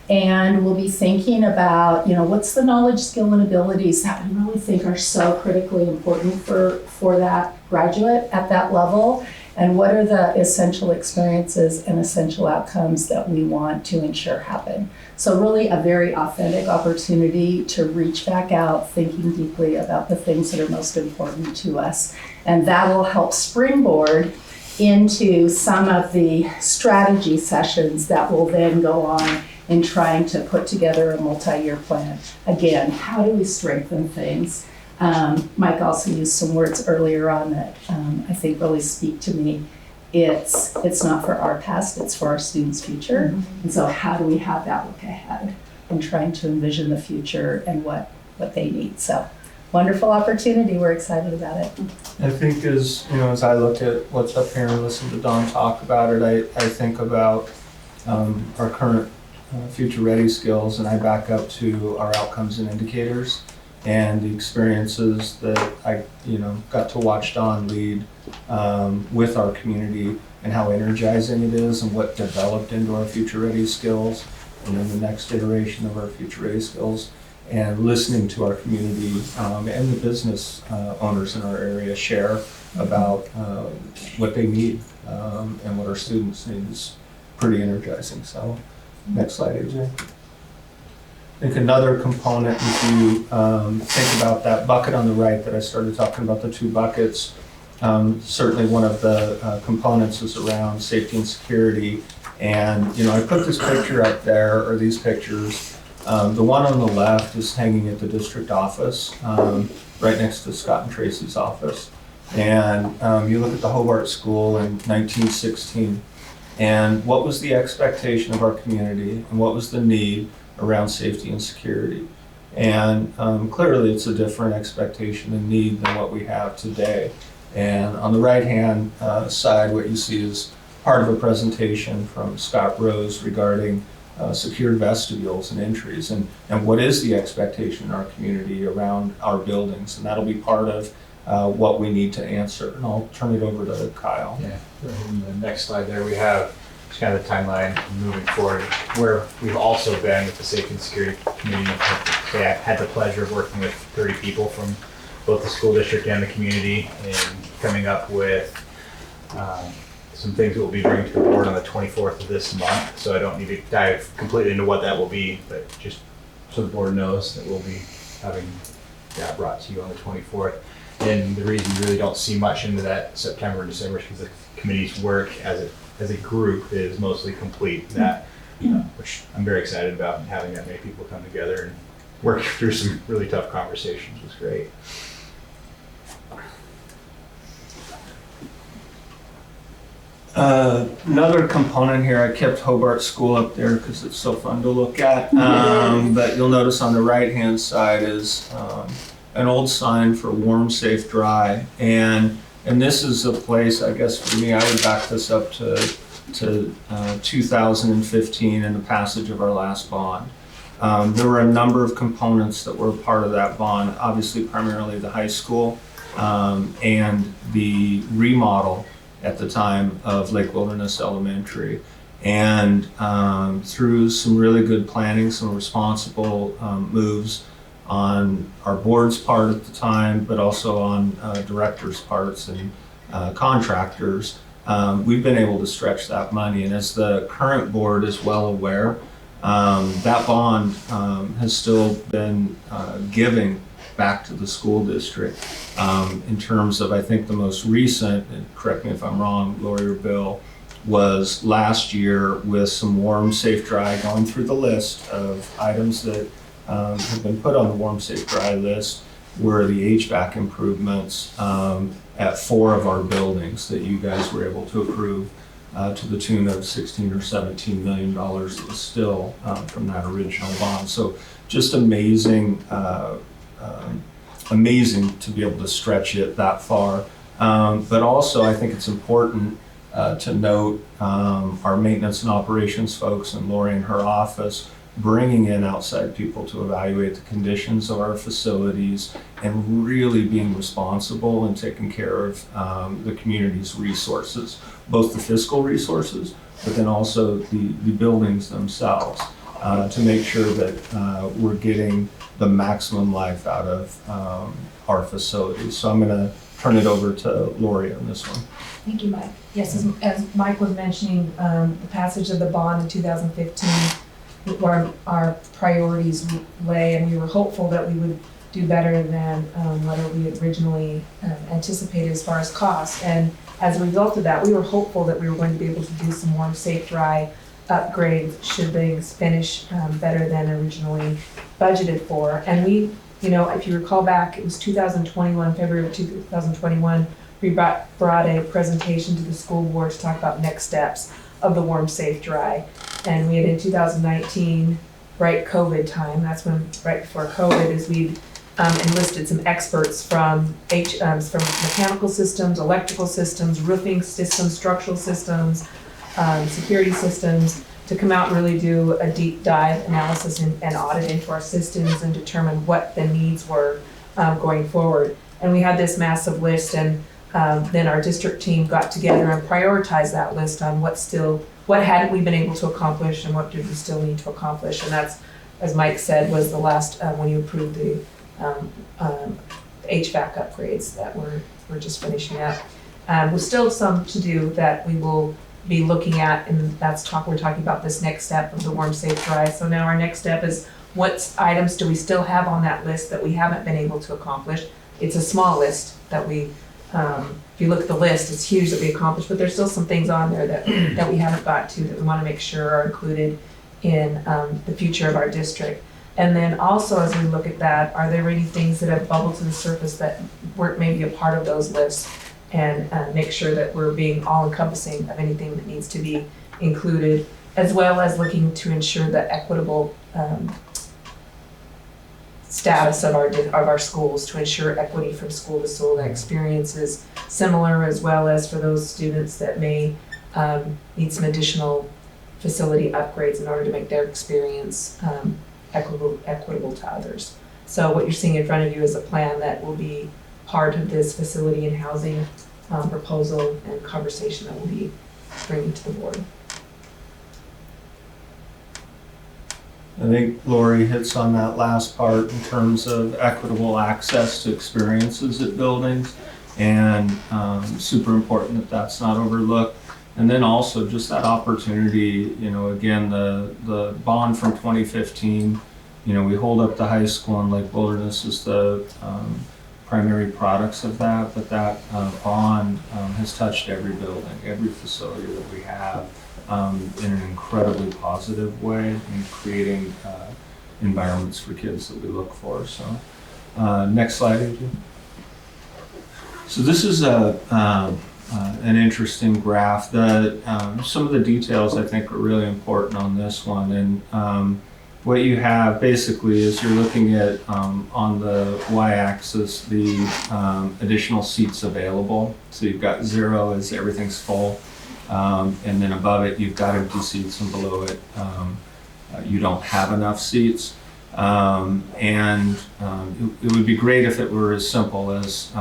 And we'll be thinking about, what's the knowledge, skill, and abilities that we really think are so critically important for that graduate at that level, and what are the essential experiences and essential outcomes that we want to ensure happen. So really a very authentic opportunity to reach back out, thinking deeply about the things that are most important to us. And that will help springboard into some of the strategy sessions that will then go on in trying to put together a multi-year plan. Again, how do we strengthen things? Mike also used some words earlier on that I think really speak to me. It's not for our past, it's for our students' future. Mm-hmm. And so how do we have that look ahead and trying to envision the future and what they need? So wonderful opportunity, we're excited about it.
I think as I look at what's up here and listen to Dawn talk about it, I think about our current future ready skills, and I back up to our outcomes and indicators and the experiences that I got to watch Dawn lead with our community, and how energizing it is and what developed into our future ready skills and then the next iteration of our future ready skills, and listening to our community and the business owners in our area share about what they need and what our students need is pretty energizing. So next slide, AJ. I think another component, if you think about that bucket on the right that I started talking about, the 2 buckets, certainly one of the components is around safety and security. And I put this picture up there, or these pictures. The one on the left is hanging at the district office, right next to Scott and Tracy's office. And you look at the Hobart School in 1916, and what was the expectation of our community, and what was the need around safety and security. And clearly it's a different expectation and need than what we have today. And on the right-hand side, what you see is part of a presentation from Scott Rose regarding secured vestibules and entries, and what is the expectation in our community around our buildings. And that'll be part of what we need to answer. And I'll turn it over to Kyle.
Yeah, in the next slide there we have just kind of the timeline moving forward, where we've also been with the Safety and Security Committee. I had the pleasure of working with 30 people from both the school district and the community, and coming up with some things that we'll be bringing to the board on the 24th of this month. So I don't need to dive completely into what that will be, but just so the board knows that we'll be having that brought to you on the 24th. And the reason you really don't see much into that September and December is because the committee's work as a group is mostly complete. That which I'm very excited about, and having that many people come together and work through some really tough conversations was great.
Another component here, I kept Hobart School up there because it's so fun to look at. But you'll notice on the right-hand side is an old sign for warm, safe, dry. And this is a place, I guess for me, I would back this up to 2015 and the passage of our last bond. There were a number of components that were part of that bond, obviously primarily the high school and the remodel at the time of Lake Wilderness Elementary. And through some really good planning, some responsible moves on our board's part at the time, but also on directors' parts and contractors, we've been able to stretch that money. And as the current board is well aware, that bond has still been giving back to the school district in terms of, I think the most recent, and correct me if I'm wrong, Lori or Bill, was last year with some warm, safe, dry, going through the list of items that have been put on the warm, safe, dry list, were the HVAC improvements at 4 of our buildings that you guys were able to approve to the tune of $16 or $17 million still from that original bond. So just amazing, amazing to be able to stretch it that far. But also I think it's important to note our maintenance and operations folks and Lori in her office bringing in outside people to evaluate the conditions of our facilities and really being responsible and taking care of the community's resources, both the fiscal resources, but then also the buildings themselves, to make sure that we're getting the maximum life out of our facilities. So I'm going to turn it over to Lori on this one.
Thank you, Mike. Yes, as Mike was mentioning, the passage of the bond in 2015, where our priorities lay, and we were hopeful that we would do better than what we had originally anticipated as far as costs. And as a result of that, we were hopeful that we were going to be able to do some warm, safe, dry upgrades should things finish better than originally budgeted for. And we, you know, if you recall back, it was 2021, February of 2021, we brought a presentation to the school board to talk about next steps of the warm, safe, dry. And we had in 2019, right COVID time, that's when, right before COVID, is we enlisted some experts from mechanical systems, electrical systems, roofing systems, structural systems, security systems, to come out and really do a deep dive analysis and audit into our systems and determine what the needs were going forward. And we had this massive list, and then our district team got together and prioritized that list on what hadn't we been able to accomplish and what did we still need to accomplish. And that's, as Mike said, was the last, when you approved the HVAC upgrades that we're just finishing up. With still some to do that we will be looking at, and we're talking about this next step of the warm, safe, dry. So now our next step is, what items do we still have on that list that we haven't been able to accomplish? It's a small list that we, if you look at the list, it's huge that we accomplished, but there's still some things on there that we haven't got to, that we want to make sure are included in the future of our district. And then also, as we look at that, are there any things that have bubbled to the surface that weren't maybe a part of those lists? And make sure that we're being all-encompassing of anything that needs to be included, as well as looking to ensure the equitable status of our schools, to ensure equity from school to school, that experience is similar, as well as for those students that may need some additional facility upgrades in order to make their experience equitable to others. So what you're seeing in front of you is a plan that will be part of this facility and housing proposal and conversation that we'll be bringing to the board.
I think Lori hits on that last part in terms of equitable access to experiences at buildings, and super important that that's not overlooked. And then also just that opportunity, you know, again, the bond from 2015, you know, we hold up the high school and Lake Wilderness as the primary products of that, but that bond has touched every building, every facility that we have in an incredibly positive way, in creating environments for kids that we look for. So next slide, Adrian. So this is an interesting graph. Some of the details I think are really important on this one, and what you have basically is you're looking at on the y-axis the additional seats available. So you've got 0 as everything's full, and then above it you've got empty seats, and below it you don't have enough seats. It would be great if it were as simple as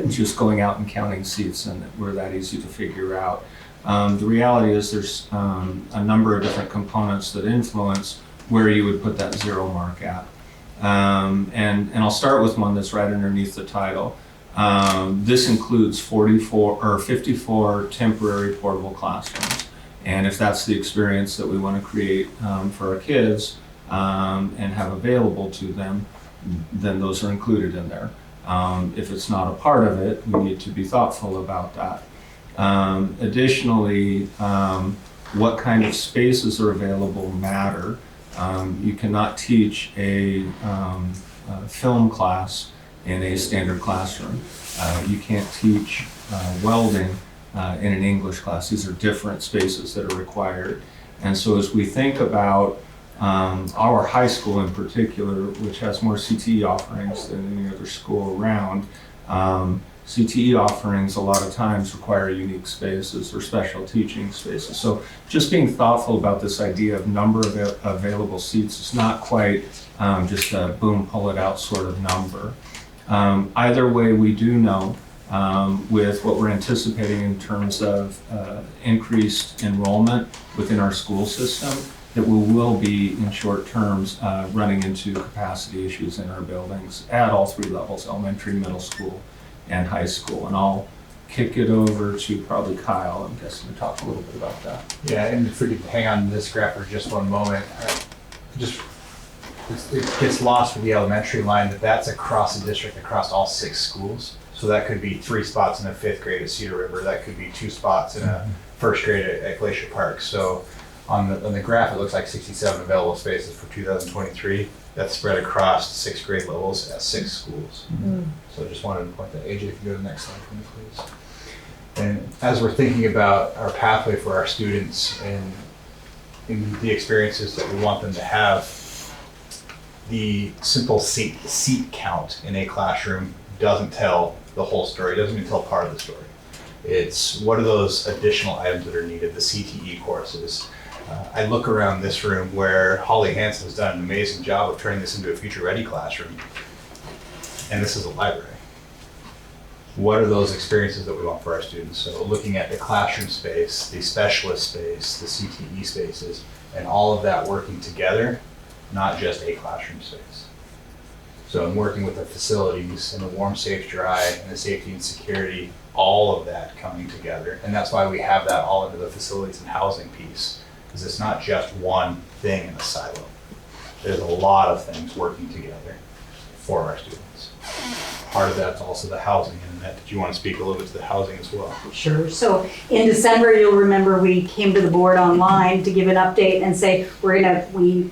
just going out and counting seats, and it were that easy to figure out. The reality is there's a number of different components that influence where you would put that 0 mark at. And I'll start with one that's right underneath the title. This includes 54 temporary portable classrooms. And if that's the experience that we want to create for our kids and have available to them, then those are included in there. If it's not a part of it, we need to be thoughtful about that. Additionally, what kind of spaces are available matter. You cannot teach a film class in a standard classroom. You can't teach welding in an English class. These are different spaces that are required. And so as we think about our high school in particular, which has more CTE offerings than any other school around, CTE offerings a lot of times require unique spaces or special teaching spaces. So just being thoughtful about this idea of number of available seats is not quite just a boom, pull it out sort of number. Either way, we do know with what we're anticipating in terms of increased enrollment within our school system, that we will be in short terms running into capacity issues in our buildings at all three levels, elementary, middle school, and high school. And I'll kick it over to probably Kyle, I'm guessing, to talk a little bit about that.
Yeah, and if we could hang on to this graph for just one moment, it gets lost with the elementary line that that's across the district, across all 6 schools. So that could be 3 spots in a 5th grade at Cedar River. That could be 2 spots in a 1st grade at Glacier Park. So on the graph, it looks like 67 available spaces for 2023. That's spread across 6th grade levels at 6 schools. So I just wanted to point that. AJ, if you go to the next slide for me, please. And as we're thinking about our pathway for our students and in the experiences that we want them to have, the simple seat count in a classroom doesn't tell the whole story. It doesn't even tell part of the story. It's what are those additional items that are needed, the CTE courses. I look around this room where Holly Hansen has done an amazing job of turning this into a future-ready classroom. And this is a library. What are those experiences that we want for our students? So looking at the classroom space, the specialist space, the CTE spaces, and all of that working together, not just a classroom space. So in working with the facilities and the warm, safe, dry, and the safety and security, all of that coming together. And that's why we have that all into the facilities and housing piece, because it's not just one thing in a silo. There's a lot of things working together for our students. Part of that's also the housing, and that, did you want to speak a little bit to the housing as well?
Sure. So in December, you'll remember we came to the board online to give an update and say, we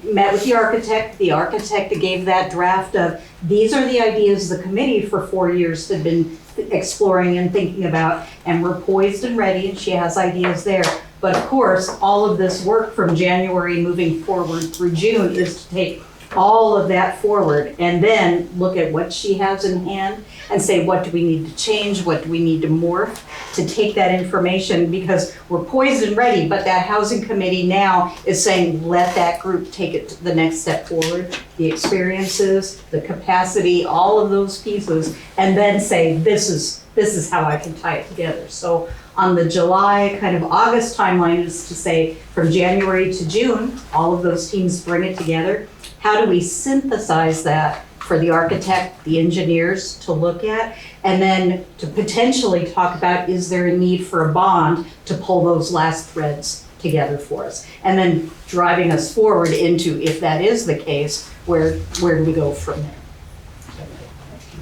met with the architect. The architect gave that draft of, these are the ideas the committee for 4 years had been exploring and thinking about, and we're poised and ready, and she has ideas there. But of course, all of this work from January moving forward through June is to take all of that forward and then look at what she has in hand and say, what do we need to change? What do we need to morph to take that information? Because we're poised and ready, but that housing committee now is saying, let that group take it to the next step forward, the experiences, the capacity, all of those pieces, and then say, this is how I can tie it together. So on the July, kind of August timeline is to say, from January to June, all of those teams bring it together. How do we synthesize that for the architect, the engineers to look at, and then to potentially talk about, is there a need for a bond to pull those last threads together for us? And then driving us forward into, if that is the case, where do we go from there?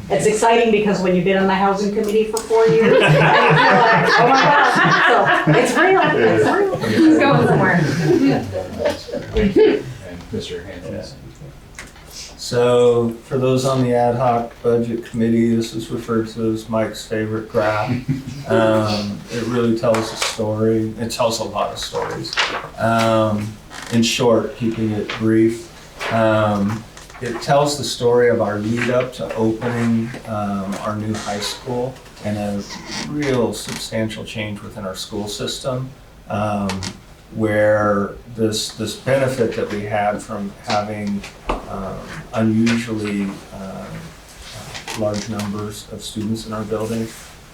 It's exciting because when you've been on the housing committee for 4 years, and you feel like, oh my gosh, so it's real,
It's going somewhere.
Thank you. And Mr. Hanson.
So for those on the ad hoc budget committee, this is referred to as Mike's favorite graph. It really tells a story. It tells a lot of stories. In short, keeping it brief, it tells the story of our lead up to opening our new high school and a real substantial change within our school system, where this benefit that we had from having unusually large numbers of students in our building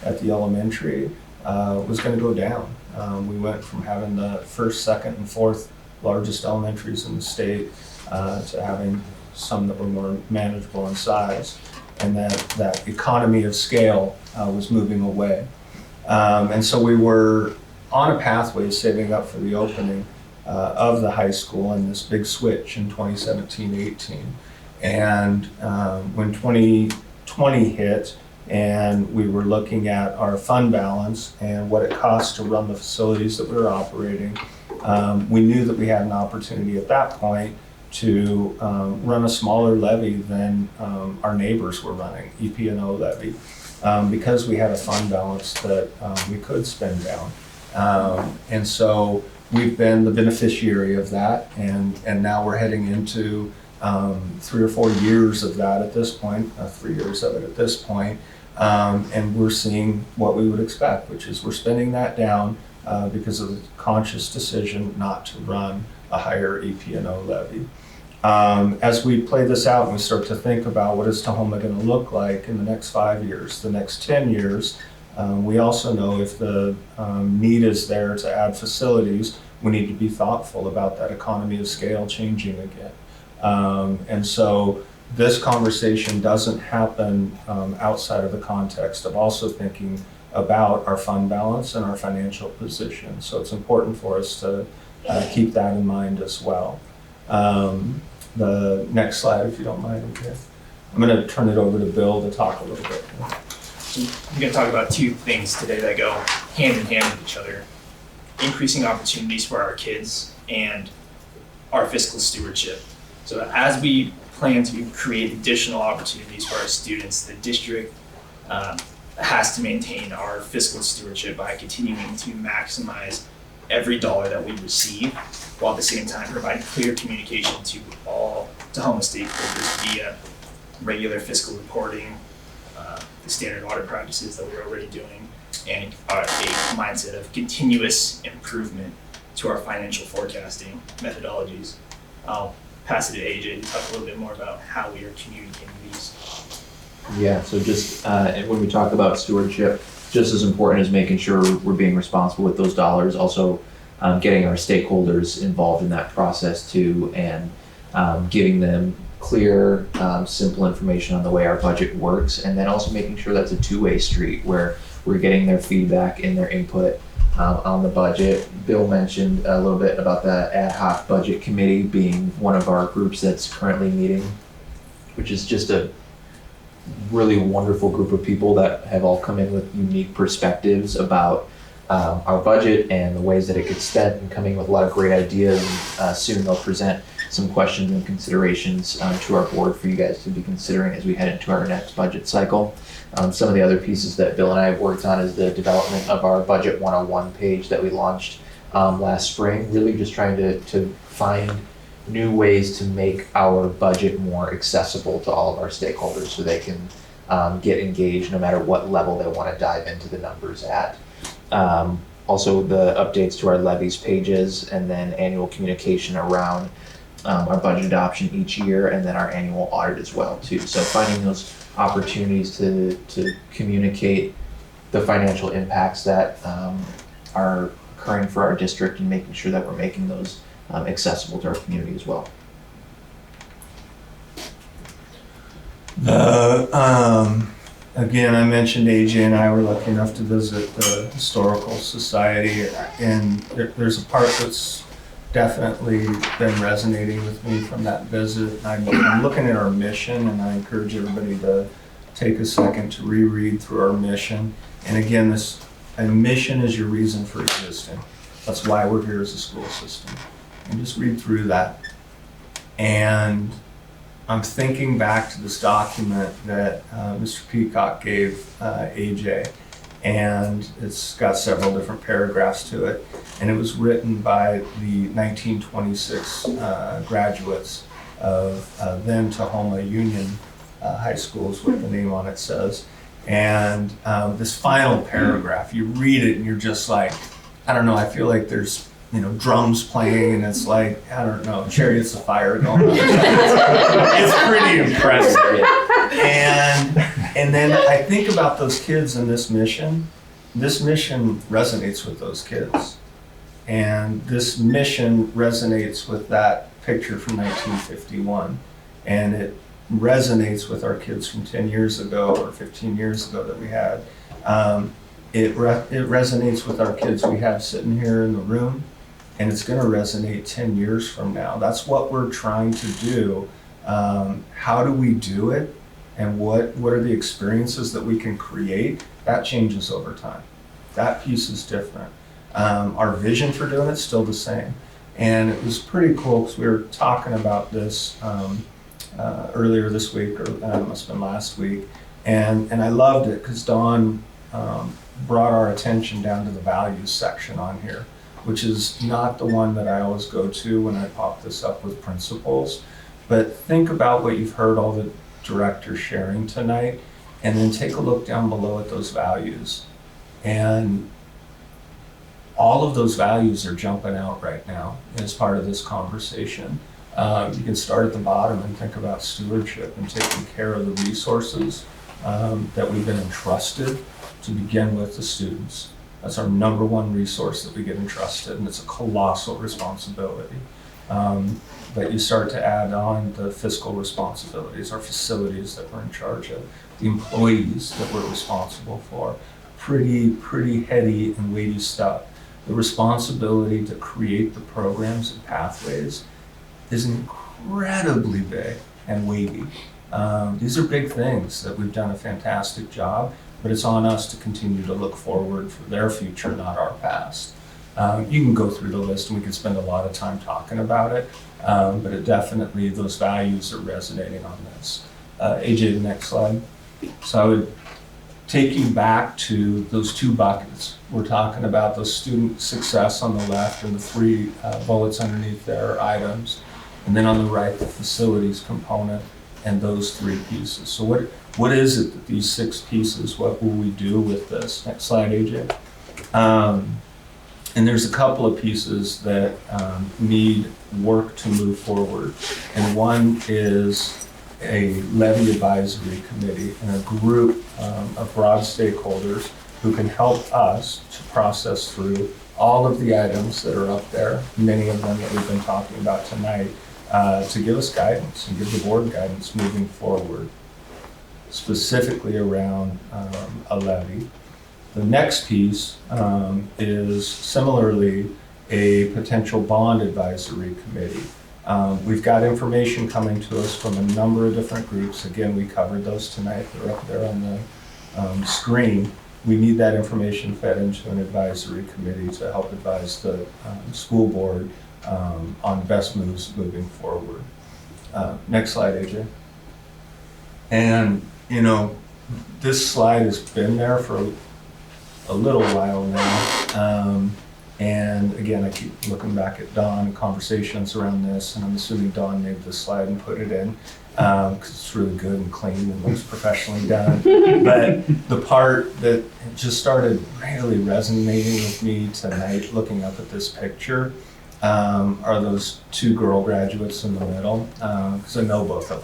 at the elementary was going to go down. We went from having the first, second, and fourth largest elementaries in the state to having some that were more manageable in size, and that economy of scale was moving away. And so we were on a pathway saving up for the opening of the high school and this big switch in 2017-18. And when 2020 hit and we were looking at our fund balance and what it cost to run the facilities that we were operating, we knew that we had an opportunity at that point to run a smaller levy than our neighbors were running, EP&O levy, because we had a fund balance that we could spend down. And so we've been the beneficiary of that, and now we're heading into 3 or 4 years of that at this point, 3 years of it at this point, and we're seeing what we would expect, which is we're spending that down because of the conscious decision not to run a higher EP&O levy. As we play this out and we start to think about what is Tahoma going to look like in the next 5 years, the next 10 years, we also know if the need is there to add facilities, we need to be thoughtful about that economy of scale changing again. And so this conversation doesn't happen outside of the context of also thinking about our fund balance and our financial position. So it's important for us to keep that in mind as well. The next slide, if you don't mind. Okay. I'm going to turn it over to Bill to talk a little bit.
We're going to talk about two things today that go hand in hand with each other: increasing opportunities for our kids and our fiscal stewardship. So as we plan to create additional opportunities for our students, the district has to maintain our fiscal stewardship by continuing to maximize every dollar that we receive, while at the same time providing clear communication to all Tahoma stakeholders via regular fiscal reporting, the standard audit practices that we're already doing, and a mindset of continuous improvement to our financial forecasting methodologies. I'll pass it to AJ to talk a little bit more about how we are communicating these.
Yeah, so just when we talk about stewardship, just as important as making sure we're being responsible with those dollars, also getting our stakeholders involved in that process too, and giving them clear, simple information on the way our budget works, and then also making sure that's a two-way street where we're getting their feedback and their input on the budget. Bill mentioned a little bit about the ad hoc budget committee being one of our groups that's currently meeting, which is just a really wonderful group of people that have all come in with unique perspectives about our budget and the ways that it gets spent, and coming with a lot of great ideas. And soon they'll present some questions and considerations to our board for you guys to be considering as we head into our next budget cycle. Some of the other pieces that Bill and I have worked on is the development of our Budget 101 page that we launched last spring, really just trying to find new ways to make our budget more accessible to all of our stakeholders so they can get engaged no matter what level they want to dive into the numbers at. Also the updates to our levies pages, and then annual communication around our budget adoption each year, and then our annual audit as well too. So finding those opportunities to communicate the financial impacts that are occurring for our district, and making sure that we're making those accessible to our community as well.
Again, I mentioned AJ and I were lucky enough to visit the Historical Society, and there's a part that's definitely been resonating with me from that visit. I'm looking at our mission, and I encourage everybody to take a second to reread through our mission. And again, a mission is your reason for existing. That's why we're here as a school system. And just read through that. And I'm thinking back to this document that Mr. Peacock gave AJ, and it's got several different paragraphs to it. And it was written by the 1926 graduates of then Tahoma Union High School is what the name on it says. And this final paragraph, you read it and you're just like, I don't know, I feel like there's drums playing, and it's like, I don't know, chariots of fire going on. It's pretty impressive. And then I think about those kids and this mission. This mission resonates with those kids. And this mission resonates with that picture from 1951. And it resonates with our kids from 10 years ago or 15 years ago that we had. It resonates with our kids we have sitting here in the room, and it's going to resonate 10 years from now. That's what we're trying to do. How do we do it, and what are the experiences that we can create? That changes over time. That piece is different. Our vision for doing it's still the same. And it was pretty cool because we were talking about this earlier this week, or it must have been last week. And I loved it because Dawn brought our attention down to the values section on here, which is not the one that I always go to when I pop this up with principals. But think about what you've heard all the directors sharing tonight, and then take a look down below at those values. And all of those values are jumping out right now as part of this conversation. You can start at the bottom and think about stewardship and taking care of the resources that we've been entrusted to begin with the students. That's our number one resource that we get entrusted, and it's a colossal responsibility. But you start to add on the fiscal responsibilities, our facilities that we're in charge of, the employees that we're responsible for. Pretty heady and weighty stuff. The responsibility to create the programs and pathways is incredibly big and weighty. These are big things that we've done a fantastic job, but it's on us to continue to look forward for their future, not our past. You can go through the list and we can spend a lot of time talking about it, but it definitely, those values are resonating on this. AJ, the next slide. So I would take you back to those two buckets. We're talking about those student success on the left and the three bullets underneath there, items. And then on the right, the facilities component and those three pieces. So what is it that these 6 pieces, what will we do with this? Next slide, AJ. And there's a couple of pieces that need work to move forward. And one is a levy advisory committee and a group of broad stakeholders who can help us to process through all of the items that are up there, many of them that we've been talking about tonight, to give us guidance and give the board guidance moving forward, specifically around a levy. The next piece is similarly a potential bond advisory committee. We've got information coming to us from a number of different groups. Again, we covered those tonight. They're up there on the screen. We need that information fed into an advisory committee to help advise the school board on best moves moving forward. Next slide, AJ. And, you know, this slide has been there for a little while now. And again, I keep looking back at Dawn and conversations around this, and I'm assuming Dawn made this slide and put it in because it's really good and clean and looks professionally done. But the part that just started really resonating with me tonight, looking up at this picture, are those 2 girl graduates in the middle, because I know both of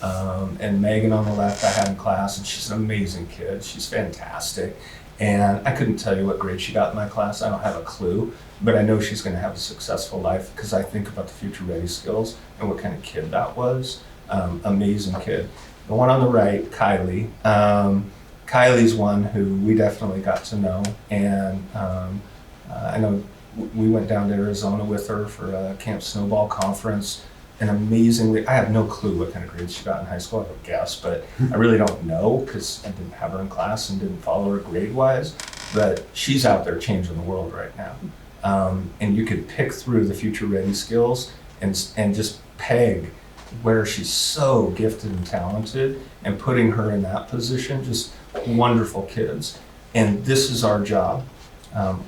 them. And Megan on the left I had in class, and she's an amazing kid. She's fantastic. And I couldn't tell you what grade she got in my class. I don't have a clue, but I know she's going to have a successful life because I think about the future ready skills and what kind of kid that was. Amazing kid. The one on the right, Kylie. Kylie's one who we definitely got to know, and I know we went down to Arizona with her for a Camp Snowball conference. And amazingly, I have no clue what kind of grades she got in high school, I would guess, but I really don't know because I didn't have her in class and didn't follow her grade-wise, but she's out there changing the world right now. And you could pick through the future ready skills and just peg where she's so gifted and talented and putting her in that position, just wonderful kids. And this is our job.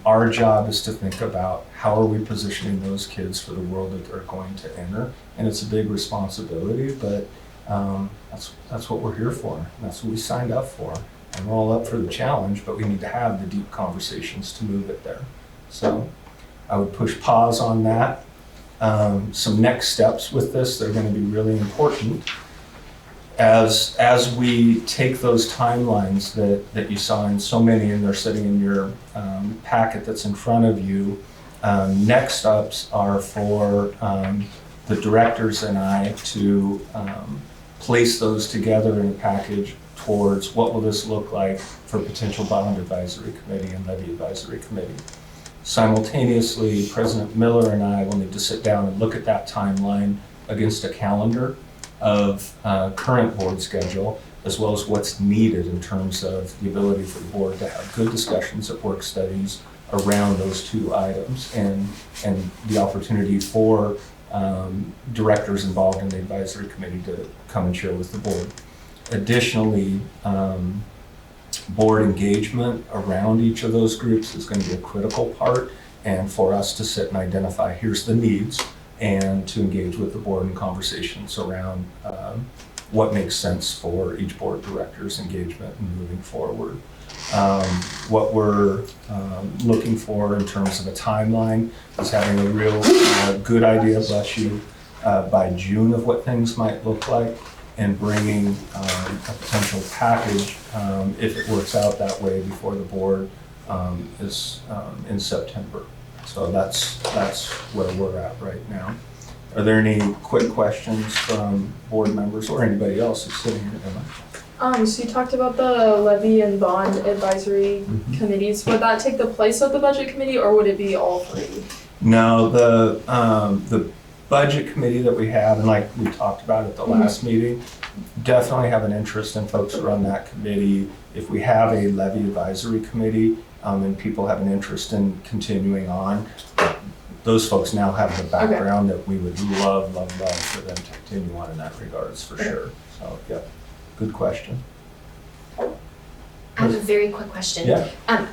Our job is to think about how are we positioning those kids for the world that they're going to enter. And it's a big responsibility, but that's what we're here for. And that's what we signed up for. And we're all up for the challenge, but we need to have the deep conversations to move it there. So I would push pause on that. Some next steps with this that are going to be really important. As we take those timelines that you saw in so many, and they're sitting in your packet that's in front of you, next ups are for the directors and I to place those together in a package towards what will this look like for potential bond advisory committee and levy advisory committee. Simultaneously, President Miller and I will need to sit down and look at that timeline against a calendar of current board schedule, as well as what's needed in terms of the ability for the board to have good discussions at work studies around those two items and the opportunity for directors involved in the advisory committee to come and share with the board. Additionally, board engagement around each of those groups is going to be a critical part, and for us to sit and identify here's the needs and to engage with the board in conversations around what makes sense for each board director's engagement and moving forward. What we're looking for in terms of a timeline is having a real good idea, bless you, by June of what things might look like, and bringing a potential package, if it works out that way, before the board is in September. So that's where we're at right now. Are there any quick questions from board members or anybody else who's sitting here? Emma?
So you talked about the levy and bond advisory committees. Would that take the place of the budget committee, or would it be all three?
No, the budget committee that we have, and like we talked about at the last meeting, definitely have an interest in folks who run that committee. If we have a levy advisory committee and people have an interest in continuing on, those folks now have the background that we would love for them to continue on in that regards, for sure. So, yeah, good question.
I have a very quick question.
Yeah.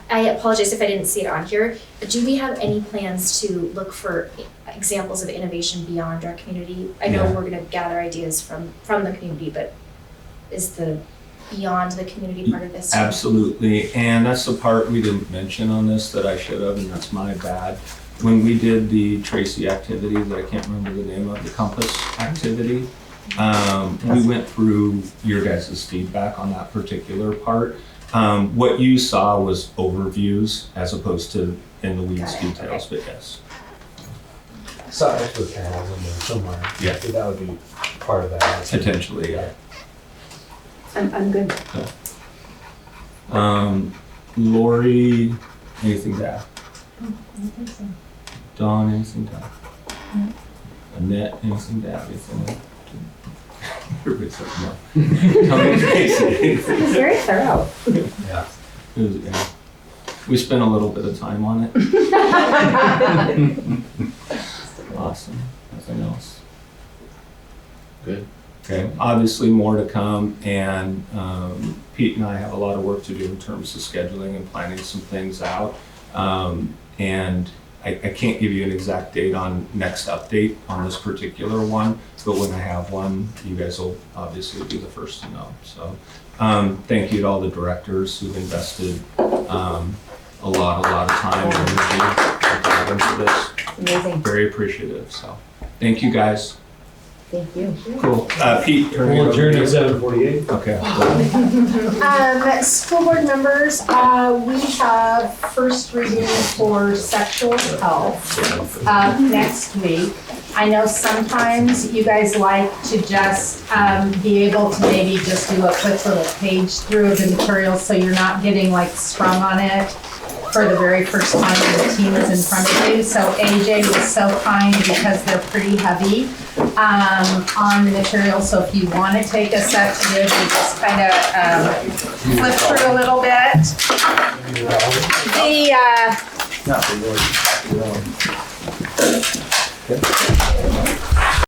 I apologize if I didn't see it on here. Do we have any plans to look for examples of innovation beyond our community? I know we're going to gather ideas from the community, but is the beyond the community part of this?
Absolutely, and that's the part we didn't mention on this that I should have, and that's my bad. When we did the Tracy activity that I can't remember the name of, the Compass activity, we went through your guys' feedback on that particular part. What you saw was overviews as opposed to in the weeds details, but yes.
I saw expert panels in there somewhere.
Yeah.
So that would be part of that.
Potentially, yeah.
I'm good.
Lori, anything to add?
I don't think so.
Dawn, anything to add? Annette, anything to add? Everybody's like, no. Tony's face.
It's very thorough.
Yeah. Yeah. We spent a little bit of time on it. Awesome. Nothing else.
Good.
Okay. Obviously more to come, and Pete and I have a lot of work to do in terms of scheduling and planning some things out. And I can't give you an exact date on next update on this particular one, but when I have one, you guys will obviously be the first to know. So thank you to all the directors who've invested a lot of time and energy into this.
Amazing.
Very appreciative. So thank you guys.
Thank you.
Cool. Pete, turn it
We'll
over
adjourn
to
at
you.
7:48.
Okay.
School board members, we have first reading for sexual health next week. I know sometimes you guys like to just be able to maybe just do a quick little page through of the materials so you're not getting like sprung on it for the very first time when the team is in front of you. So AJ was so kind because they're pretty heavy on the material. So if you want to take a set to do, you just kind of flip through a little bit.
Not the Lord.